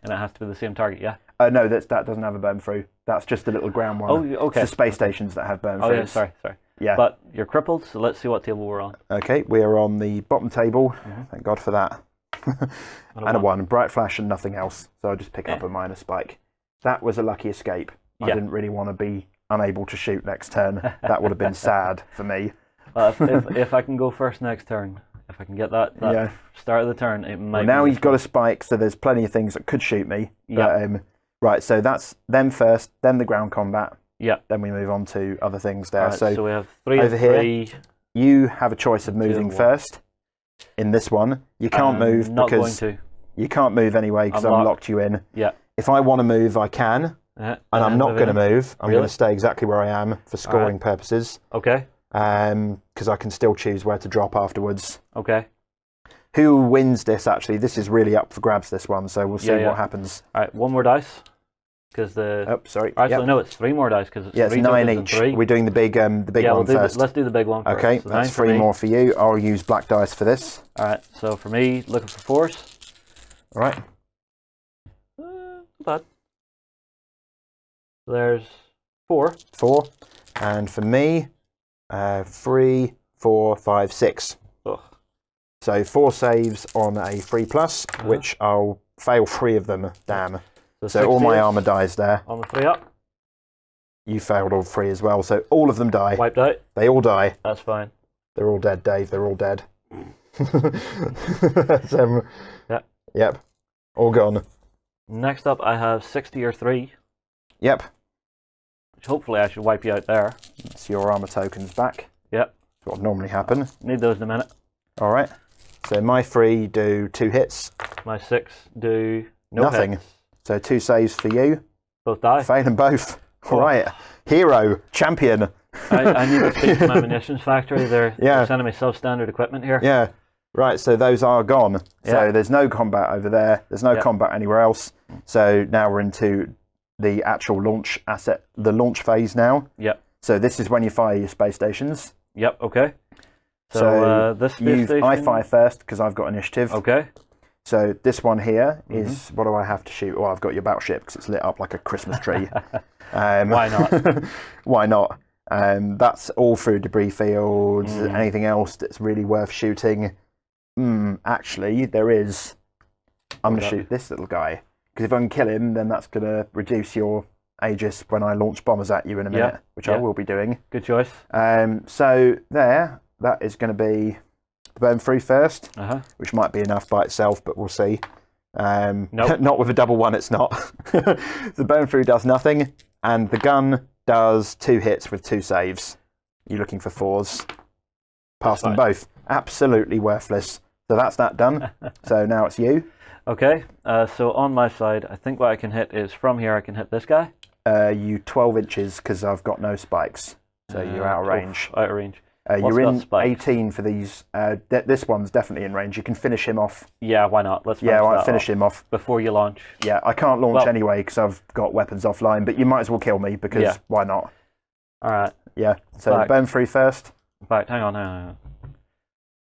Speaker 2: and it has to be the same target. Yeah.
Speaker 3: No, that doesn't have a burn through. That's just a little ground one.
Speaker 2: Oh, okay.
Speaker 3: It's the space stations that have burn throughs.
Speaker 2: Oh yeah, sorry.
Speaker 3: Yeah.
Speaker 2: But you're crippled, so let's see what table we're on.
Speaker 3: Okay, we are on the bottom table. Thank God for that. and a 1. Bright flash and nothing else. So I'll just pick up a minor spike. That was a lucky escape. I didn't really want to be unable to shoot next turn. That would have been sad for me.
Speaker 2: If I can go first next turn, if I can get that start of the turn, it might.
Speaker 3: Well, now he's got a spike, so there's plenty of things that could shoot me. Yeah. Right, so that's them first, then the ground combat. Yeah. Then we move on to other things there.
Speaker 2: Right, so we have 3
Speaker 3: over here. You have a choice of moving first. In this one, you can't move because you can't move anyway because I've locked you in. Yeah. If I want to move, I can. and I'm not going to move. I'm going to stay exactly where I am for scoring purposes.
Speaker 2: Okay.
Speaker 3: Because I can still choose where to drop afterwards.
Speaker 2: Okay.
Speaker 3: Who wins this, actually? This is really up for grabs, this one, so we'll see what happens.
Speaker 2: All right, one more dice. Because
Speaker 3: Oh, sorry.
Speaker 2: Actually, no, it's 3 more dice because it's 3
Speaker 3: 9
Speaker 2: tokens
Speaker 3: each.
Speaker 2: and 3.
Speaker 3: We're doing the big one first.
Speaker 2: Let's do the big one first.
Speaker 3: Okay,
Speaker 2: so
Speaker 3: that's 3 more for you. I'll use black dice for this.
Speaker 2: All right, so for me, looking for 4s.
Speaker 3: All right.
Speaker 2: Not bad. So there's 4.
Speaker 3: 4. And for me, 3, 4, 5, 6.
Speaker 2: Ugh.
Speaker 3: So 4 saves on a 3+, which I'll fail 3 of them. Damn. So all my armor dies there.
Speaker 2: On the 3 up.
Speaker 3: You failed all 3 as well, so all of them die.
Speaker 2: Wiped out.
Speaker 3: They all die.
Speaker 2: That's fine.
Speaker 3: They're all dead, Dave. They're all dead. Yep. All gone.
Speaker 2: Next up, I have 60 or 3.
Speaker 3: Yep.
Speaker 2: Which hopefully I should wipe you out there.
Speaker 3: That's your armor tokens back.
Speaker 2: Yep.
Speaker 3: That's what would normally happen.
Speaker 2: Need those in a minute.
Speaker 3: All right. So my 3 do 2 hits.
Speaker 2: My 6 do
Speaker 3: nothing.
Speaker 2: Hits.
Speaker 3: So 2 saves for you.
Speaker 2: Both die.
Speaker 3: Failing both. All right. Hero. Champion.
Speaker 2: I need to speak to my munitions factory. They're sending me substandard equipment here.
Speaker 3: Yeah. Right, so those are gone. So there's no combat over there. There's no combat anywhere else. So now we're into the actual launch asset, the launch phase now.
Speaker 2: Yep.
Speaker 3: So this is when you fire your space stations.
Speaker 2: Yep, okay. So this space station...
Speaker 3: I fire first because I've got initiative.
Speaker 2: Okay.
Speaker 3: So this one here is, what do I have to shoot? Well, I've got your battleship because it's lit up like a Christmas tree.
Speaker 2: Why not?
Speaker 3: Why not? That's all through debris fields. Anything else that's really worth shooting? Actually, there is. I'm going to shoot this little guy. Because if I can kill him, then that's going to reduce your Aegis when I launch bombers at you in a minute, which I will be doing.
Speaker 2: Good choice.
Speaker 3: So there, that is going to be the burn through first, which might be enough by itself, but we'll see.
Speaker 2: Nope.
Speaker 3: Not with a double one, it's not. The burn through does nothing, and the gun does 2 hits with 2 saves. You're looking for 4s. Pass them both. Absolutely worthless. So that's that done. So now it's you.
Speaker 2: Okay, so on my side, I think what I can hit is from here I can hit this guy.
Speaker 3: You 12 inches because I've got no spikes. So you're out of range.
Speaker 2: Out of range.
Speaker 3: You're in 18 for these. This one's definitely in range. You can finish him off.
Speaker 2: Yeah, why not? Let's
Speaker 3: finish him off.
Speaker 2: Before you launch.
Speaker 3: Yeah, I can't launch anyway because I've got weapons offline, but you might as well kill me because why not?
Speaker 2: All right.
Speaker 3: Yeah, so burn through first.
Speaker 2: In fact, hang on.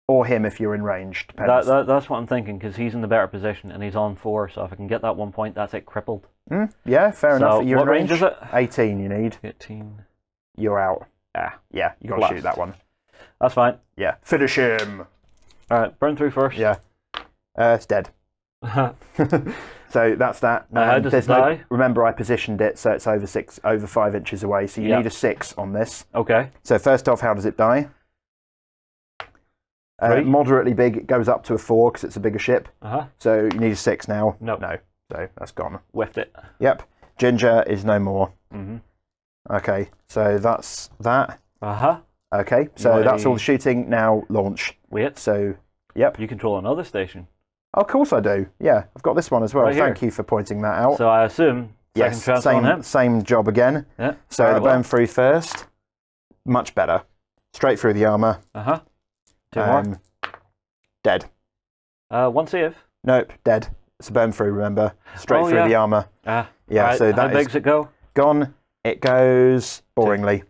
Speaker 3: Or him if you're in range. Depends.
Speaker 2: That's what I'm thinking, because he's in the better position and he's on 4, so if I can get that 1 point, that's it crippled.
Speaker 3: Yeah, fair enough. You're
Speaker 2: what
Speaker 3: in range
Speaker 2: is it?
Speaker 3: 18 you need.
Speaker 2: 18.
Speaker 3: You're out. Yeah, you got to shoot that one.
Speaker 2: That's fine.
Speaker 3: Yeah, finish him.
Speaker 2: All right, burn through first.
Speaker 3: Yeah. It's dead. So that's that.
Speaker 2: How does it die?
Speaker 3: Remember, I positioned it so it's over 5 inches away, so you need a 6 on this.
Speaker 2: Okay.
Speaker 3: So first off, how does it die? Moderately big, it goes up to a 4 because it's a bigger ship. So you need a 6 now.
Speaker 2: No.
Speaker 3: So that's gone.
Speaker 2: Whiffed it.
Speaker 3: Yep. Ginger is no more. Okay, so that's that. Okay, so that's all the shooting. Now launch.
Speaker 2: Wait.
Speaker 3: So, yep.
Speaker 2: You control another station.
Speaker 3: Oh, of course I do. Yeah, I've got this one as well.
Speaker 2: Right
Speaker 3: Thank you for pointing that out.
Speaker 2: So I assume second chance on him.
Speaker 3: Same job again.
Speaker 2: Yeah.
Speaker 3: So the burn through first. Much better. Straight through the armor.
Speaker 2: 2 more.
Speaker 3: Dead.
Speaker 2: 1 save.
Speaker 3: Nope, dead. It's a burn through, remember. Straight through the armor.
Speaker 2: Yeah,
Speaker 3: right. So
Speaker 2: how big's it go?
Speaker 3: Gone. It goes boringly.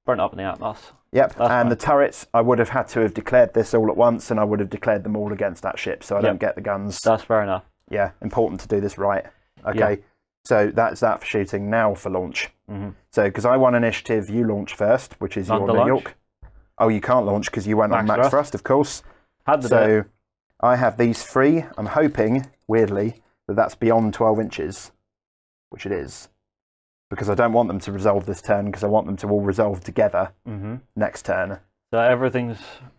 Speaker 2: Burnt up in the atmos.
Speaker 3: Yep, and the turrets, I would have had to have declared this all at once, and I would have declared them all against that ship, so I don't get the guns.
Speaker 2: That's fair enough.
Speaker 3: Yeah, important to do this right. Okay, so that's that for shooting. Now for launch. So, because I won initiative, you launch first, which is your New York. Oh, you can't launch because you went on max thrust, of course. So, I have these 3. I'm hoping, weirdly, that that's beyond 12 inches, which it is. Because I don't want them to resolve this turn, because I want them to all resolve together next turn.
Speaker 2: So everything's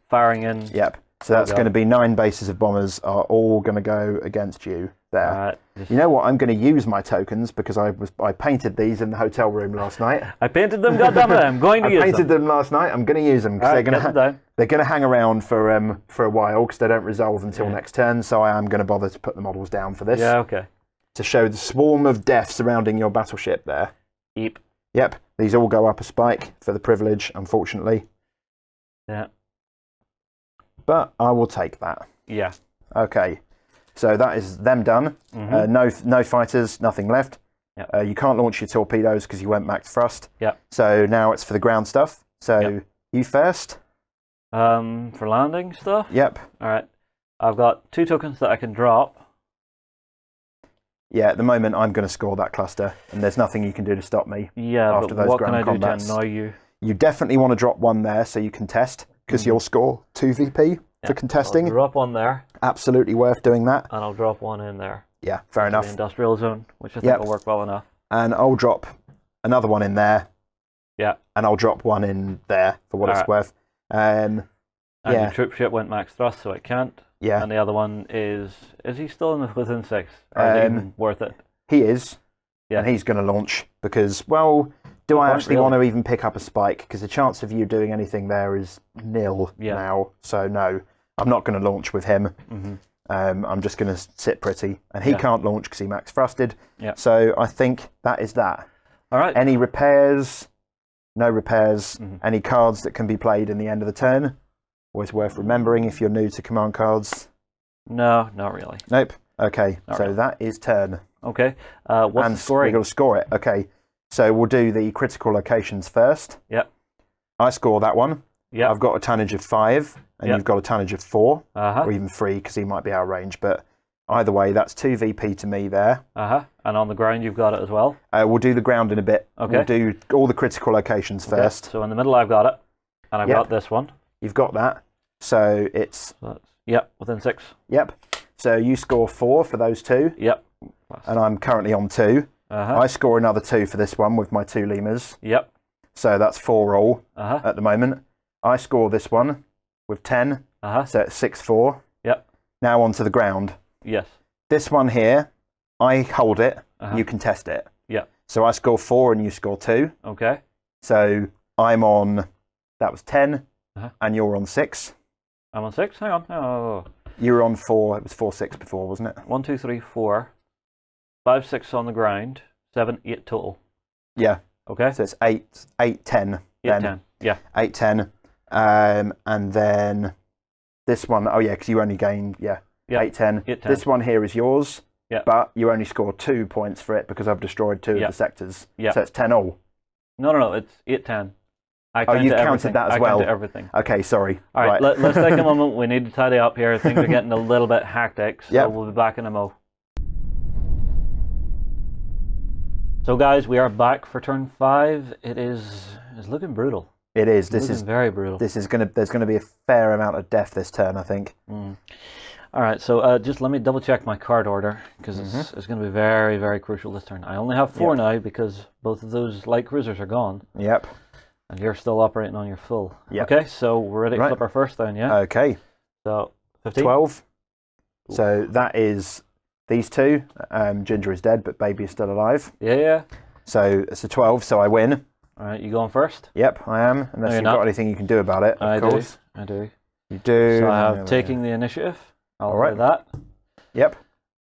Speaker 2: firing in.
Speaker 3: Yep. So that's going to be 9 bases of bombers are all going to go against you there.
Speaker 2: Right.
Speaker 3: You know what? I'm going to use my tokens because I painted these in the hotel room last night.
Speaker 2: I painted them, goddammit! I'm going to use them.
Speaker 3: I painted them last night. I'm going to use them because they're going to hang around for a while because they don't resolve until next turn. So I am going to bother to put the models down for this.
Speaker 2: Yeah. Okay.
Speaker 3: to show the swarm of death surrounding your battleship there.
Speaker 2: Yep.
Speaker 3: Yep, these all go up a spike for the privilege, unfortunately.
Speaker 2: Yeah.
Speaker 3: But I will take that.
Speaker 2: Yeah.
Speaker 3: Okay, so that is them done. No fighters, nothing left.
Speaker 2: Yep.
Speaker 3: You can't launch your torpedoes because you went max thrust.
Speaker 2: Yep.
Speaker 3: So now it's for the ground stuff. So you first.
Speaker 2: For landing stuff?
Speaker 3: Yep.
Speaker 2: All right. I've got 2 tokens that I can drop.
Speaker 3: Yeah, at the moment I'm going to score that cluster, and there's nothing you can do to stop me.
Speaker 2: Yeah,
Speaker 3: after
Speaker 2: but
Speaker 3: those
Speaker 2: what can
Speaker 3: ground
Speaker 2: I do
Speaker 3: combats.
Speaker 2: to annoy you?
Speaker 3: You definitely want to drop one there so you can test, because you'll score 2 VP for contesting.
Speaker 2: I'll drop one there.
Speaker 3: Absolutely worth doing that.
Speaker 2: And I'll drop one in there.
Speaker 3: Yeah, fair enough.
Speaker 2: The industrial zone, which I think will work well enough.
Speaker 3: And I'll drop another one in there.
Speaker 2: Yeah.
Speaker 3: And I'll drop one in there for what it's worth.
Speaker 2: And your troop ship went max thrust, so it can't.
Speaker 3: Yeah.
Speaker 2: And the other one is he still in within 6? Or is it even worth it?
Speaker 3: He is.
Speaker 2: Yeah.
Speaker 3: And he's going to launch because, well, do I actually want to even pick up a spike? Because the chance of you doing anything there is nil now. So no, I'm not going to launch with him. I'm just going to sit pretty. And he can't launch because he max thrusted.
Speaker 2: Yeah.
Speaker 3: So I think that is that.
Speaker 2: All right.
Speaker 3: Any repairs? No repairs. Any cards that can be played in the end of the turn? Always worth remembering if you're new to command cards.
Speaker 2: No, not really.
Speaker 3: Nope. Okay,
Speaker 2: Not
Speaker 3: so
Speaker 2: really.
Speaker 3: that is turn.
Speaker 2: Okay. What's the scoring?
Speaker 3: We've got to score it. Okay, so we'll do the critical locations first.
Speaker 2: Yep.
Speaker 3: I score that one.
Speaker 2: Yep.
Speaker 3: I've got a tonnage of 5, and you've got a tonnage of 4,
Speaker 2: Uh-huh.
Speaker 3: or even 3 because he might be out of range. But either way, that's 2 VP to me there.
Speaker 2: Uh-huh. And on the ground you've got it as well?
Speaker 3: We'll do the ground in a bit.
Speaker 2: Okay.
Speaker 3: We'll do all the critical locations first.
Speaker 2: So in the middle I've got it, and I've got this one.
Speaker 3: You've got that. So it's...
Speaker 2: Yep, within 6.
Speaker 3: Yep. So you score 4 for those 2.
Speaker 2: Yep.
Speaker 3: And I'm currently on 2.
Speaker 2: Uh-huh.
Speaker 3: I score another 2 for this one with my 2 lemurs.
Speaker 2: Yep.
Speaker 3: So that's 4 all
Speaker 2: Uh-huh.
Speaker 3: at the moment. I score this one with 10.
Speaker 2: Uh-huh.
Speaker 3: So it's 6-4.
Speaker 2: Yep.
Speaker 3: Now onto the ground.
Speaker 2: Yes.
Speaker 3: This one here, I hold it.
Speaker 2: Uh-huh.
Speaker 3: You can test it.
Speaker 2: Yep.
Speaker 3: So I score 4 and you score 2.
Speaker 2: Okay.
Speaker 3: So I'm on, that was 10, and you're on 6.
Speaker 2: I'm on 6? Hang on. Oh.
Speaker 3: You were on 4. It was 4-6 before, wasn't it?
Speaker 2: 1, 2, 3, 4. 5, 6 on the ground. 7, 8 total.
Speaker 3: Yeah.
Speaker 2: Okay.
Speaker 3: So it's 8, 10.
Speaker 2: 8, 10. Yeah.
Speaker 3: 8, 10. And then this one, oh yeah, because you only gained, 8, 10.
Speaker 2: 8, 10.
Speaker 3: This one here is yours, but you only score 2 points for it because I've destroyed 2 of the sectors.
Speaker 2: Yeah.
Speaker 3: So it's 10 all.
Speaker 2: No, it's 8, 10.
Speaker 3: You've counted that as well.
Speaker 2: I counted everything.
Speaker 3: Okay, sorry.
Speaker 2: All right, let's take a moment. We need to tidy up here. Things are getting a little bit hectic, so we'll be back in a mo. So guys, we are back for turn 5. It's looking brutal.
Speaker 3: It is.
Speaker 2: This is very brutal.
Speaker 3: There's gonna be a fair amount of death this turn, I think.
Speaker 2: All right, so just let me double check my card order because it's going to be very, very crucial this turn. I only have 4 now because both of those light cruisers are gone.
Speaker 3: Yep.
Speaker 2: And you're still operating on your full.
Speaker 3: Yep.
Speaker 2: Okay, so we're ready to flip our first down, yeah?
Speaker 3: Okay.
Speaker 2: So 15.
Speaker 3: 12. So that is these 2. Ginger is dead, but Baby is still alive.
Speaker 2: Yeah.
Speaker 3: So it's a 12, so I win.
Speaker 2: All right, you going first?
Speaker 3: Yep, I am. Unless you've got anything you can do about it, of course.
Speaker 2: I do.
Speaker 3: You do.
Speaker 2: So I have taking the initiative. I'll do that.
Speaker 3: Yep.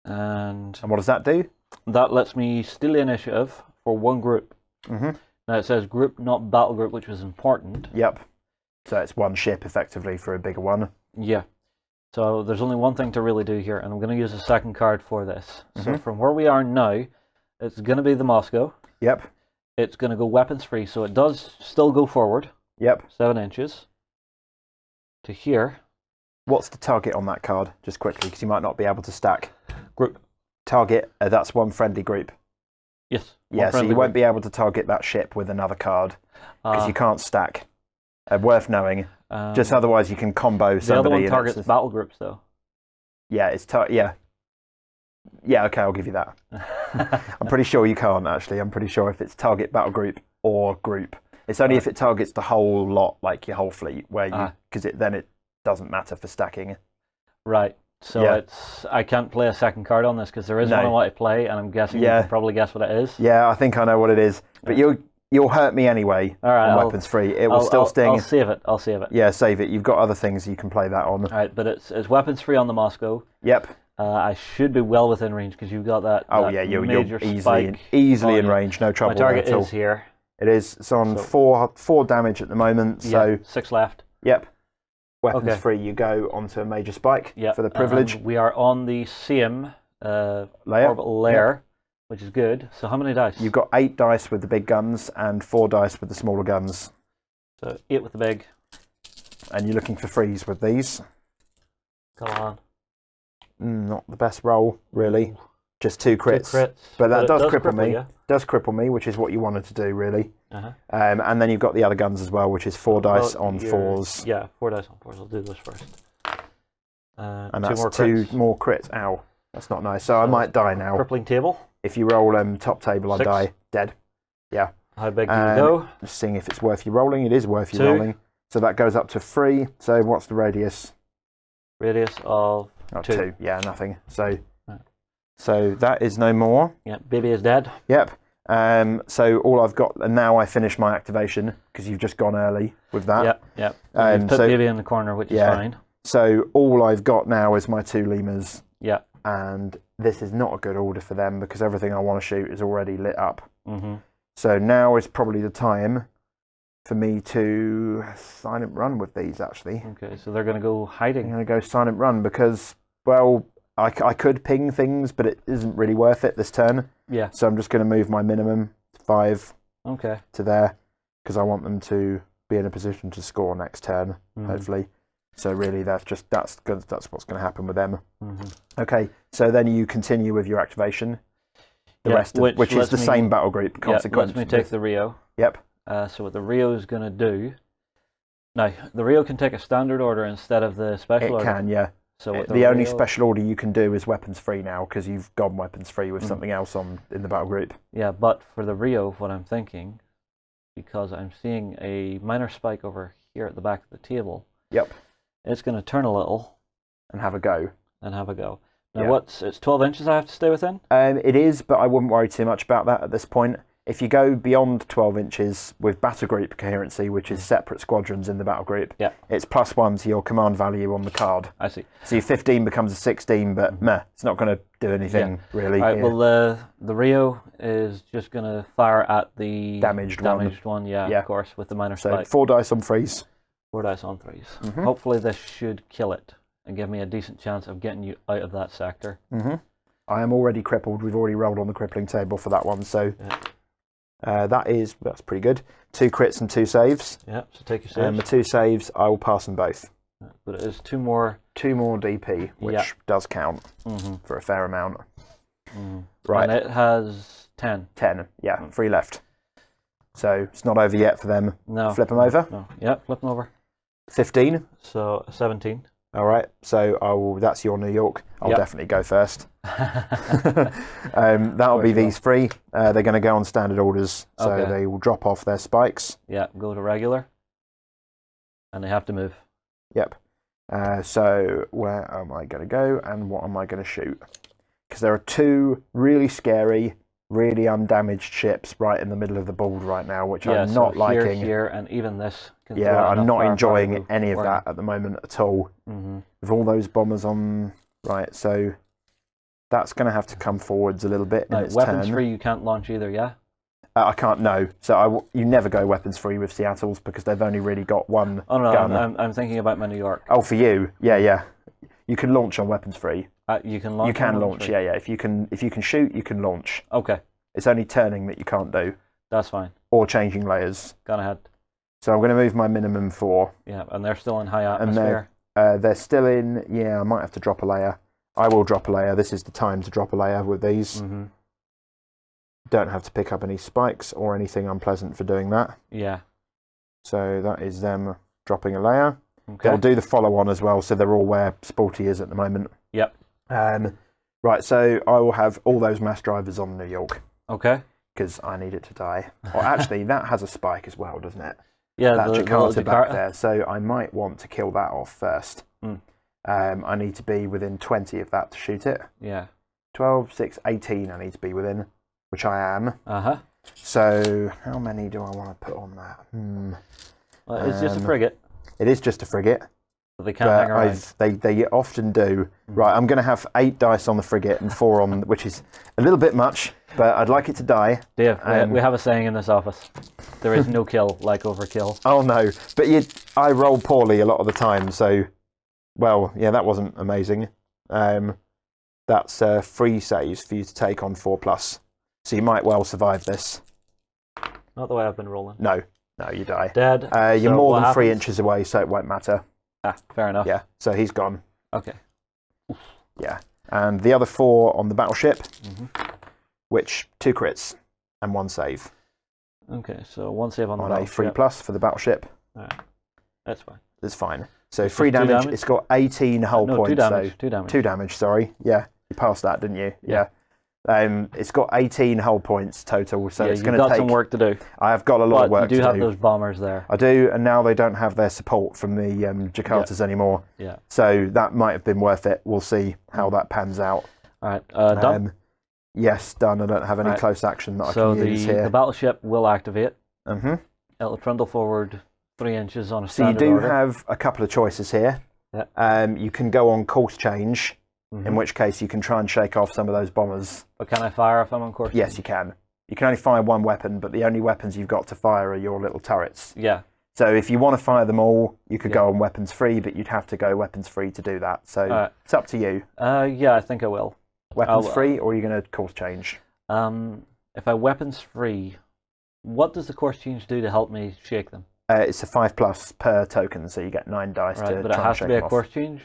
Speaker 2: And
Speaker 3: what does that do?
Speaker 2: That lets me steal the initiative for 1 group. Now it says group, not battle group, which was important.
Speaker 3: Yep. So it's 1 ship effectively for a bigger one.
Speaker 2: Yeah. So there's only one thing to really do here, and I'm going to use a second card for this. So from where we are now, it's going to be the Moscow.
Speaker 3: Yep.
Speaker 2: It's going to go weapons free, so it does still go forward.
Speaker 3: Yep.
Speaker 2: 7 inches. To here.
Speaker 3: What's the target on that card? Just quickly, because you might not be able to stack.
Speaker 2: Group.
Speaker 3: Target, that's 1 friendly group.
Speaker 2: Yes.
Speaker 3: Yeah, so you won't be able to target that ship with another card, because you can't stack. Worth knowing. Just otherwise you can combo somebody.
Speaker 2: The other one targets battle groups, though.
Speaker 3: Yeah, it's yeah. Yeah, okay, I'll give you that. I'm pretty sure you can't, actually. I'm pretty sure if it's target battle group or group. It's only if it targets the whole lot, like your whole fleet, where you because then it doesn't matter for stacking.
Speaker 2: Right. So I can't play a second card on this because there is one I want to play, and I'm guessing you can probably guess what it is.
Speaker 3: Yeah, I think I know what it is. But you'll hurt me anyway.
Speaker 2: All right,
Speaker 3: on weapons free. It will still sting.
Speaker 2: I'll save it. I'll save it.
Speaker 3: Yeah, save it. You've got other things you can play that on.
Speaker 2: All right, but it's weapons free on the Moscow.
Speaker 3: Yep.
Speaker 2: I should be well within range because you've got that.
Speaker 3: Oh
Speaker 2: that
Speaker 3: yeah, you're
Speaker 2: major
Speaker 3: easily
Speaker 2: spike
Speaker 3: in range, no trouble
Speaker 2: My target
Speaker 3: at all.
Speaker 2: is here.
Speaker 3: It is. It's on
Speaker 2: So-
Speaker 3: four damage at the moment. So
Speaker 2: Yeah, 6 left.
Speaker 3: yep, weapons
Speaker 2: Okay.
Speaker 3: free. You go onto a major spike
Speaker 2: Yeah,
Speaker 3: for the privilege
Speaker 2: and we are on the same
Speaker 3: layer.
Speaker 2: orbital layer, which is good. So how many dice?
Speaker 3: You've got 8 dice with the big guns and 4 dice with the smaller guns,
Speaker 2: So 8 with the big.
Speaker 3: and you're looking for freeze with these.
Speaker 2: Come on.
Speaker 3: Not the best roll, really. Just 2 crits.
Speaker 2: 2 crits.
Speaker 3: But that
Speaker 2: it
Speaker 3: does cripple me.
Speaker 2: you.
Speaker 3: Does cripple me, which is what you wanted to do, really.
Speaker 2: Uh-huh.
Speaker 3: And then you've got the other guns as well, which is 4 dice
Speaker 2: Well,
Speaker 3: on
Speaker 2: you're-
Speaker 3: 4s.
Speaker 2: Yeah, 4 dice on 4s. I'll do this first.
Speaker 3: And
Speaker 2: 2
Speaker 3: that's
Speaker 2: more
Speaker 3: 2
Speaker 2: crits.
Speaker 3: more crits. Ow. That's not nice. So I might die now.
Speaker 2: Crippling table.
Speaker 3: If you roll top table, I
Speaker 2: 6.
Speaker 3: die. Dead. Yeah.
Speaker 2: How big do you go?
Speaker 3: Just seeing if it's worth you rolling. It is worth you
Speaker 2: 2.
Speaker 3: rolling. So that goes up to 3. So what's the radius?
Speaker 2: Radius of
Speaker 3: 2. Yeah, nothing. So
Speaker 2: Right.
Speaker 3: so that is no more.
Speaker 2: Yeah, baby is dead.
Speaker 3: Yep. So all I've got, and now I finish my activation because you've just gone early with that.
Speaker 2: Yep. You've put
Speaker 3: so-
Speaker 2: baby in the corner, which is
Speaker 3: Yeah.
Speaker 2: fine.
Speaker 3: So all I've got now is my 2 lemurs,
Speaker 2: Yeah.
Speaker 3: and this is not a good order for them because everything I want to shoot is already lit up.
Speaker 2: Mm-hmm.
Speaker 3: So now is probably the time for me to silent run with these, actually.
Speaker 2: Okay, so they're going to go
Speaker 3: I'm
Speaker 2: hiding.
Speaker 3: going to go silent run because, well, I could ping things, but it isn't really worth it this turn.
Speaker 2: Yeah.
Speaker 3: So I'm just going to move my minimum 5
Speaker 2: Okay.
Speaker 3: to there because I want them to be in a position to score next turn, hopefully. So really, that's what's going to happen with them.
Speaker 2: Mm-hmm.
Speaker 3: Okay, so then you continue with your activation. The
Speaker 2: Yeah,
Speaker 3: rest of, which is
Speaker 2: lets
Speaker 3: the
Speaker 2: me-
Speaker 3: same battle group
Speaker 2: Yeah,
Speaker 3: consequence.
Speaker 2: lets me take the Rio.
Speaker 3: Yep.
Speaker 2: So what the Rio is going to do... Now, the Rio can take a standard order instead of the special
Speaker 3: It
Speaker 2: order.
Speaker 3: can, yeah.
Speaker 2: So what
Speaker 3: The only
Speaker 2: Rio-
Speaker 3: special order you can do is weapons free now because you've gone weapons free with something else in the battle group.
Speaker 2: Yeah, but for the Rio, what I'm thinking, because I'm seeing a minor spike over here at the back of the table,
Speaker 3: Yep.
Speaker 2: it's going to turn a little
Speaker 3: And have a go.
Speaker 2: and have a go. Now,
Speaker 3: Yeah.
Speaker 2: it's 12 inches I have to stay within?
Speaker 3: It is, but I wouldn't worry too much about that at this point. If you go beyond 12 inches with battle group coherency, which is separate squadrons in the battle group,
Speaker 2: Yeah.
Speaker 3: it's +1 to your command value on the card.
Speaker 2: I see.
Speaker 3: So your 15 becomes a 16, but meh, it's not going to do anything really.
Speaker 2: All right,
Speaker 3: here.
Speaker 2: well, the Rio is just going to fire at the
Speaker 3: Damaged
Speaker 2: one. Yeah,
Speaker 3: Yeah.
Speaker 2: of course, with the minor
Speaker 3: So
Speaker 2: spike.
Speaker 3: 4 dice on freeze.
Speaker 2: 4 dice on 3s. Hopefully this should kill it and give me a decent chance of getting you out of that sector.
Speaker 3: I am already crippled. We've already rolled on the crippling table for that one, so that's pretty good. 2 crits and 2 saves.
Speaker 2: Yeah, so take your
Speaker 3: And
Speaker 2: saves.
Speaker 3: the 2 saves, I will pass them both.
Speaker 2: But it is 2 more.
Speaker 3: 2 more DP, which
Speaker 2: Yeah.
Speaker 3: does count for a fair amount. Right,
Speaker 2: And it has 10.
Speaker 3: 10. Yeah, 3 left. So it's not over yet for them.
Speaker 2: No.
Speaker 3: Flip them over.
Speaker 2: No. Yeah, flip them over.
Speaker 3: 15.
Speaker 2: So 17.
Speaker 3: All right. So that's your New York. I'll
Speaker 2: Yep.
Speaker 3: definitely go first. That'll be these 3. They're going to go on standard orders, so
Speaker 2: Okay.
Speaker 3: they will drop off their spikes.
Speaker 2: Yeah, go to regular. And they have to move.
Speaker 3: Yep. So where am I going to go and what am I going to shoot? Because there are 2 really scary, really undamaged ships right in the middle of the board right now, which
Speaker 2: Yeah,
Speaker 3: I'm
Speaker 2: so
Speaker 3: not
Speaker 2: here,
Speaker 3: liking.
Speaker 2: here, and even this. Can throw
Speaker 3: Yeah,
Speaker 2: out
Speaker 3: I'm
Speaker 2: enough
Speaker 3: not
Speaker 2: firepower
Speaker 3: enjoying
Speaker 2: to
Speaker 3: any of
Speaker 2: work.
Speaker 3: that at the moment at all.
Speaker 2: Mm-hmm.
Speaker 3: With all those bombers on, right, so that's going to have to come forwards a little bit in
Speaker 2: Now,
Speaker 3: its
Speaker 2: weapons
Speaker 3: turn.
Speaker 2: free you can't launch either, yeah?
Speaker 3: I can't, no. So you never go weapons free with Seattle's because they've only really got 1
Speaker 2: Oh, no,
Speaker 3: gun.
Speaker 2: I'm thinking about my New York.
Speaker 3: Oh, for you? Yeah. You can launch on weapons free.
Speaker 2: You can launch.
Speaker 3: You can
Speaker 2: on
Speaker 3: launch,
Speaker 2: weapons free?
Speaker 3: yeah. If you can shoot, you can launch.
Speaker 2: Okay,
Speaker 3: It's only turning that you can't do,
Speaker 2: that's fine.
Speaker 3: or changing layers.
Speaker 2: Gone ahead.
Speaker 3: So I'm going to move my minimum 4.
Speaker 2: Yeah, and they're still in high
Speaker 3: And
Speaker 2: atmosphere.
Speaker 3: they're still in, yeah, I might have to drop a layer. I will drop a layer. This is the time to drop a layer with these.
Speaker 2: Mm-hmm.
Speaker 3: Don't have to pick up any spikes or anything unpleasant for doing that.
Speaker 2: Yeah.
Speaker 3: So that is them dropping a layer.
Speaker 2: Okay.
Speaker 3: They'll do the follow-on as well, so they're all where Sporty is at the moment.
Speaker 2: Yep.
Speaker 3: Right, so I will have all those mass drivers on New York
Speaker 2: Okay.
Speaker 3: because I need it to die. Or actually, that has a spike as well, doesn't it?
Speaker 2: Yeah,
Speaker 3: That
Speaker 2: the
Speaker 3: Jakarta
Speaker 2: little
Speaker 3: back
Speaker 2: Jakarta.
Speaker 3: there, so I might want to kill that off first. I need to be within 20 of that to shoot it.
Speaker 2: Yeah.
Speaker 3: 12, 6, 18 I need to be within, which I am.
Speaker 2: Uh-huh.
Speaker 3: So how many do I want to put on that?
Speaker 2: Well, it's just a frigate.
Speaker 3: It is just a frigate.
Speaker 2: They can't hang around.
Speaker 3: They often do. Right, I'm going to have 8 dice on the frigate and 4 on, which is a little bit much, but I'd like it to die.
Speaker 2: Dave, we have a saying in this office. There is no kill like overkill.
Speaker 3: Oh no, but I roll poorly a lot of the time, so, well, yeah, that wasn't amazing. That's 3 saves for you to take on 4+. So you might well survive this.
Speaker 2: Not the way I've been rolling.
Speaker 3: No, you die.
Speaker 2: Dead.
Speaker 3: You're
Speaker 2: So
Speaker 3: more
Speaker 2: what
Speaker 3: than 3
Speaker 2: happens?
Speaker 3: inches away, so it won't matter.
Speaker 2: Ah, fair enough.
Speaker 3: Yeah, so he's gone.
Speaker 2: Okay.
Speaker 3: Yeah, and the other 4 on the battleship, which 2 crits and 1 save.
Speaker 2: Okay, so 1 save on the
Speaker 3: On a
Speaker 2: battleship.
Speaker 3: 3+ for the battleship.
Speaker 2: Alright, that's fine.
Speaker 3: It's fine. So
Speaker 2: It's
Speaker 3: 3
Speaker 2: just 2
Speaker 3: damage.
Speaker 2: damage?
Speaker 3: It's got 18 hull
Speaker 2: No,
Speaker 3: points.
Speaker 2: 2 damage.
Speaker 3: So
Speaker 2: 2 damage.
Speaker 3: 2 damage. Sorry. Yeah, you passed that, didn't you? Yeah. It's got 18 hull points total, so
Speaker 2: Yeah,
Speaker 3: it's
Speaker 2: you've
Speaker 3: going to
Speaker 2: got
Speaker 3: take.
Speaker 2: some work to do.
Speaker 3: I have got a lot of
Speaker 2: But
Speaker 3: work
Speaker 2: you do
Speaker 3: to
Speaker 2: have
Speaker 3: do.
Speaker 2: those bombers there.
Speaker 3: I do, and now they don't have their support from the Jakartas anymore.
Speaker 2: Yeah.
Speaker 3: So that might have been worth it. We'll see how that pans out.
Speaker 2: Alright, done.
Speaker 3: Yes, done. I don't have any
Speaker 2: Right.
Speaker 3: close action that I
Speaker 2: So
Speaker 3: can use
Speaker 2: the
Speaker 3: here.
Speaker 2: battleship will activate.
Speaker 3: Mm-hmm.
Speaker 2: It'll trundle forward 3 inches on a
Speaker 3: So you
Speaker 2: standard
Speaker 3: do
Speaker 2: order.
Speaker 3: have a couple of choices here.
Speaker 2: Yeah.
Speaker 3: You can go on course change, in which case you can try and shake off some of those bombers.
Speaker 2: But can I fire if I'm on course?
Speaker 3: Yes, you can. You can only fire 1 weapon, but the only weapons you've got to fire are your little turrets.
Speaker 2: Yeah.
Speaker 3: So if you want to fire them all, you could go on weapons free, but you'd have to go weapons free to do that. So it's up to you.
Speaker 2: Yeah, I think I will.
Speaker 3: Weapons free, or are you going to course change?
Speaker 2: If I weapons free, what does the course change do to help me shake them?
Speaker 3: It's a 5+ per token, so you get 9 dice
Speaker 2: Right,
Speaker 3: to
Speaker 2: but it
Speaker 3: try and
Speaker 2: has
Speaker 3: shake
Speaker 2: to be a
Speaker 3: them off.
Speaker 2: course change?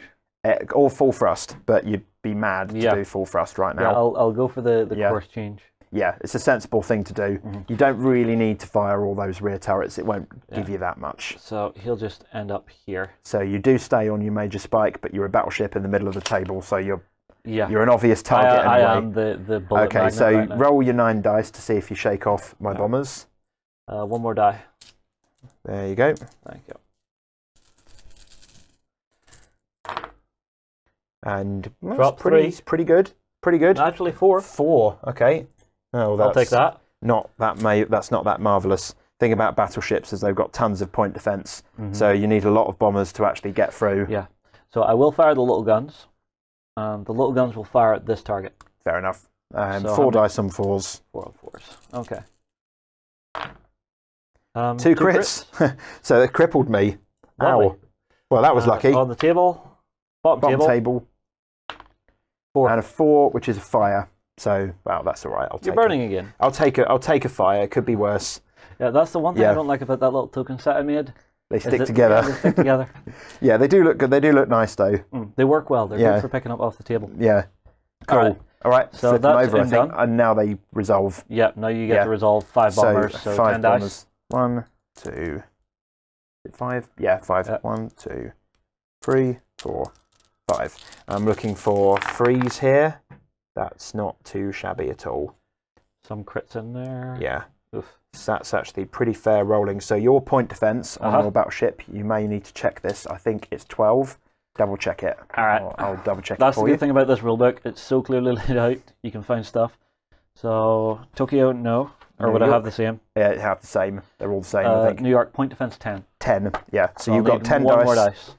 Speaker 3: Or full thrust, but you'd be mad to do full thrust right now.
Speaker 2: Yeah, I'll go for the course change.
Speaker 3: Yeah, it's a sensible thing to do. You don't really need to fire all those rear turrets. It won't give you that much.
Speaker 2: So he'll just end up here.
Speaker 3: So you do stay on your major spike, but you're a battleship in the middle of the table, so you're an obvious target anyway.
Speaker 2: I am the bullet
Speaker 3: Okay,
Speaker 2: magnet
Speaker 3: so
Speaker 2: right now.
Speaker 3: roll your 9 dice to see if you shake off my bombers.
Speaker 2: 1 more die.
Speaker 3: There you go.
Speaker 2: Thank you.
Speaker 3: And
Speaker 2: Drop 3.
Speaker 3: Pretty good. Pretty good.
Speaker 2: Actually 4.
Speaker 3: 4. Okay. Oh,
Speaker 2: I'll take that.
Speaker 3: That's not that marvelous. Thing about battleships is they've got tons of point defense, so you need a lot of bombers to actually get through.
Speaker 2: Yeah. So I will fire the little guns. The little guns will fire at this target.
Speaker 3: Fair enough.
Speaker 2: So
Speaker 3: 4 dice on 4s.
Speaker 2: 4 on 4s. Okay.
Speaker 3: 2 crits. So they crippled me.
Speaker 2: Lovely.
Speaker 3: Ow. Well, that was lucky.
Speaker 2: On the table. Bottom table. 4.
Speaker 3: And a 4, which is a fire. So, well, that's all right. I'll take
Speaker 2: You're burning again.
Speaker 3: I'll take a fire. It could be worse.
Speaker 2: Yeah, that's the one thing I don't like about that little token set I made.
Speaker 3: They stick together.
Speaker 2: Yeah, they stick together.
Speaker 3: Yeah, they do look good. They do look nice, though.
Speaker 2: They work well. They're good for picking up off the table.
Speaker 3: Yeah. Cool. All right.
Speaker 2: So
Speaker 3: flip them
Speaker 2: that's
Speaker 3: over, I think,
Speaker 2: done.
Speaker 3: and now they resolve.
Speaker 2: Yeah, now you get to resolve 5 bombers. So
Speaker 3: 5
Speaker 2: 10
Speaker 3: bombers.
Speaker 2: dice.
Speaker 3: 1, 2, 5. Yeah, 5.
Speaker 2: Yep.
Speaker 3: 1, 2, 3, 4, 5. I'm looking for 3s here. That's not too shabby at all.
Speaker 2: Some crits in there.
Speaker 3: Yeah.
Speaker 2: Oof.
Speaker 3: So that's actually pretty fair rolling. So your point defense on your battleship, you may need to check this. I think it's 12. Double check it.
Speaker 2: All right.
Speaker 3: I'll double check
Speaker 2: That's
Speaker 3: it for
Speaker 2: the
Speaker 3: you.
Speaker 2: good thing about this rulebook. It's so clearly laid out. You can find stuff. So Tokyo, no. Or would I have the same?
Speaker 3: Yeah, they have the same. They're all the same, I think.
Speaker 2: New York, point defense 10.
Speaker 3: 10, yeah. So
Speaker 2: I'll
Speaker 3: you've got
Speaker 2: need
Speaker 3: 10
Speaker 2: one
Speaker 3: dice.
Speaker 2: more dice.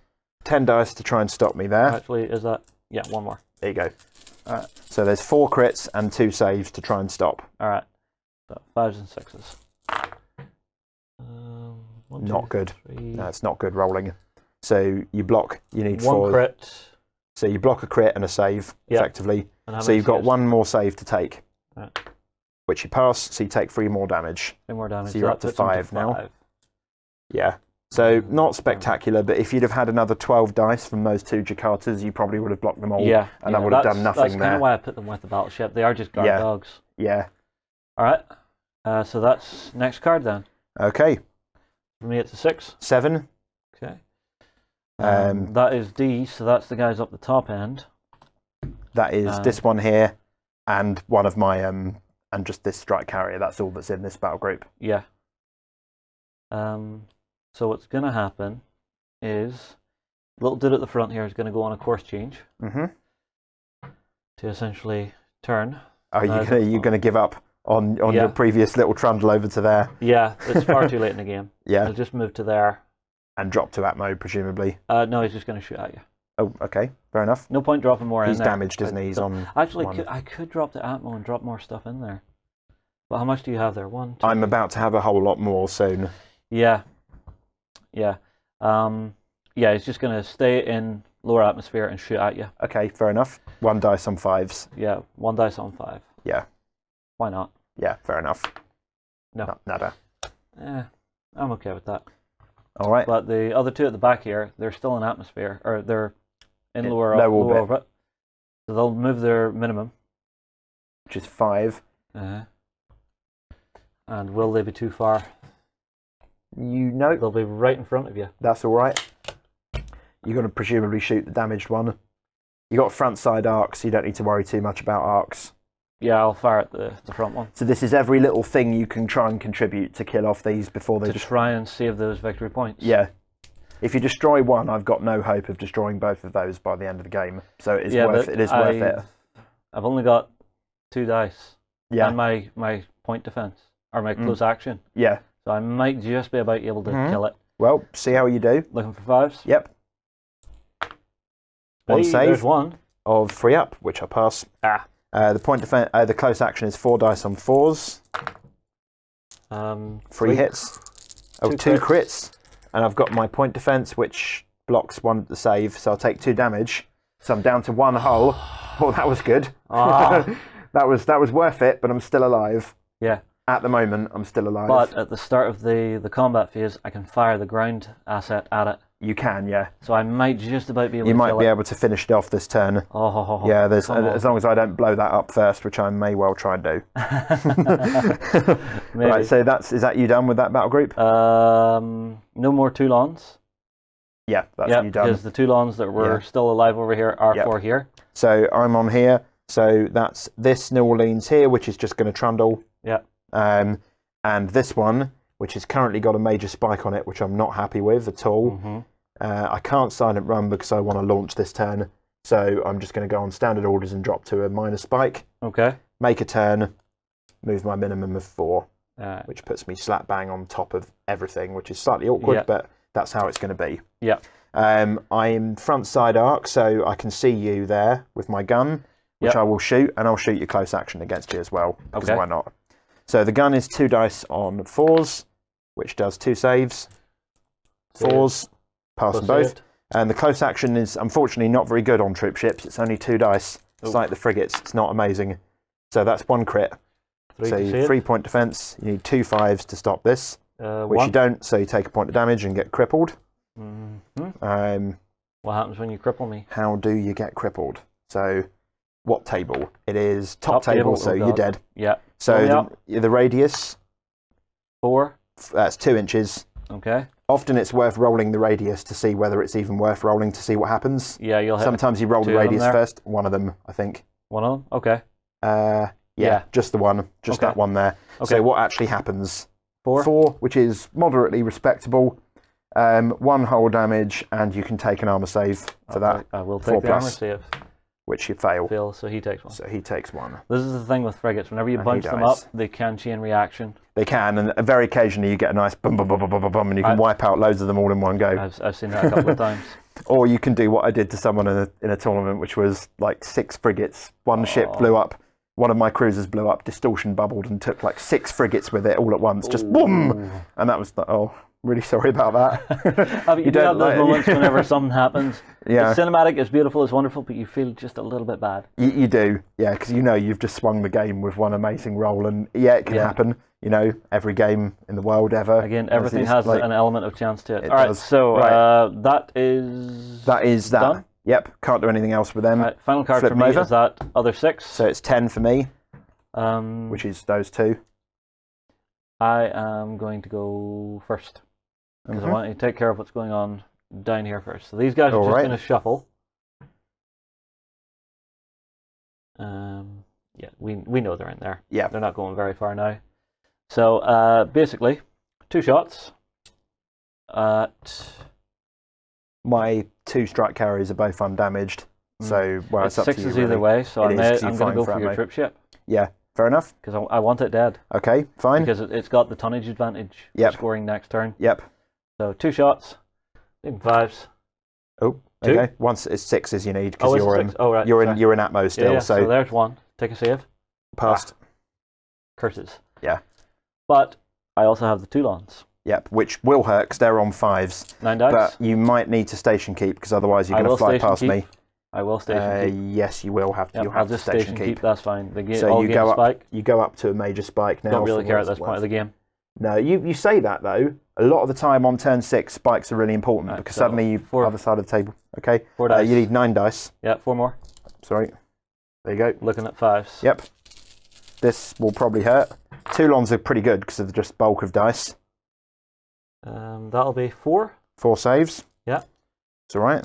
Speaker 3: 10 dice to try and stop me there.
Speaker 2: Actually, is that? Yeah, 1 more.
Speaker 3: There you go. So there's 4 crits and 2 saves to try and stop.
Speaker 2: All right. So 5s and 6s. 1, 2,
Speaker 3: Not good.
Speaker 2: 3.
Speaker 3: No, it's not good rolling. So you block. You need
Speaker 2: 1
Speaker 3: 4.
Speaker 2: crit.
Speaker 3: So you block a crit and a save, effectively.
Speaker 2: And
Speaker 3: So you've got
Speaker 2: saves?
Speaker 3: 1 more save to take,
Speaker 2: Right.
Speaker 3: which you pass. So you take 3 more damage.
Speaker 2: 3 more damage.
Speaker 3: So you're
Speaker 2: That
Speaker 3: up to
Speaker 2: puts him
Speaker 3: 5 now.
Speaker 2: 5.
Speaker 3: Yeah. So not spectacular, but if you'd have had another 12 dice from those 2 Jakartas, you probably would have blocked them all.
Speaker 2: Yeah.
Speaker 3: And that would have done nothing
Speaker 2: That's
Speaker 3: there.
Speaker 2: kind of why I put them with the battleship. They are just guard
Speaker 3: Yeah.
Speaker 2: dogs.
Speaker 3: Yeah.
Speaker 2: All right. So that's next card then.
Speaker 3: Okay.
Speaker 2: For me, it's a 6.
Speaker 3: 7.
Speaker 2: Okay. That is D, so that's the guys up the top end.
Speaker 3: That is this one here, and one of my and just this strike carrier. That's all that's in this battle group.
Speaker 2: Yeah. So what's going to happen is the little dude at the front here is going to go on a course change to essentially turn.
Speaker 3: Are you going to give up on your previous little trundle over to there?
Speaker 2: Yeah, it's far too late in the game.
Speaker 3: Yeah.
Speaker 2: I'll just move to there.
Speaker 3: and drop to Atmo, presumably.
Speaker 2: No, he's just going to shoot at you.
Speaker 3: Oh, okay, fair enough.
Speaker 2: No point dropping more in there.
Speaker 3: He's damaged, isn't he? He's on.
Speaker 2: Actually, I could drop the Atmo and drop more stuff in there. But how much do you have there? 1, 2.
Speaker 3: I'm about to have a whole lot more soon.
Speaker 2: Yeah. Yeah. Yeah, he's just going to stay in lower atmosphere and shoot at you.
Speaker 3: Okay, fair enough. 1 dice on 5s.
Speaker 2: Yeah, 1 dice on 5.
Speaker 3: Yeah.
Speaker 2: Why not?
Speaker 3: Yeah, fair enough.
Speaker 2: No.
Speaker 3: Nada.
Speaker 2: I'm okay with that.
Speaker 3: All right.
Speaker 2: But the other 2 at the back here, they're still in atmosphere, or they're in low
Speaker 3: orbit.
Speaker 2: orbit. So they'll move their minimum.
Speaker 3: Which is 5.
Speaker 2: And will they be too far?
Speaker 3: You know.
Speaker 2: They'll be right in front of you.
Speaker 3: That's all right. You're going to presumably shoot the damaged one. You got front side arcs, so you don't need to worry too much about arcs.
Speaker 2: Yeah, I'll fire at the front one.
Speaker 3: So this is every little thing you can try and contribute to kill off these before they...
Speaker 2: To try and save those victory points.
Speaker 3: Yeah. If you destroy one, I've got no hope of destroying both of those by the end of the game. So it is worth it.
Speaker 2: I've only got 2 dice.
Speaker 3: Yeah.
Speaker 2: And my point defense, or my close action.
Speaker 3: Yeah.
Speaker 2: So I might just be about able to kill it.
Speaker 3: Well, see how you do.
Speaker 2: Looking for 5s?
Speaker 3: Yep. One save.
Speaker 2: There's 1.
Speaker 3: Of 3 up, which I pass. The point defense, the close action is 4 dice on 4s. 3 hits. Oh, 2 crits. And I've got my point defense, which blocks 1 at the save, so I'll take 2 damage. So I'm down to 1 hull. Oh, that was good. that was worth it, but I'm still alive.
Speaker 2: Yeah.
Speaker 3: At the moment, I'm still alive.
Speaker 2: But at the start of the combat phase, I can fire the ground asset at it.
Speaker 3: You can, yeah.
Speaker 2: So I might just about be able
Speaker 3: to
Speaker 2: kill it.
Speaker 3: You might be able to finish it off this turn. Yeah, as long as I don't blow that up first, which I may well try and do. Right, so is that you done with that battle group?
Speaker 2: No more Toulons.
Speaker 3: Yeah, that's you done.
Speaker 2: Because the Toulons that were still alive over here are for here.
Speaker 3: So I'm on here. So that's this New Orleans here, which is just going to trundle.
Speaker 2: Yeah.
Speaker 3: And this one, which has currently got a major spike on it, which I'm not happy with at all. I can't silent run because I want to launch this turn. So I'm just going to go on standard orders and drop to a minor spike.
Speaker 2: Okay.
Speaker 3: Make a turn, move my minimum of 4, which puts me slap bang on top of everything, which is slightly awkward, but that's how it's going to be.
Speaker 2: Yeah.
Speaker 3: I'm front side arc, so I can see you there with my gun, which I will shoot, and I'll shoot your close action against you as well, because why not? So the gun is 2 dice on 4s, which does 2 saves. 4s, pass them both. And the close action is unfortunately not very good on troop ships. It's only 2 dice. It's like the frigates. It's not amazing. So that's 1 crit. So 3 point defense. You need 2 5s to stop this, which you don't. So you take a point of damage and get crippled.
Speaker 2: What happens when you cripple me?
Speaker 3: How do you get crippled? So what table? It is top table, so you're dead.
Speaker 2: Yeah.
Speaker 3: So the radius.
Speaker 2: 4.
Speaker 3: That's 2 inches.
Speaker 2: Okay.
Speaker 3: Often it's worth rolling the radius to see whether it's even worth rolling to see what happens.
Speaker 2: Yeah, you'll hit.
Speaker 3: Sometimes you roll the radius first. One of them, I think.
Speaker 2: One of them? Okay.
Speaker 3: Yeah, just the one. Just that one there. Okay. So what actually happens?
Speaker 2: 4?
Speaker 3: 4, which is moderately respectable. 1 hull damage, and you can take an armor save for that.
Speaker 2: I will take the armor save.
Speaker 3: Which you fail.
Speaker 2: So he takes 1.
Speaker 3: So he takes 1.
Speaker 2: This is the thing with frigates. Whenever you bunch them up, they can chain reaction.
Speaker 3: They can, and very occasionally you get a nice bum, bum, bum, bum, bum, bum, and you can wipe out loads of them all in one go.
Speaker 2: I've seen that a couple of times.
Speaker 3: Or you can do what I did to someone in a tournament, which was like 6 frigates. One ship blew up. One of my cruisers blew up, distortion bubbled, and took like 6 frigates with it all at once. Just boom! And that was really sorry about that.
Speaker 2: You do have those moments whenever something happens.
Speaker 3: Yeah.
Speaker 2: It's cinematic, it's beautiful, it's wonderful, but you feel just a little bit bad.
Speaker 3: You do, yeah, because you've just swung the game with one amazing roll, and it can happen. Every game in the world ever.
Speaker 2: Again, everything has an element of chance to it.
Speaker 3: It
Speaker 2: all right,
Speaker 3: does.
Speaker 2: so that is
Speaker 3: that.
Speaker 2: Done?
Speaker 3: Yep, can't do anything else with them.
Speaker 2: Right, final card for me is that other 6.
Speaker 3: So it's 10 for me,
Speaker 2: which
Speaker 3: is those 2.
Speaker 2: I am going to go first, because I want you to take care of what's going on down here first. So these guys are just going to shuffle. We know they're in there.
Speaker 3: Yeah.
Speaker 2: They're not going very far now. So basically, 2 shots at...
Speaker 3: My 2 strike carriers are both undamaged, so it's up to you.
Speaker 2: 6 either way, so I'm going to go for your troop ship.
Speaker 3: Yeah, fair enough.
Speaker 2: Because I want it dead.
Speaker 3: Okay, fine.
Speaker 2: Because it's got the tonnage advantage for scoring next turn.
Speaker 3: Yep.
Speaker 2: So 2 shots. Taking 5s.
Speaker 3: Oh,
Speaker 2: Two?
Speaker 3: okay. Once it's 6s you need because
Speaker 2: Oh,
Speaker 3: you're
Speaker 2: it's 6. Oh, right.
Speaker 3: you're
Speaker 2: sorry.
Speaker 3: in Atmo still.
Speaker 2: Yeah,
Speaker 3: So
Speaker 2: there's 1. Take a save.
Speaker 3: passed.
Speaker 2: Curses.
Speaker 3: Yeah.
Speaker 2: But I also have the Toulons.
Speaker 3: Yep, which will hurt because they're on 5s.
Speaker 2: 9 dice.
Speaker 3: But you might need to station keep because otherwise you're going to fly past me.
Speaker 2: I will station keep.
Speaker 3: Yes, you will have to.
Speaker 2: Yep,
Speaker 3: You'll
Speaker 2: I'll
Speaker 3: have to
Speaker 2: just
Speaker 3: station keep.
Speaker 2: That's fine.
Speaker 3: So
Speaker 2: all
Speaker 3: you
Speaker 2: gain
Speaker 3: go
Speaker 2: a
Speaker 3: up.
Speaker 2: spike.
Speaker 3: You go up to a major spike now.
Speaker 2: Don't really
Speaker 3: for
Speaker 2: care
Speaker 3: what
Speaker 2: at this
Speaker 3: it's
Speaker 2: point of
Speaker 3: worth.
Speaker 2: the game.
Speaker 3: No, you say that though. A lot of the time on turn 6, spikes are really important
Speaker 2: Right,
Speaker 3: because
Speaker 2: so
Speaker 3: suddenly you're other side of the table. Okay.
Speaker 2: 4 dice.
Speaker 3: You need 9 dice.
Speaker 2: Yeah, 4 more.
Speaker 3: Sorry. There you go.
Speaker 2: Looking at 5s.
Speaker 3: Yep. This will probably hurt. Toulons are pretty good because of just bulk of dice.
Speaker 2: That'll be 4.
Speaker 3: 4 saves.
Speaker 2: Yeah.
Speaker 3: It's all right.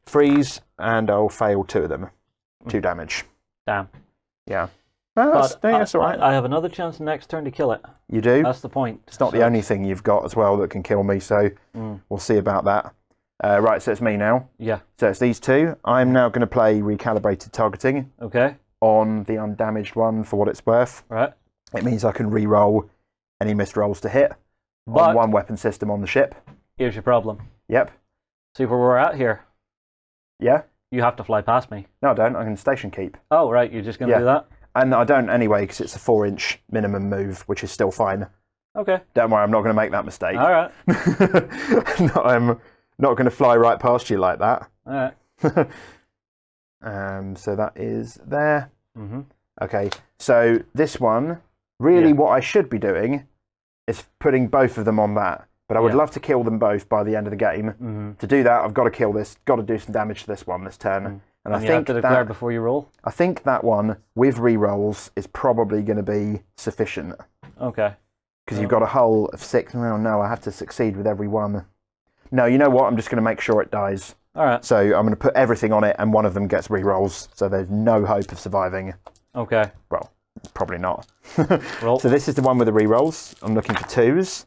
Speaker 3: Freeze, and I'll fail 2 of them. 2 damage.
Speaker 2: Damn.
Speaker 3: Yeah. No, that's all right.
Speaker 2: I have another chance next turn to kill it.
Speaker 3: You do?
Speaker 2: That's the point.
Speaker 3: It's not the only thing you've got as well that can kill me, so we'll see about that. Right, so it's me now.
Speaker 2: Yeah.
Speaker 3: So it's these 2. I'm now going to play recalibrated targeting
Speaker 2: Okay.
Speaker 3: on the undamaged one for what it's worth.
Speaker 2: Right.
Speaker 3: It means I can re-roll any missed rolls to hit on one weapon system on the ship.
Speaker 2: Here's your problem.
Speaker 3: Yep.
Speaker 2: See where we're at here?
Speaker 3: Yeah?
Speaker 2: You have to fly past me.
Speaker 3: No, I don't. I can station keep.
Speaker 2: Oh, right. You're just going to do that?
Speaker 3: And I don't anyway because it's a 4-inch minimum move, which is still fine.
Speaker 2: Okay.
Speaker 3: Don't worry, I'm not going to make that mistake.
Speaker 2: All right.
Speaker 3: No, I'm not going to fly right past you like that.
Speaker 2: All right.
Speaker 3: So that is there.
Speaker 2: Mm-hmm.
Speaker 3: Okay, so this one, really what I should be doing is putting both of them on that. But I would love to kill them both by the end of the game.
Speaker 2: Mm-hmm.
Speaker 3: To do that, I've got to kill this, got to do some damage to this one this turn. And I
Speaker 2: you
Speaker 3: think
Speaker 2: have to declare before you roll?
Speaker 3: I think that one, with re-rolls, is probably going to be sufficient.
Speaker 2: Okay.
Speaker 3: Because you've got a hull of 6. Well, no, I have to succeed with every one. No, you know what? I'm just going to make sure it dies.
Speaker 2: All right.
Speaker 3: So I'm going to put everything on it, and one of them gets re-rolls. So there's no hope of surviving.
Speaker 2: Okay.
Speaker 3: Well, probably not.
Speaker 2: Roll.
Speaker 3: So this is the one with the re-rolls. I'm looking for 2s.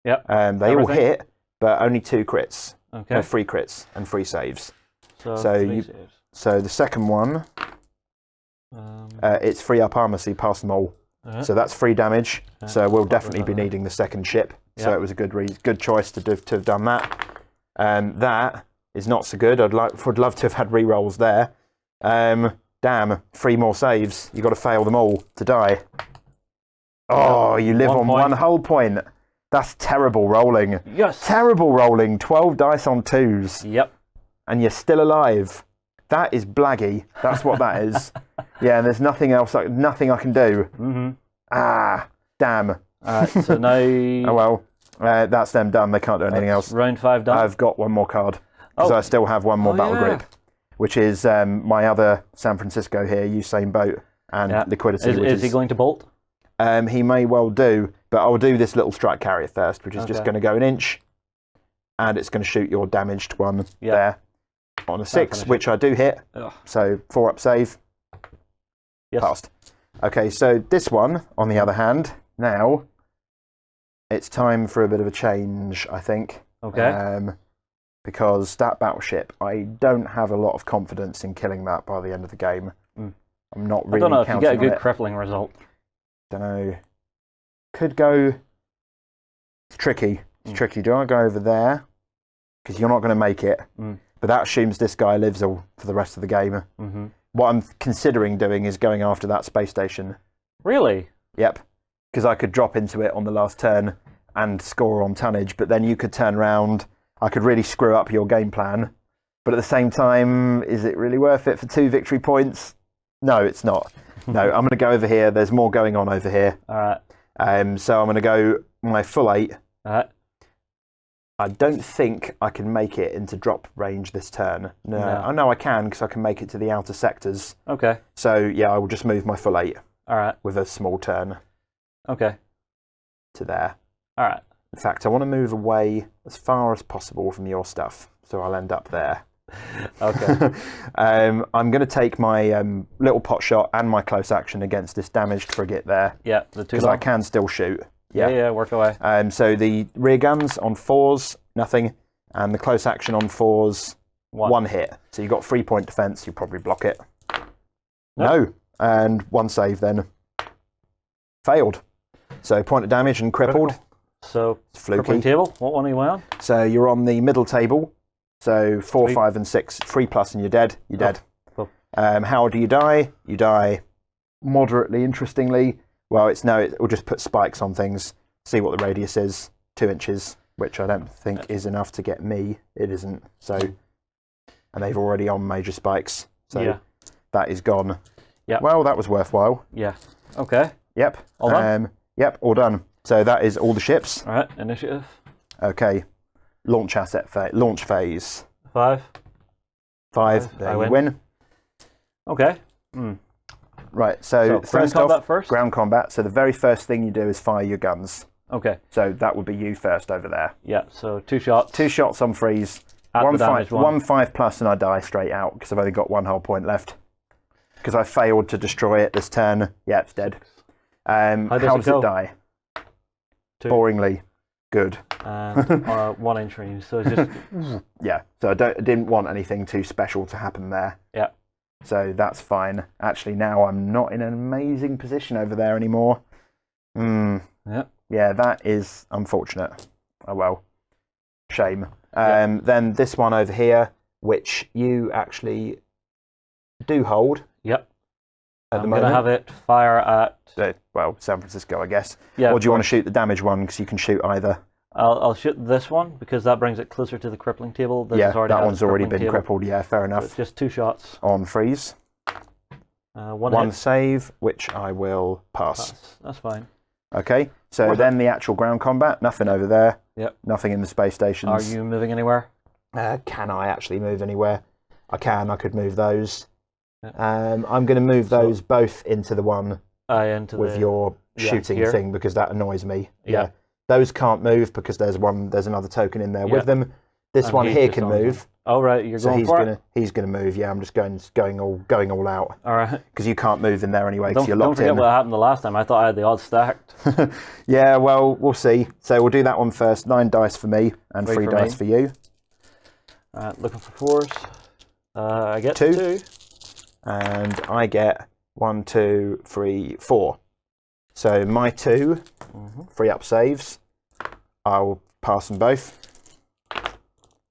Speaker 2: Yep.
Speaker 3: They all hit, but only 2 crits.
Speaker 2: Okay.
Speaker 3: 3 crits and 3 saves.
Speaker 2: So
Speaker 3: So the second one, it's free up armor, so you pass them all. So that's 3 damage. So we'll definitely be needing the second ship. So it was a good choice to have done that. That is not so good. Would love to have had re-rolls there. Damn, 3 more saves. You've got to fail them all to die. Oh, you live on 1 whole point. That's terrible rolling.
Speaker 2: Yes.
Speaker 3: Terrible rolling. 12 dice on 2s.
Speaker 2: Yep.
Speaker 3: And you're still alive. That is blaggy. That's what that is. Yeah, and there's nothing else, nothing I can do.
Speaker 2: Mm-hmm.
Speaker 3: Ah, damn.
Speaker 2: All right, so now...
Speaker 3: Oh, well, that's them done. They can't do anything else.
Speaker 2: Round 5 done?
Speaker 3: I've got 1 more card. Because I still have 1 more battle grip. Which is my other San Francisco here, Usain Bolt and Liquidity.
Speaker 2: Is he going to bolt?
Speaker 3: He may well do, but I'll do this little strike carrier first, which is just going to go an inch. And it's going to shoot your damaged one there. On a 6, which I do hit. Ugh. So 4 up save.
Speaker 2: Yes.
Speaker 3: Passed. Okay, so this one, on the other hand, now it's time for a bit of a change, I think.
Speaker 2: Okay.
Speaker 3: Because that battleship, I don't have a lot of confidence in killing that by the end of the game. I'm not really.
Speaker 2: I don't know if you get a good
Speaker 3: it.
Speaker 2: crippling result.
Speaker 3: Don't know. Could go. It's tricky. It's tricky. Do I go over there? Because you're not going to make it. But that assumes this guy lives for the rest of the game.
Speaker 2: Mm-hmm.
Speaker 3: What I'm considering doing is going after that space station.
Speaker 2: Really?
Speaker 3: Yep. Because I could drop into it on the last turn and score on tonnage, but then you could turn around. I could really screw up your game plan. But at the same time, is it really worth it for 2 victory points? No, it's not. No, I'm going to go over here. There's more going on over here.
Speaker 2: All right.
Speaker 3: So I'm going to go my full 8.
Speaker 2: All right.
Speaker 3: I don't think I can make it into drop range this turn. No. I know I can because I can make it to the outer sectors.
Speaker 2: Okay.
Speaker 3: So, yeah, I will just move my full 8.
Speaker 2: All right.
Speaker 3: With a small turn.
Speaker 2: Okay.
Speaker 3: To there.
Speaker 2: All right.
Speaker 3: In fact, I want to move away as far as possible from your stuff. So I'll end up there.
Speaker 2: Okay.
Speaker 3: I'm going to take my little pot shot and my close action against this damaged frigate there.
Speaker 2: Yeah, the 2.
Speaker 3: Because I can still shoot.
Speaker 2: Yeah, work away.
Speaker 3: So the rear guns on 4s, nothing. And the close action on 4s, 1 hit. So you've got 3-point defense, you probably block it. Nope. No. And 1 save then. Failed. So point of damage and crippled.
Speaker 2: So,
Speaker 3: Fluky.
Speaker 2: crippling table, what one are you on?
Speaker 3: So you're on the middle table. So 4, 5, and 6, 3+ and you're dead. You're dead.
Speaker 2: Cool.
Speaker 3: How do you die? You die moderately interestingly. Well, it will just put spikes on things, see what the radius is, 2 inches, which I don't think is enough to get me. It isn't. So, and they've already on major spikes. So that is gone.
Speaker 2: Yeah.
Speaker 3: Well, that was worthwhile.
Speaker 2: Yeah. Okay.
Speaker 3: Yep.
Speaker 2: All done?
Speaker 3: Yep, all done. So that is all the ships.
Speaker 2: All right, initiative.
Speaker 3: Okay. Launch phase.
Speaker 2: 5.
Speaker 3: 5. There you win.
Speaker 2: Okay.
Speaker 3: Right, so
Speaker 2: ground combat first?
Speaker 3: Ground combat. So the very first thing you do is fire your guns.
Speaker 2: Okay.
Speaker 3: So that would be you first over there.
Speaker 2: Yeah, so 2 shots.
Speaker 3: 2 shots on freeze.
Speaker 2: At the damage one.
Speaker 3: 1 5+ and I die straight out because I've only got 1 whole point left. Because I failed to destroy it this turn. Yeah, it's dead. How does it die?
Speaker 2: 2.
Speaker 3: Boringly. Good.
Speaker 2: And 1 inch range, so it's just...
Speaker 3: Yeah, so I didn't want anything too special to happen there.
Speaker 2: Yeah.
Speaker 3: So that's fine. Actually, now I'm not in an amazing position over there anymore.
Speaker 2: Yeah.
Speaker 3: Yeah, that is unfortunate. Oh well. Shame. Then this one over here, which you actually do hold.
Speaker 2: Yep.
Speaker 3: I'm
Speaker 2: going to have it fire at...
Speaker 3: well, San Francisco, I guess.
Speaker 2: Yeah,
Speaker 3: or do you want to shoot the damage one? Because you can shoot either.
Speaker 2: I'll shoot this one because that brings it closer to the crippling table.
Speaker 3: That one's already been crippled. Yeah, fair enough.
Speaker 2: So it's just 2 shots.
Speaker 3: On freeze. 1 save, which I will pass.
Speaker 2: That's fine.
Speaker 3: Okay, so then the actual ground combat. Nothing over there.
Speaker 2: Yep.
Speaker 3: Nothing in the space stations.
Speaker 2: Are you moving anywhere?
Speaker 3: Can I actually move anywhere? I can. I could move those. I'm going to move those both into the one with your shooting thing because that annoys me. Yeah. Those can't move because there's another token in there with them. This one here can move.
Speaker 2: Oh right, you're going for it.
Speaker 3: He's gonna move. Yeah, I'm just going all out.
Speaker 2: All right.
Speaker 3: Because you can't move in there anyway. Because you're locked in.
Speaker 2: Don't forget what happened the last time. I thought I had the odds stacked.
Speaker 3: Yeah, well, we'll see. So we'll do that one first. 9 dice for me and 3 dice for you.
Speaker 2: Looking for 4s. I get
Speaker 3: 2. And I get 1, 2, 3, 4. So my 2 free up saves. I'll pass them both.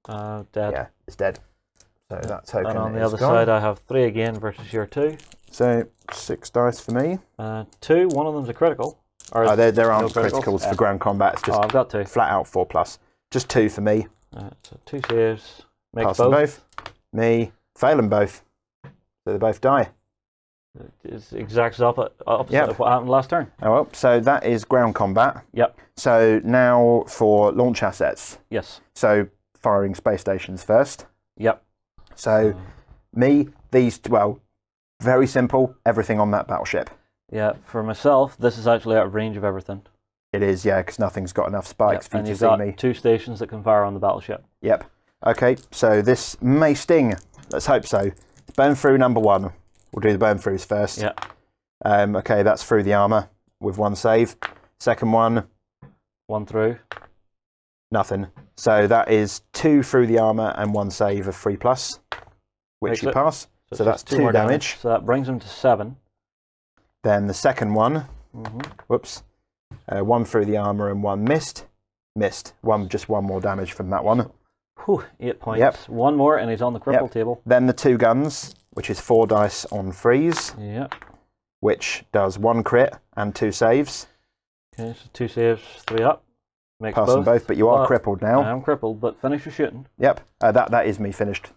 Speaker 2: Dead.
Speaker 3: Yeah, it's dead. So that token
Speaker 2: and on the other
Speaker 3: gone.
Speaker 2: side, I have 3 again versus your 2.
Speaker 3: So 6 dice for me.
Speaker 2: 2. One of them's a critical.
Speaker 3: There aren't criticals for ground combat. It's just
Speaker 2: I've got 2.
Speaker 3: Flat out 4+. Just 2 for me.
Speaker 2: So 2 saves.
Speaker 3: Pass them both. Me. Fail them both. So they both die.
Speaker 2: It's exact opposite of what happened last turn.
Speaker 3: Oh well, so that is ground combat.
Speaker 2: Yep.
Speaker 3: So now for launch assets.
Speaker 2: Yes.
Speaker 3: So firing space stations first.
Speaker 2: Yep.
Speaker 3: So very simple, everything on that battleship.
Speaker 2: Yeah, for myself, this is actually out of range of everything.
Speaker 3: It is, yeah, because nothing's got enough spikes for you to see me.
Speaker 2: And you've got 2 stations that can fire on the battleship.
Speaker 3: Yep. Okay, so this may sting. Let's hope so. Burn through number 1. We'll do the burn throughs first.
Speaker 2: Yeah.
Speaker 3: Okay, that's through the armour with 1 save. Second one.
Speaker 2: 1 through.
Speaker 3: Nothing. So that is 2 through the armour and 1 save of 3+, which you pass. So that's 2 damage.
Speaker 2: So that brings them to 7.
Speaker 3: Then the second one. Whoops. 1 through the armour and 1 missed. Missed. Just 1 more damage from that one.
Speaker 2: Whew, 8 points.
Speaker 3: Yep.
Speaker 2: 1 more and he's on the cripple table.
Speaker 3: Then the 2 guns, which is 4 dice on freeze.
Speaker 2: Yep.
Speaker 3: Which does 1 crit and 2 saves.
Speaker 2: Okay, so 2 saves, 3 up. Makes
Speaker 3: Pass them both, but you are crippled now.
Speaker 2: I am crippled, but finish your shooting.
Speaker 3: Yep, that is me finished.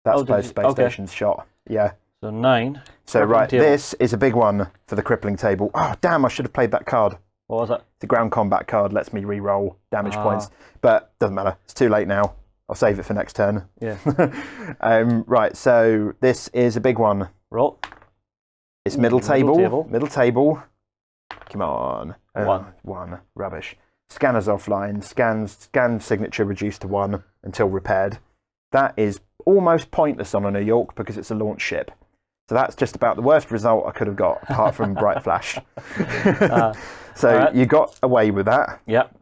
Speaker 3: That's both space stations shot. Yeah.
Speaker 2: So 9.
Speaker 3: So this is a big one for the crippling table. Oh damn! I should have played that card.
Speaker 2: What was it?
Speaker 3: The ground combat card lets me re-roll damage points, but doesn't matter. It's too late now. I'll save it for next turn.
Speaker 2: Yeah.
Speaker 3: Right. So this is a big one.
Speaker 2: Roll.
Speaker 3: It's middle table. Middle table. Come on.
Speaker 2: 1.
Speaker 3: 1. Rubbish. Scanners offline. Scan signature reduced to 1 until repaired. That is almost pointless on a New York because it's a launch ship. So that's just about the worst result I could have got, apart from Bright Flash. You got away with that.
Speaker 2: Yep.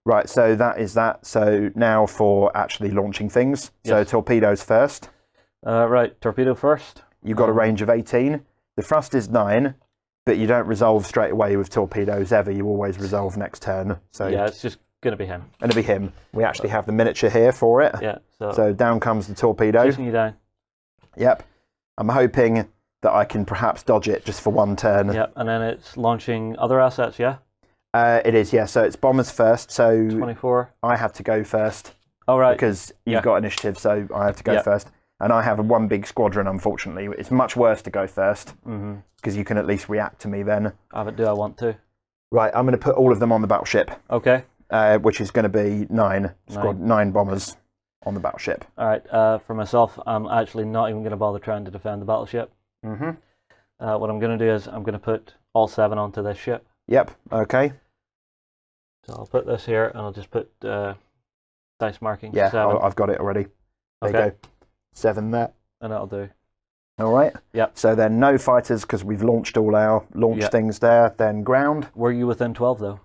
Speaker 3: Right, so that is that. So now for actually launching things.
Speaker 2: Yes.
Speaker 3: So torpedoes first.
Speaker 2: Right, torpedo first.
Speaker 3: You've got a range of 18. The thrust is 9. but you don't resolve straight away with torpedoes ever. You always resolve next turn. So
Speaker 2: Yeah, it's just going to be him.
Speaker 3: It'll be him. We actually have the miniature here for it.
Speaker 2: Yeah.
Speaker 3: So down comes the torpedo.
Speaker 2: Chasing you down.
Speaker 3: Yep. I'm hoping that I can perhaps dodge it just for one turn.
Speaker 2: Yep, and then it's launching other assets, yeah?
Speaker 3: It is, yeah. So it's bombers first. So
Speaker 2: 24.
Speaker 3: I have to go first.
Speaker 2: Oh, right.
Speaker 3: Because you've got initiative, so I have to go first. And I have one big squadron, unfortunately. It's much worse to go first, because you can at least react to me then.
Speaker 2: But do I want to?
Speaker 3: Right, I'm going to put all of them on the battleship.
Speaker 2: Okay.
Speaker 3: Which is going to be 9 bombers on the battleship.
Speaker 2: All right, for myself, I'm actually not even going to bother trying to defend the battleship. What I'm going to do is I'm going to put all 7 onto this ship.
Speaker 3: Yep, okay.
Speaker 2: So I'll put this here, and I'll just put dice marking 7.
Speaker 3: I've got it already. There you go. 7 there.
Speaker 2: And that'll do.
Speaker 3: All right.
Speaker 2: Yep.
Speaker 3: So then no fighters, because we've launched all our things there. Then ground.
Speaker 2: Were you within 12, though?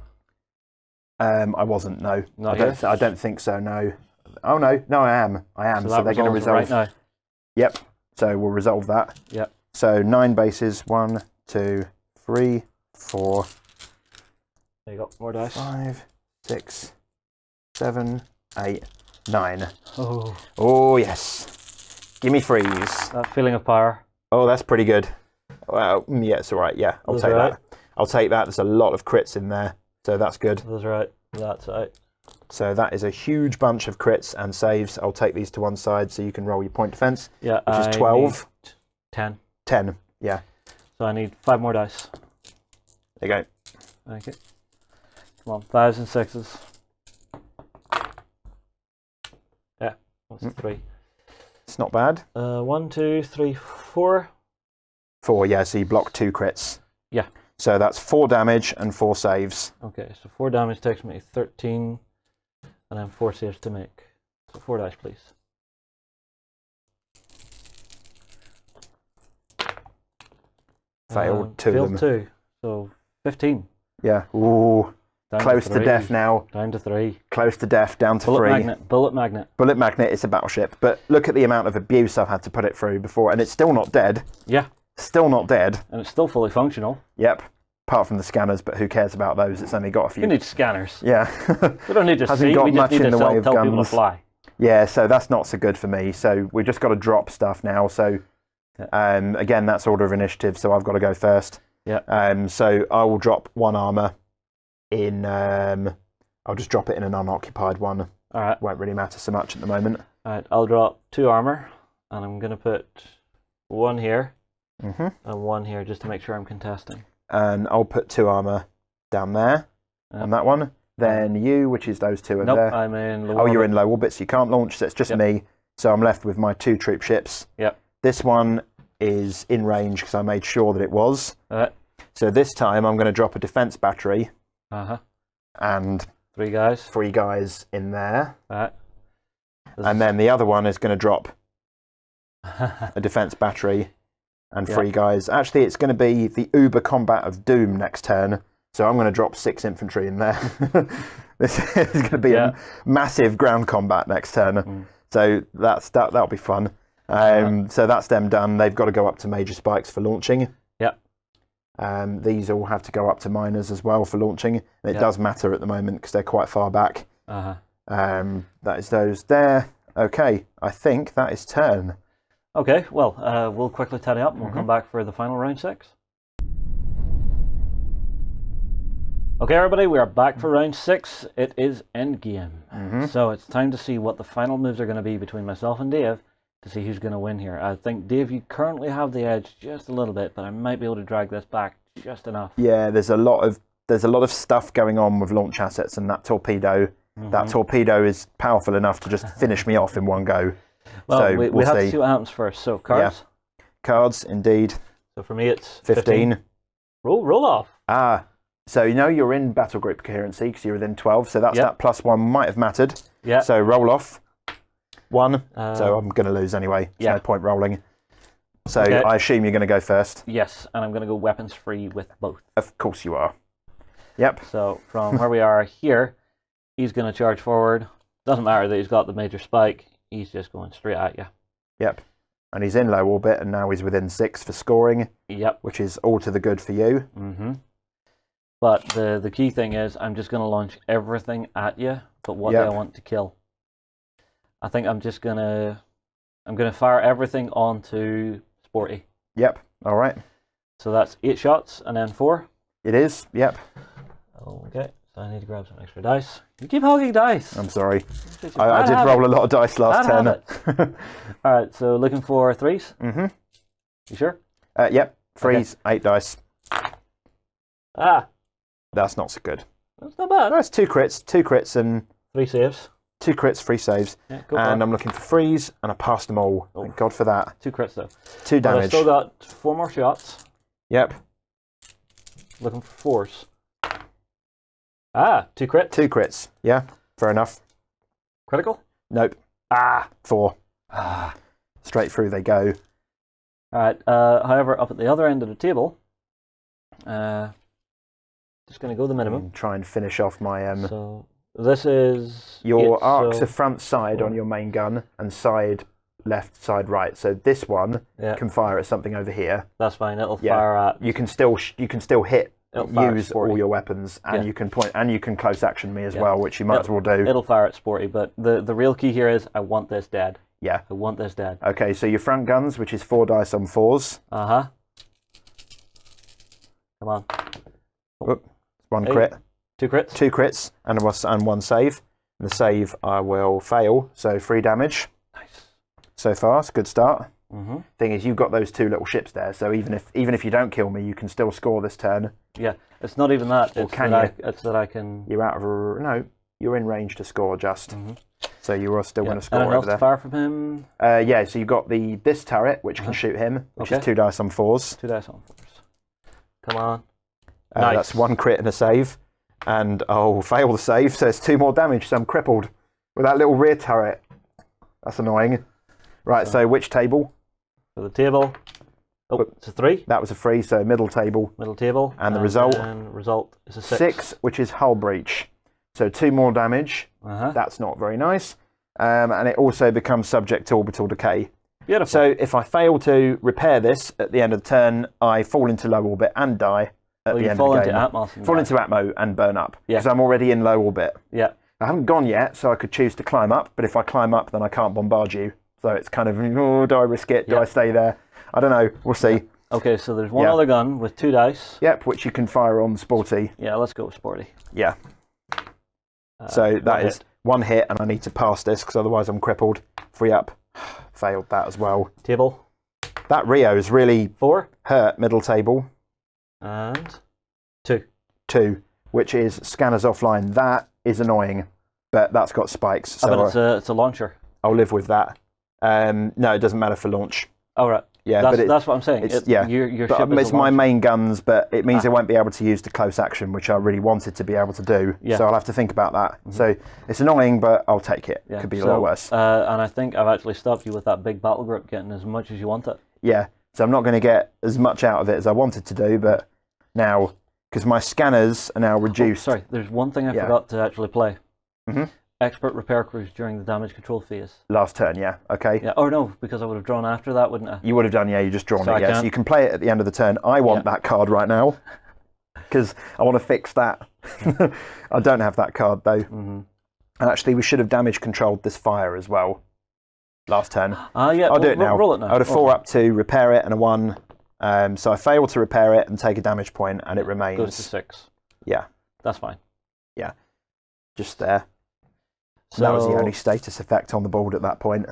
Speaker 3: I wasn't, no.
Speaker 2: Not
Speaker 3: I don't think so, no. Oh, no. No, I am. So they're going to resolve.
Speaker 2: Right now.
Speaker 3: Yep. So we'll resolve that.
Speaker 2: Yep.
Speaker 3: So 9 bases. 1, 2, 3, 4.
Speaker 2: There you go. More dice.
Speaker 3: 5, 6, 7, 8, 9.
Speaker 2: Oh,
Speaker 3: yes. Give me freeze.
Speaker 2: that feeling of power.
Speaker 3: Oh, that's pretty good. Well, yeah, it's all right. Yeah, I'll take that. I'll take that. There's a lot of crits in there, so that's good.
Speaker 2: That's right. That's right.
Speaker 3: So that is a huge bunch of crits and saves. I'll take these to one side so you can roll your point defense.
Speaker 2: Yeah,
Speaker 3: which is 12.
Speaker 2: 10.
Speaker 3: 10, yeah.
Speaker 2: So I need 5 more dice.
Speaker 3: There you go.
Speaker 2: Thank you. Come on, 5s and 6s. Yeah, what's 3?
Speaker 3: It's not bad.
Speaker 2: 1, 2, 3, 4.
Speaker 3: 4, yeah, so you block 2 crits.
Speaker 2: Yeah.
Speaker 3: So that's 4 damage and 4 saves.
Speaker 2: Okay, so 4 damage takes me 13, and then 4 saves to make. So 4 dice, please.
Speaker 3: Failed 2 of them.
Speaker 2: Failed 2, so 15.
Speaker 3: Yeah. Ooh.
Speaker 2: Down
Speaker 3: Close to death now.
Speaker 2: Down to 3.
Speaker 3: Close to death, down to 3.
Speaker 2: Bullet magnet.
Speaker 3: Bullet magnet is a battleship, but look at the amount of abuse I've had to put it through before, and it's still not dead.
Speaker 2: Yeah.
Speaker 3: Still not dead.
Speaker 2: And it's still fully functional.
Speaker 3: Yep. Apart from the scanners, but who cares about those? It's only got a few.
Speaker 2: We need scanners.
Speaker 3: Yeah.
Speaker 2: We don't need to see.
Speaker 3: Got
Speaker 2: We just
Speaker 3: much
Speaker 2: need
Speaker 3: in
Speaker 2: to
Speaker 3: the way of
Speaker 2: tell people to
Speaker 3: guns.
Speaker 2: fly.
Speaker 3: Yeah, so that's not so good for me. So we've just got to drop stuff now. So again, that's order of initiative, so I've got to go first.
Speaker 2: Yeah.
Speaker 3: So I will drop 1 armor in. I'll just drop it in an unoccupied one.
Speaker 2: All right.
Speaker 3: Won't really matter so much at the moment.
Speaker 2: All right. I'll drop 2 armor, and I'm gonna put 1 here and 1 here just to make sure I'm contesting.
Speaker 3: And I'll put 2 armor down there on that one. Then you, which is those 2 over
Speaker 2: Nope,
Speaker 3: there.
Speaker 2: I'm in low
Speaker 3: orbit. You're in low orbit, so you can't launch. So it's just me. So I'm left with my 2 troop ships.
Speaker 2: Yep.
Speaker 3: This one is in range because I made sure that it was.
Speaker 2: All right.
Speaker 3: So this time I'm going to drop a defense battery. And
Speaker 2: 3 guys.
Speaker 3: 3 guys in there.
Speaker 2: All right.
Speaker 3: And then the other one is going to drop a defense battery and 3 guys. Actually, it's going to be the Uber Combat of Doom next turn. So I'm going to drop 6 infantry in there. This is going to be a massive ground combat next turn. So that'll be fun. So that's them done. They've got to go up to major spikes for launching.
Speaker 2: Yep.
Speaker 3: These all have to go up to miners as well for launching. And it does matter at the moment because they're quite far back. That is those there. Okay, I think that is turn.
Speaker 2: Okay, well, we'll quickly tally up and we'll come back for the final round 6. Okay, everybody, we are back for round 6. It is endgame. So it's time to see what the final moves are going to be between myself and Dave to see who's going to win here. I think, Dave, you currently have the edge just a little bit, but I might be able to drag this back just enough.
Speaker 3: Yeah, there's a lot of stuff going on with launch assets and that torpedo. That torpedo is powerful enough to just finish me off in one go.
Speaker 2: Well,
Speaker 3: so
Speaker 2: we have to see what happens first. So, cards?
Speaker 3: Yeah. Cards, indeed.
Speaker 2: So for me, it's
Speaker 3: 15.
Speaker 2: Roll off.
Speaker 3: So you know you're in battle group coherency because you're within 12. So that's that +1 might have mattered.
Speaker 2: Yeah.
Speaker 3: So roll off 1. So I'm going to lose anyway. There's no point rolling. So I assume you're going to go first.
Speaker 2: Yes, and I'm going to go weapons free with both.
Speaker 3: Of course you are. Yep.
Speaker 2: So from where we are here, he's going to charge forward. Doesn't matter that he's got the major spike. He's just going straight at you.
Speaker 3: Yep. and he's in low orbit, and now he's within 6 for scoring.
Speaker 2: Yep.
Speaker 3: Which is all to the good for you.
Speaker 2: But the key thing is, I'm just going to launch everything at you, but what do I want to kill? I think I'm gonna fire everything onto Sporty.
Speaker 3: Yep. All right.
Speaker 2: So that's 8 shots and then 4.
Speaker 3: It is. Yep.
Speaker 2: Okay. So I need to grab some extra dice. You keep hogging dice.
Speaker 3: I'm sorry. I did roll a lot of dice last turn.
Speaker 2: All right. So looking for 3s. You sure?
Speaker 3: Yep. 3s, 8 dice.
Speaker 2: Ah.
Speaker 3: That's not so good.
Speaker 2: That's not bad.
Speaker 3: That's 2 crits and
Speaker 2: 3 saves.
Speaker 3: 2 crits, 3 saves.
Speaker 2: Yeah,
Speaker 3: and I'm looking for 3s, and I passed them all. Thank God for that.
Speaker 2: 2 crits though.
Speaker 3: 2 damage.
Speaker 2: But I still got 4 more shots.
Speaker 3: Yep.
Speaker 2: Looking for 4s. Ah, 2 crits.
Speaker 3: 2 crits. Yeah, fair enough.
Speaker 2: Critical?
Speaker 3: Nope. 4. Straight through they go.
Speaker 2: All right. However, up at the other end of the table, just going to go the minimum.
Speaker 3: Try and finish off my...
Speaker 2: So this is...
Speaker 3: Your arcs are front side on your main gun, and side left, side right. So this one can fire at something over here.
Speaker 2: That's fine. It'll fire at...
Speaker 3: You can still hit, use all your weapons, and you can point, and you can close action me as well, which you might as well do.
Speaker 2: It'll fire at Sporty, but the real key here is I want this dead.
Speaker 3: Yeah.
Speaker 2: I want this dead.
Speaker 3: Okay, so your front guns, which is 4 dice on 4s.
Speaker 2: Come on.
Speaker 3: Whoop. 1 crit.
Speaker 2: 2 crits.
Speaker 3: 2 crits and 1 save. And the save I will fail, so 3 damage.
Speaker 2: Nice.
Speaker 3: So far, it's a good start. Thing is, you've got those 2 little ships there, so even if you don't kill me, you can still score this turn.
Speaker 2: Yeah, it's not even that.
Speaker 3: Or
Speaker 2: It's that I can...
Speaker 3: You're out of no. You're in range to score just. So you are still going to score
Speaker 2: Anything else
Speaker 3: over there.
Speaker 2: to fire from him?
Speaker 3: Yeah, so you've got this turret, which can shoot him, which is 2 dice on 4s.
Speaker 2: 2 dice on 4s. Come on. Nice.
Speaker 3: That's 1 crit and a save. And I'll fail the save, so it's 2 more damage, so I'm crippled with that little rear turret. That's annoying. Right, so which table?
Speaker 2: For the table. Oh, it's a 3.
Speaker 3: That was a 3, so middle table.
Speaker 2: Middle table.
Speaker 3: And the result?
Speaker 2: And result is a 6.
Speaker 3: 6, which is hull breach. So 2 more damage. That's not very nice. And it also becomes subject to orbital decay.
Speaker 2: Beautiful.
Speaker 3: So if I fail to repair this at the end of the turn, I fall into low orbit and die at the end of the game. Fall into Atmo and burn up. Because I'm already in low orbit.
Speaker 2: Yeah.
Speaker 3: I haven't gone yet, so I could choose to climb up. But if I climb up, then I can't bombard you. So it's kind of, do I risk it? Do I stay there? I don't know. We'll see.
Speaker 2: Okay, so there's one other gun with 2 dice.
Speaker 3: Yep, which you can fire on Sporty.
Speaker 2: Yeah, let's go with Sporty.
Speaker 3: Yeah. So that is 1 hit, and I need to pass this, because otherwise I'm crippled. 3 up. Failed that as well.
Speaker 2: Table.
Speaker 3: That Rio's really
Speaker 2: 4.
Speaker 3: Hurt middle table.
Speaker 2: And 2.
Speaker 3: 2, which is scanners offline. That is annoying, but that's got spikes. So
Speaker 2: but it's a launcher.
Speaker 3: I'll live with that. No, it doesn't matter for launch.
Speaker 2: Oh, right.
Speaker 3: Yeah,
Speaker 2: that's what I'm saying. Your ship is
Speaker 3: it's my main guns, but it means I won't be able to use the close action, which I really wanted to be able to do. Yeah. So I'll have to think about that. So it's annoying, but I'll take it. Could be a lot worse.
Speaker 2: And I think I've actually stopped you with that big battle group getting as much as you want it.
Speaker 3: Yeah, so I'm not going to get as much out of it as I wanted to do, but now, because my scanners are now reduced.
Speaker 2: Sorry, there's one thing I forgot to actually play. Expert repair crews during the damage control phase.
Speaker 3: Last turn, yeah. Okay.
Speaker 2: Yeah. Oh no, because I would have drawn after that, wouldn't I?
Speaker 3: You would have done, yeah. You just drawn it, yeah. So you can play it at the end of the turn. I want that card right now because I want to fix that. I don't have that card though. And actually, we should have damage controlled this fire as well. Last turn.
Speaker 2: Yeah.
Speaker 3: I'll do it now.
Speaker 2: Roll it now.
Speaker 3: I would have 4 up to repair it and a 1. So I fail to repair it and take a damage point, and it remains.
Speaker 2: Goes to 6.
Speaker 3: Yeah.
Speaker 2: That's fine.
Speaker 3: Yeah. Just there. So that was the only status effect on the board at that point.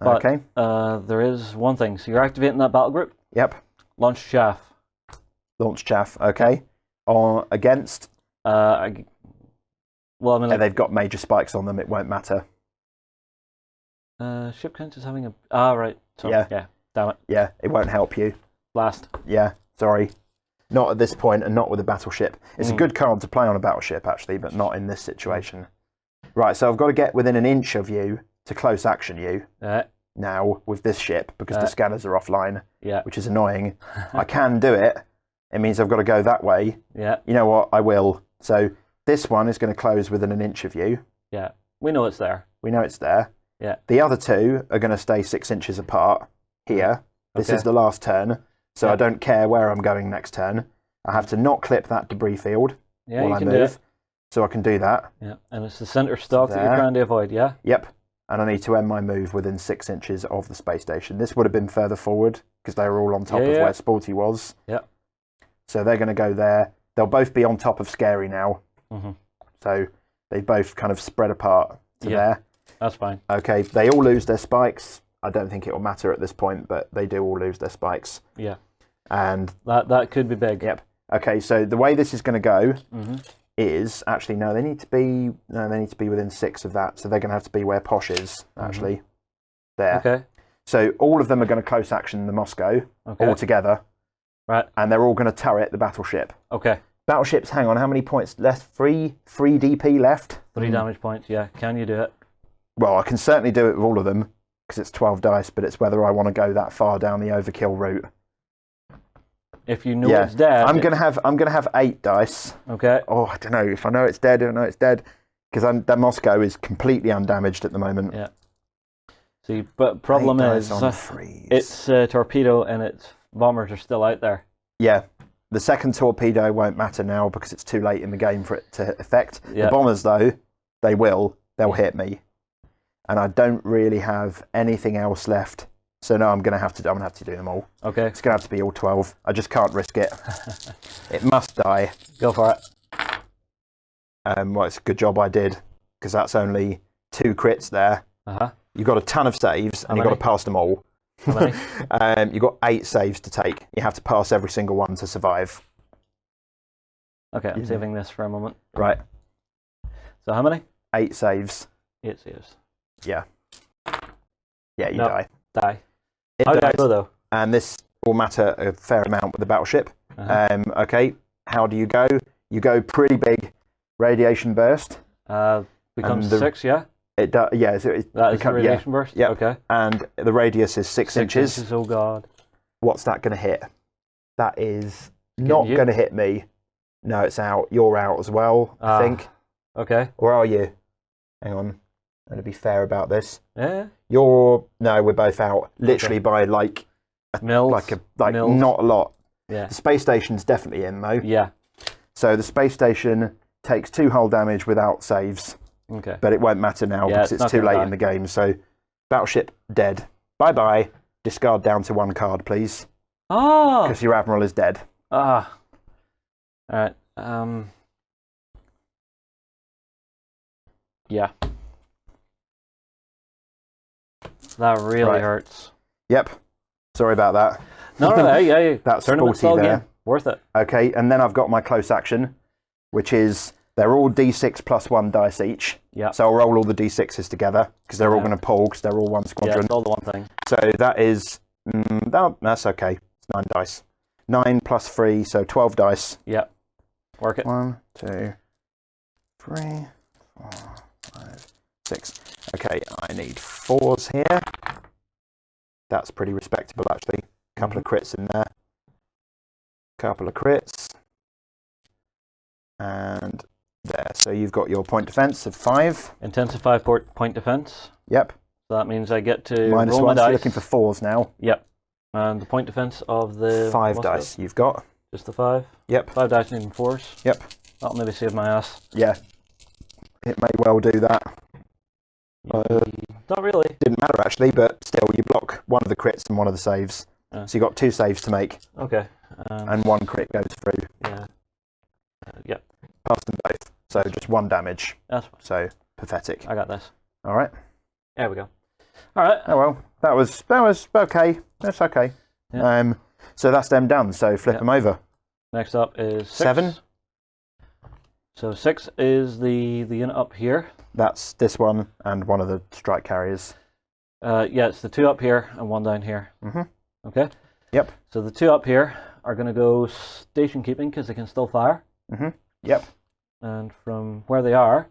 Speaker 3: Okay.
Speaker 2: There is one thing. So you're activating that battle group?
Speaker 3: Yep.
Speaker 2: Launch chaff.
Speaker 3: Launch chaff, okay. Against?
Speaker 2: Well, I mean,
Speaker 3: they've got major spikes on them, it won't matter.
Speaker 2: Ship counts as having a... right. Sorry. Yeah. Damn it.
Speaker 3: Yeah, it won't help you.
Speaker 2: Blast.
Speaker 3: Yeah, sorry. Not at this point, and not with a battleship. It's a good card to play on a battleship, actually, but not in this situation. Right, so I've got to get within an inch of you to close action you now with this ship, because the scanners are offline, which is annoying. I can do it. It means I've got to go that way.
Speaker 2: Yeah.
Speaker 3: You know what? I will. So this one is going to close within an inch of you.
Speaker 2: Yeah. We know it's there.
Speaker 3: We know it's there.
Speaker 2: Yeah.
Speaker 3: The other two are going to stay 6 inches apart here. This
Speaker 2: Okay.
Speaker 3: is the last turn, so
Speaker 2: Yeah.
Speaker 3: I don't care where I'm going next turn. I have to not clip that debris field
Speaker 2: Yeah,
Speaker 3: while
Speaker 2: you
Speaker 3: I
Speaker 2: can
Speaker 3: move,
Speaker 2: do it.
Speaker 3: so I can do that.
Speaker 2: Yeah, and it's the center stock that you're
Speaker 3: there.
Speaker 2: trying to avoid, yeah?
Speaker 3: Yep. And I need to end my move within 6 inches of the space station. This would have been further forward because they were all on top of where Sporty was.
Speaker 2: Yeah.
Speaker 3: So they're going to go there. They'll both be on top of Scary now.
Speaker 2: Mm-hmm.
Speaker 3: So they both kind of spread apart to there.
Speaker 2: That's fine.
Speaker 3: Okay, they all lose their spikes. I don't think it will matter at this point, but they do all lose their spikes.
Speaker 2: Yeah.
Speaker 3: And
Speaker 2: that could be big.
Speaker 3: Yep. Okay, so the way this is going to go
Speaker 2: Mm-hmm.
Speaker 3: is actually they need to be within 6 of that. So they're going to have to be where Posh is actually. There.
Speaker 2: Okay.
Speaker 3: So all of them are going to close action the Moscow all together.
Speaker 2: Right.
Speaker 3: And they're all going to turret the battleship.
Speaker 2: Okay.
Speaker 3: Battleships, hang on, how many points left? 3 DP left?
Speaker 2: 3 damage points, yeah. Can you do it?
Speaker 3: Well, I can certainly do it with all of them because it's 12 dice, but it's whether I want to go that far down the overkill route.
Speaker 2: If you know it's dead.
Speaker 3: I'm gonna have 8 dice.
Speaker 2: Okay.
Speaker 3: Oh, I don't know if I know it's dead. I don't know it's dead because that Moscow is completely undamaged at the moment.
Speaker 2: Yeah. See, but problem
Speaker 3: 8
Speaker 2: is
Speaker 3: dice on freeze.
Speaker 2: its torpedo and its bombers are still out there.
Speaker 3: Yeah. The second torpedo won't matter now because it's too late in the game for it to affect.
Speaker 2: Yeah.
Speaker 3: The bombers, though, they'll hit me. And I don't really have anything else left. So no, I'm gonna have to do them all.
Speaker 2: Okay.
Speaker 3: It's gonna have to be all 12. I just can't risk it. It must die.
Speaker 2: Go for it.
Speaker 3: Well, it's a good job I did because that's only 2 crits there.
Speaker 2: Uh-huh.
Speaker 3: You've got a ton of saves and you've got to pass them all.
Speaker 2: How many?
Speaker 3: You've got 8 saves to take. You have to pass every single one to survive.
Speaker 2: Okay, I'm saving this for a moment.
Speaker 3: Right.
Speaker 2: So how many?
Speaker 3: 8 saves.
Speaker 2: 8 saves.
Speaker 3: Yeah. Yeah, you die.
Speaker 2: Die.
Speaker 3: It
Speaker 2: How did I
Speaker 3: dies.
Speaker 2: go though?
Speaker 3: And this will matter a fair amount with the battleship.
Speaker 2: Uh-huh.
Speaker 3: Okay, how do you go? You go pretty big radiation burst.
Speaker 2: Becomes
Speaker 3: And
Speaker 2: 6, yeah?
Speaker 3: It does. Yeah,
Speaker 2: That is the radiation burst?
Speaker 3: Yep.
Speaker 2: Okay.
Speaker 3: And the radius is 6 inches.
Speaker 2: Oh god.
Speaker 3: What's that going to hit? That is not
Speaker 2: you.
Speaker 3: going to hit me. No, it's out. You're out as well, I think.
Speaker 2: Okay.
Speaker 3: Or are you? Hang on. I'm going to be fair about this.
Speaker 2: Yeah.
Speaker 3: No, we're both out. Literally by like
Speaker 2: Mills. Mills.
Speaker 3: not a lot.
Speaker 2: Yeah.
Speaker 3: The space station's definitely in though.
Speaker 2: Yeah.
Speaker 3: So the space station takes 2 hull damage without saves,
Speaker 2: Okay.
Speaker 3: but it won't matter now because it's
Speaker 2: not
Speaker 3: too
Speaker 2: gonna
Speaker 3: late
Speaker 2: die.
Speaker 3: in the game. So battleship dead. Bye bye. Discard down to 1 card, please,
Speaker 2: Oh!
Speaker 3: because your admiral is dead.
Speaker 2: Ah. Alright. Yeah. That really hurts.
Speaker 3: Yep. Sorry about that.
Speaker 2: No, yeah.
Speaker 3: That's
Speaker 2: Tournament
Speaker 3: 40
Speaker 2: style
Speaker 3: there.
Speaker 2: game. Worth it.
Speaker 3: Okay, and then I've got my close action, which is they're all d6 plus 1 dice each.
Speaker 2: Yeah.
Speaker 3: So I'll roll all the d6s together because they're all
Speaker 2: Yeah.
Speaker 3: going to pull because they're all 1
Speaker 2: Yeah,
Speaker 3: squadron.
Speaker 2: it's all the one thing.
Speaker 3: So that is that's okay. It's 9 dice. 9 plus 3, so 12 dice.
Speaker 2: Yeah. Work it.
Speaker 3: 1, 2, 3, 4, 5, 6. Okay, I need 4s here. That's pretty respectable actually. A couple of crits in there. Couple of crits. And there. So you've got your point defense of 5.
Speaker 2: Intensify point defense.
Speaker 3: Yep.
Speaker 2: So that means I get to
Speaker 3: -1.
Speaker 2: roll my
Speaker 3: So you're
Speaker 2: dice.
Speaker 3: looking for 4s now.
Speaker 2: Yep. And the point defense of the
Speaker 3: 5
Speaker 2: what's
Speaker 3: dice
Speaker 2: it?
Speaker 3: you've got.
Speaker 2: Just the 5.
Speaker 3: Yep.
Speaker 2: 5 dice needing 4s.
Speaker 3: Yep.
Speaker 2: That'll maybe save my ass.
Speaker 3: Yeah. It may well do that.
Speaker 2: Not really.
Speaker 3: Didn't matter actually, but still, you block one of the crits and one of the saves.
Speaker 2: Yeah.
Speaker 3: So you've got 2 saves to make,
Speaker 2: Okay.
Speaker 3: and 1 crit goes through.
Speaker 2: Yeah. Yep.
Speaker 3: Pass them both. So just 1 damage.
Speaker 2: That's fine.
Speaker 3: So pathetic.
Speaker 2: I got this.
Speaker 3: All right.
Speaker 2: There we go. All right.
Speaker 3: Oh well, that was okay. That's okay.
Speaker 2: Yeah.
Speaker 3: So that's them done. So flip them over.
Speaker 2: Next up is 6.
Speaker 3: 7.
Speaker 2: So 6 is the unit up here.
Speaker 3: That's this one and one of the strike carriers.
Speaker 2: Yeah, it's the 2 up here and 1 down here.
Speaker 3: Mhm.
Speaker 2: Okay.
Speaker 3: Yep.
Speaker 2: So the 2 up here are going to go station keeping because they can still fire.
Speaker 3: Mhm. Yep.
Speaker 2: And from where they are,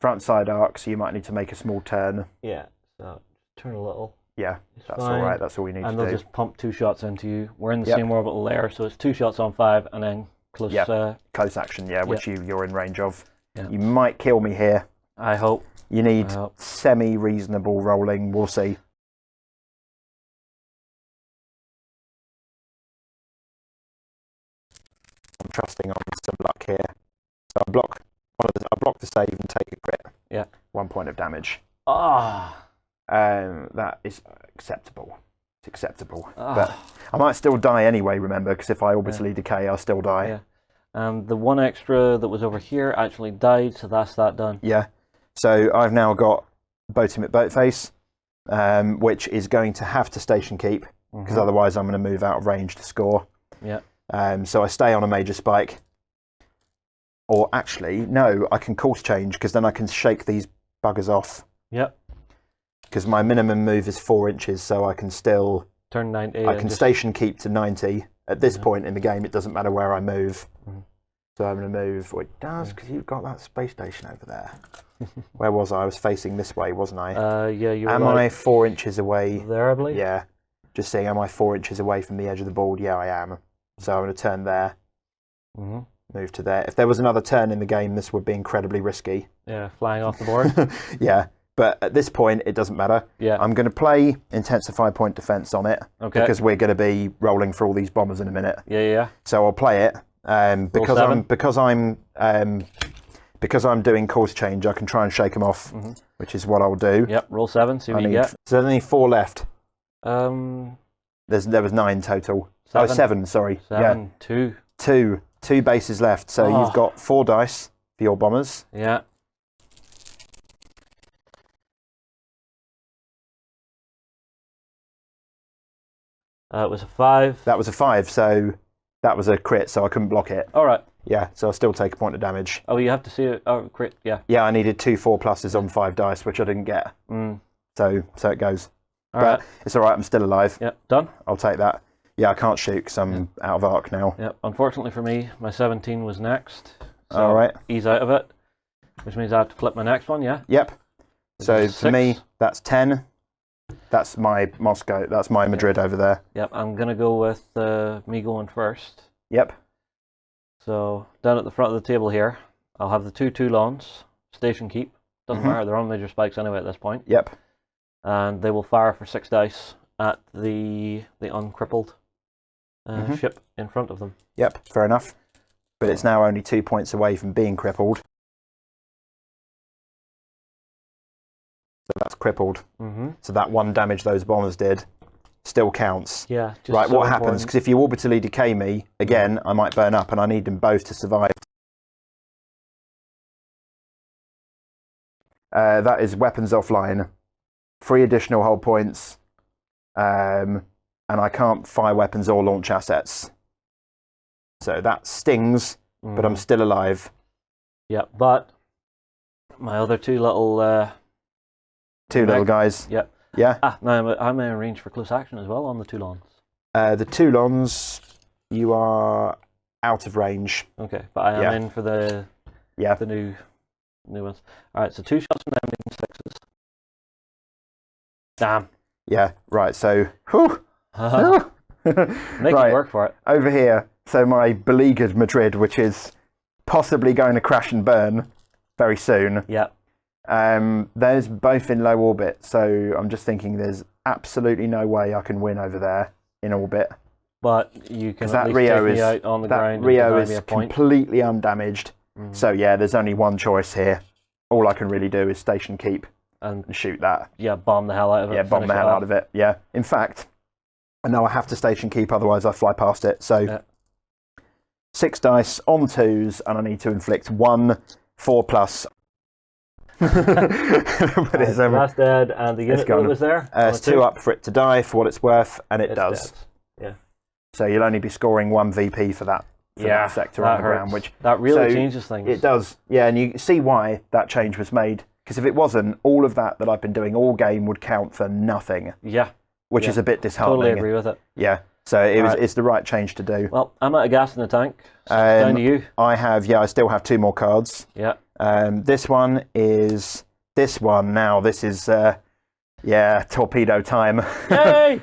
Speaker 3: Front side arc. So you might need to make a small turn.
Speaker 2: yeah. So turn a little.
Speaker 3: Yeah,
Speaker 2: It's
Speaker 3: that's
Speaker 2: fine.
Speaker 3: all right. That's all we need
Speaker 2: And
Speaker 3: to
Speaker 2: they'll
Speaker 3: do.
Speaker 2: just pump 2 shots into you. We're in the
Speaker 3: Yep.
Speaker 2: same orbital layer, so it's 2 shots on 5 and then close.
Speaker 3: Yep. Close action. Yeah, which you're in range of.
Speaker 2: Yeah.
Speaker 3: You might kill me here.
Speaker 2: I hope.
Speaker 3: You need semi-reasonable rolling. We'll see. I'm trusting on some luck here. So I'll block the save and take a crit.
Speaker 2: Yeah.
Speaker 3: 1 point of damage.
Speaker 2: Ah.
Speaker 3: That is acceptable. It's acceptable. But I might still die anyway, remember, because if I orbitally decay, I'll still die.
Speaker 2: Yeah. And the one extra that was over here actually died, so that's that done.
Speaker 3: Yeah. So I've now got Boating at Boatface, which is going to have to station keep, because otherwise I'm going to move out of range to score.
Speaker 2: Yeah.
Speaker 3: So I stay on a major spike. Or actually, no, I can course change, because then I can shake these buggers off.
Speaker 2: Yep.
Speaker 3: Because my minimum move is 4 inches, so I can still...
Speaker 2: Turn 90.
Speaker 3: I can station keep to 90. At this point in the game, it doesn't matter where I move. So I'm going to move... Well, it does, because you've got that space station over there. Where was I? I was facing this way, wasn't I?
Speaker 2: Yeah, you were
Speaker 3: Am I 4 inches away?
Speaker 2: There, I believe?
Speaker 3: Yeah. Just saying, am I 4 inches away from the edge of the board? Yeah, I am. So I'm going to turn there. Move to there. If there was another turn in the game, this would be incredibly risky.
Speaker 2: Yeah, flying off the board.
Speaker 3: Yeah. But at this point, it doesn't matter.
Speaker 2: Yeah.
Speaker 3: I'm going to play Intensify Point Defense on it.
Speaker 2: Okay.
Speaker 3: Because we're going to be rolling for all these bombers in a minute.
Speaker 2: Yeah.
Speaker 3: So I'll play it. Because I'm doing course change, I can try and shake them off, which is what I'll do.
Speaker 2: Yep, roll 7, see what you get.
Speaker 3: So there's only 4 left.
Speaker 2: There
Speaker 3: was 9 total.
Speaker 2: 7.
Speaker 3: Oh, 7, sorry.
Speaker 2: 7, 2.
Speaker 3: 2 bases left. So you've got 4 dice for your bombers.
Speaker 2: Yeah. It was a 5.
Speaker 3: That was a 5, so that was a crit, so I couldn't block it.
Speaker 2: All right.
Speaker 3: Yeah, so I'll still take a point of damage.
Speaker 2: Oh, you have to see it. Oh, crit, yeah.
Speaker 3: Yeah, I needed 2 4+ on 5 dice, which I didn't get. So it goes.
Speaker 2: All right.
Speaker 3: It's all right, I'm still alive.
Speaker 2: Yep, done.
Speaker 3: I'll take that. Yeah, I can't shoot because I'm out of arc now.
Speaker 2: Yep, unfortunately for me, my 17 was next. So
Speaker 3: all right.
Speaker 2: Ease out of it, which means I have to flip my next one, yeah?
Speaker 3: Yep. So
Speaker 2: Which is
Speaker 3: for me,
Speaker 2: 6.
Speaker 3: that's 10. That's my Moscow. That's my Madrid over there.
Speaker 2: Yep, I'm going to go with me going first.
Speaker 3: Yep.
Speaker 2: So down at the front of the table here, I'll have the 2 Toulons, station keep. Doesn't matter, they're on major spikes anyway at this point.
Speaker 3: Yep.
Speaker 2: And they will fire for 6 dice at the uncrippled ship in front of them.
Speaker 3: Yep, fair enough. But it's now only 2 points away from being crippled. So that's crippled. So that 1 damage those bombers did still counts.
Speaker 2: Yeah. Just
Speaker 3: right,
Speaker 2: so
Speaker 3: what happens? Because if you orbitally decay me, again, I might burn up and I need them both to survive. That is weapons offline. 3 additional hull points. And I can't fire weapons or launch assets. So that stings, but I'm still alive.
Speaker 2: Yeah, but my other 2 little...
Speaker 3: 2 little guys.
Speaker 2: Yep.
Speaker 3: Yeah.
Speaker 2: No, I'm in range for close action as well on the Toulons.
Speaker 3: The Toulons, you are out of range.
Speaker 2: Okay, but I am in for the new ones. All right, so 2 shots from them in 6s. Damn.
Speaker 3: Yeah, right, so... Whew.
Speaker 2: Make it work for it.
Speaker 3: Over here, so my beleaguered Madrid, which is possibly going to crash and burn very soon.
Speaker 2: Yeah.
Speaker 3: There's both in low orbit, so I'm just thinking there's absolutely no way I can win over there in orbit.
Speaker 2: But you can at
Speaker 3: that
Speaker 2: least
Speaker 3: Rio
Speaker 2: take
Speaker 3: is
Speaker 2: me out on the ground.
Speaker 3: That Rio
Speaker 2: and
Speaker 3: is
Speaker 2: me a point.
Speaker 3: completely undamaged. So yeah, there's only one choice here. All I can really do is station keep and shoot that.
Speaker 2: Yeah, bomb the hell out of it.
Speaker 3: Yeah, bomb the hell out of it. Yeah. In fact, I know I have to station keep, otherwise I fly past it. So 6 dice on 2s, and I need to inflict 1 4+. But it's
Speaker 2: that's dead, and the unit that was there?
Speaker 3: It's 2 up for it to die for what it's worth, and it does.
Speaker 2: Dead. Yeah.
Speaker 3: So you'll only be scoring 1 VP for that. That sector on the ground, which
Speaker 2: that really changes things.
Speaker 3: It does, yeah, and you see why that change was made. Because if it wasn't, all of that I've been doing all game would count for nothing.
Speaker 2: Yeah,
Speaker 3: which is a bit disheartening.
Speaker 2: Totally agree with it.
Speaker 3: Yeah, so it's the right change to do.
Speaker 2: Well, I'm out of gas in the tank. So down to you.
Speaker 3: I still have 2 more cards.
Speaker 2: Yeah.
Speaker 3: This one is this one now. This is torpedo time.
Speaker 2: Yay!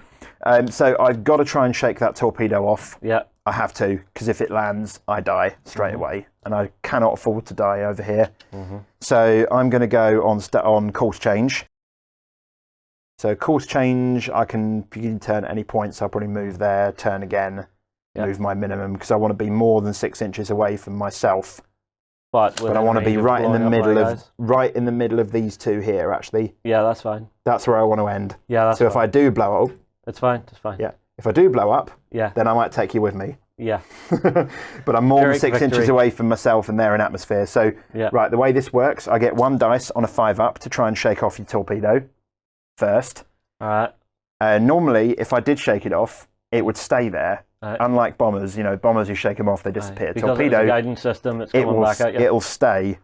Speaker 3: So I've got to try and shake that torpedo off.
Speaker 2: Yeah.
Speaker 3: I have to, because if it lands, I die straight away, and I cannot afford to die over here. So I'm going to go on course change. So course change, you can turn at any point, so I'll probably move there, turn again, move my minimum, because I want to be more than 6 inches away from myself. But I want to be right in the middle of these two here, actually.
Speaker 2: Yeah, that's fine.
Speaker 3: That's where I want to end.
Speaker 2: Yeah, that's
Speaker 3: so if I do blow up,
Speaker 2: that's fine. That's fine.
Speaker 3: Yeah. If I do blow up,
Speaker 2: then
Speaker 3: I might take you with me.
Speaker 2: Yeah.
Speaker 3: But I'm more than 6 inches away from myself, and they're in atmosphere. So right, the way this works, I get 1 dice on a 5-up to try and shake off your torpedo first.
Speaker 2: All right.
Speaker 3: Normally, if I did shake it off, it would stay there. Unlike bombers, bombers, you shake them off, they disappear.
Speaker 2: Because
Speaker 3: Torpedo,
Speaker 2: it's a guidance system, it's coming back at you.
Speaker 3: It'll stay.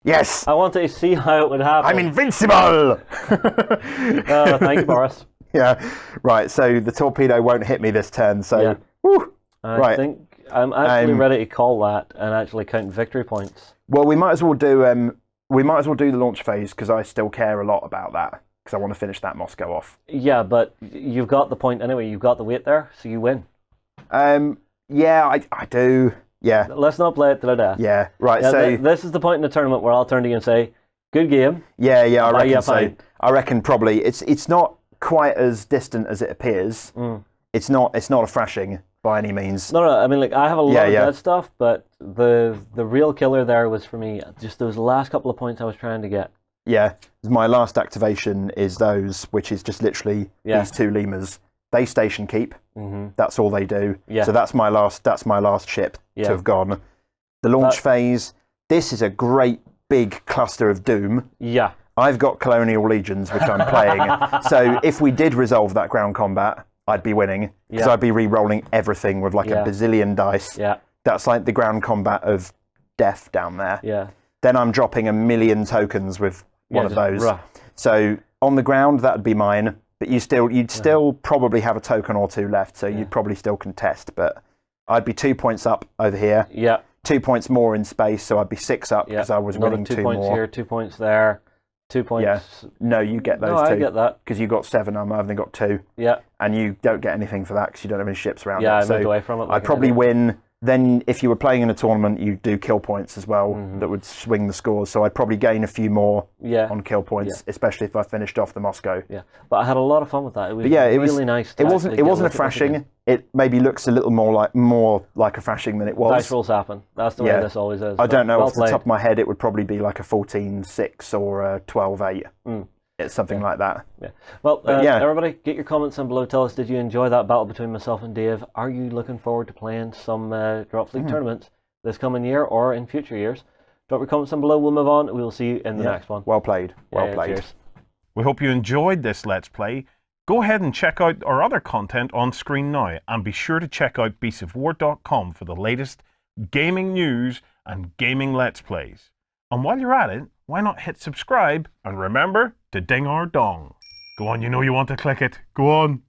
Speaker 3: Yes!
Speaker 2: I wanted to see how it would happen.
Speaker 3: I'm invincible!
Speaker 2: Thank you, Boris.
Speaker 3: Yeah, right, so the torpedo won't hit me this turn, so... Woo.
Speaker 2: I think I'm actually ready to call that and actually count victory points.
Speaker 3: Well, we might as well do the launch phase, because I still care a lot about that. Because I want to finish that Moscow off. Yeah,
Speaker 2: but you've got the point anyway. You've got the weight there, so you win.
Speaker 3: Yeah, I do. Yeah.
Speaker 2: Let's not play it to the death.
Speaker 3: Yeah, right.
Speaker 2: Yeah,
Speaker 3: so
Speaker 2: this is the point in the tournament where I'll turn to you and say, "Good game."
Speaker 3: Yeah, I reckon so. I reckon probably it's not quite as distant as it appears. It's not a thrashing by any means.
Speaker 2: No. I mean, like, I have a lot of dead stuff, but the real killer there was for me just those last couple of points I was trying to get.
Speaker 3: Yeah, my last activation is those, which is just literally these 2 lemurs. They station keep. That's all they do. Yeah. So that's my last ship to have gone. The launch phase. This is a great big cluster of doom.
Speaker 2: Yeah.
Speaker 3: I've got Colonial Legions, which I'm playing. So if we did resolve that ground combat, I'd be winning, because I'd be re-rolling everything with like a bazillion dice.
Speaker 2: Yeah.
Speaker 3: That's like the ground combat of death down there.
Speaker 2: Yeah.
Speaker 3: Then I'm dropping 1 million tokens with one of those. So on the ground, that would be mine. But you'd still probably have a token or 2 left, so you'd probably still contest. But I'd be 2 points up over here.
Speaker 2: Yeah.
Speaker 3: 2 points more in space, so I'd be 6 up because I was winning 2 more.
Speaker 2: 2 points here, 2 points there, 2 points.
Speaker 3: Yeah. No, you get those 2.
Speaker 2: I get that.
Speaker 3: Because you got 7, I've only got 2.
Speaker 2: Yeah.
Speaker 3: And you don't get anything for that because you don't have any ships around it.
Speaker 2: Yeah, I moved away from it.
Speaker 3: I'd probably win. Then if you were playing in a tournament, you do kill points as well that would swing the scores. So I'd probably gain a few more on kill points, especially if I finished off the Moscow. Yeah,
Speaker 2: but I had a lot of fun with that. It was really nice.
Speaker 3: It wasn't a thrashing. It maybe looks a little more like a thrashing than it was.
Speaker 2: Dice rolls happen. That's the way this always is.
Speaker 3: I don't know off the top of my head. It would probably be like a 14-6 or a 12-8. It's something like that.
Speaker 2: Yeah. Well, everybody, get your comments down below. Tell us, did you enjoy that battle between myself and Dave? Are you looking forward to playing some Dropfleet tournaments this coming year or in future years? Drop your comments down below. We'll move on. We'll see you in the next one.
Speaker 3: Well played. Well played.
Speaker 2: Cheers.
Speaker 4: We hope you enjoyed this Let's Play. Go ahead and check out our other content on screen now, and be sure to check out beastsofwar.com for the latest gaming news and gaming Let's Plays. And while you're at it, why not hit subscribe and remember to ding our dong. Go on, you know you want to click it. Go on.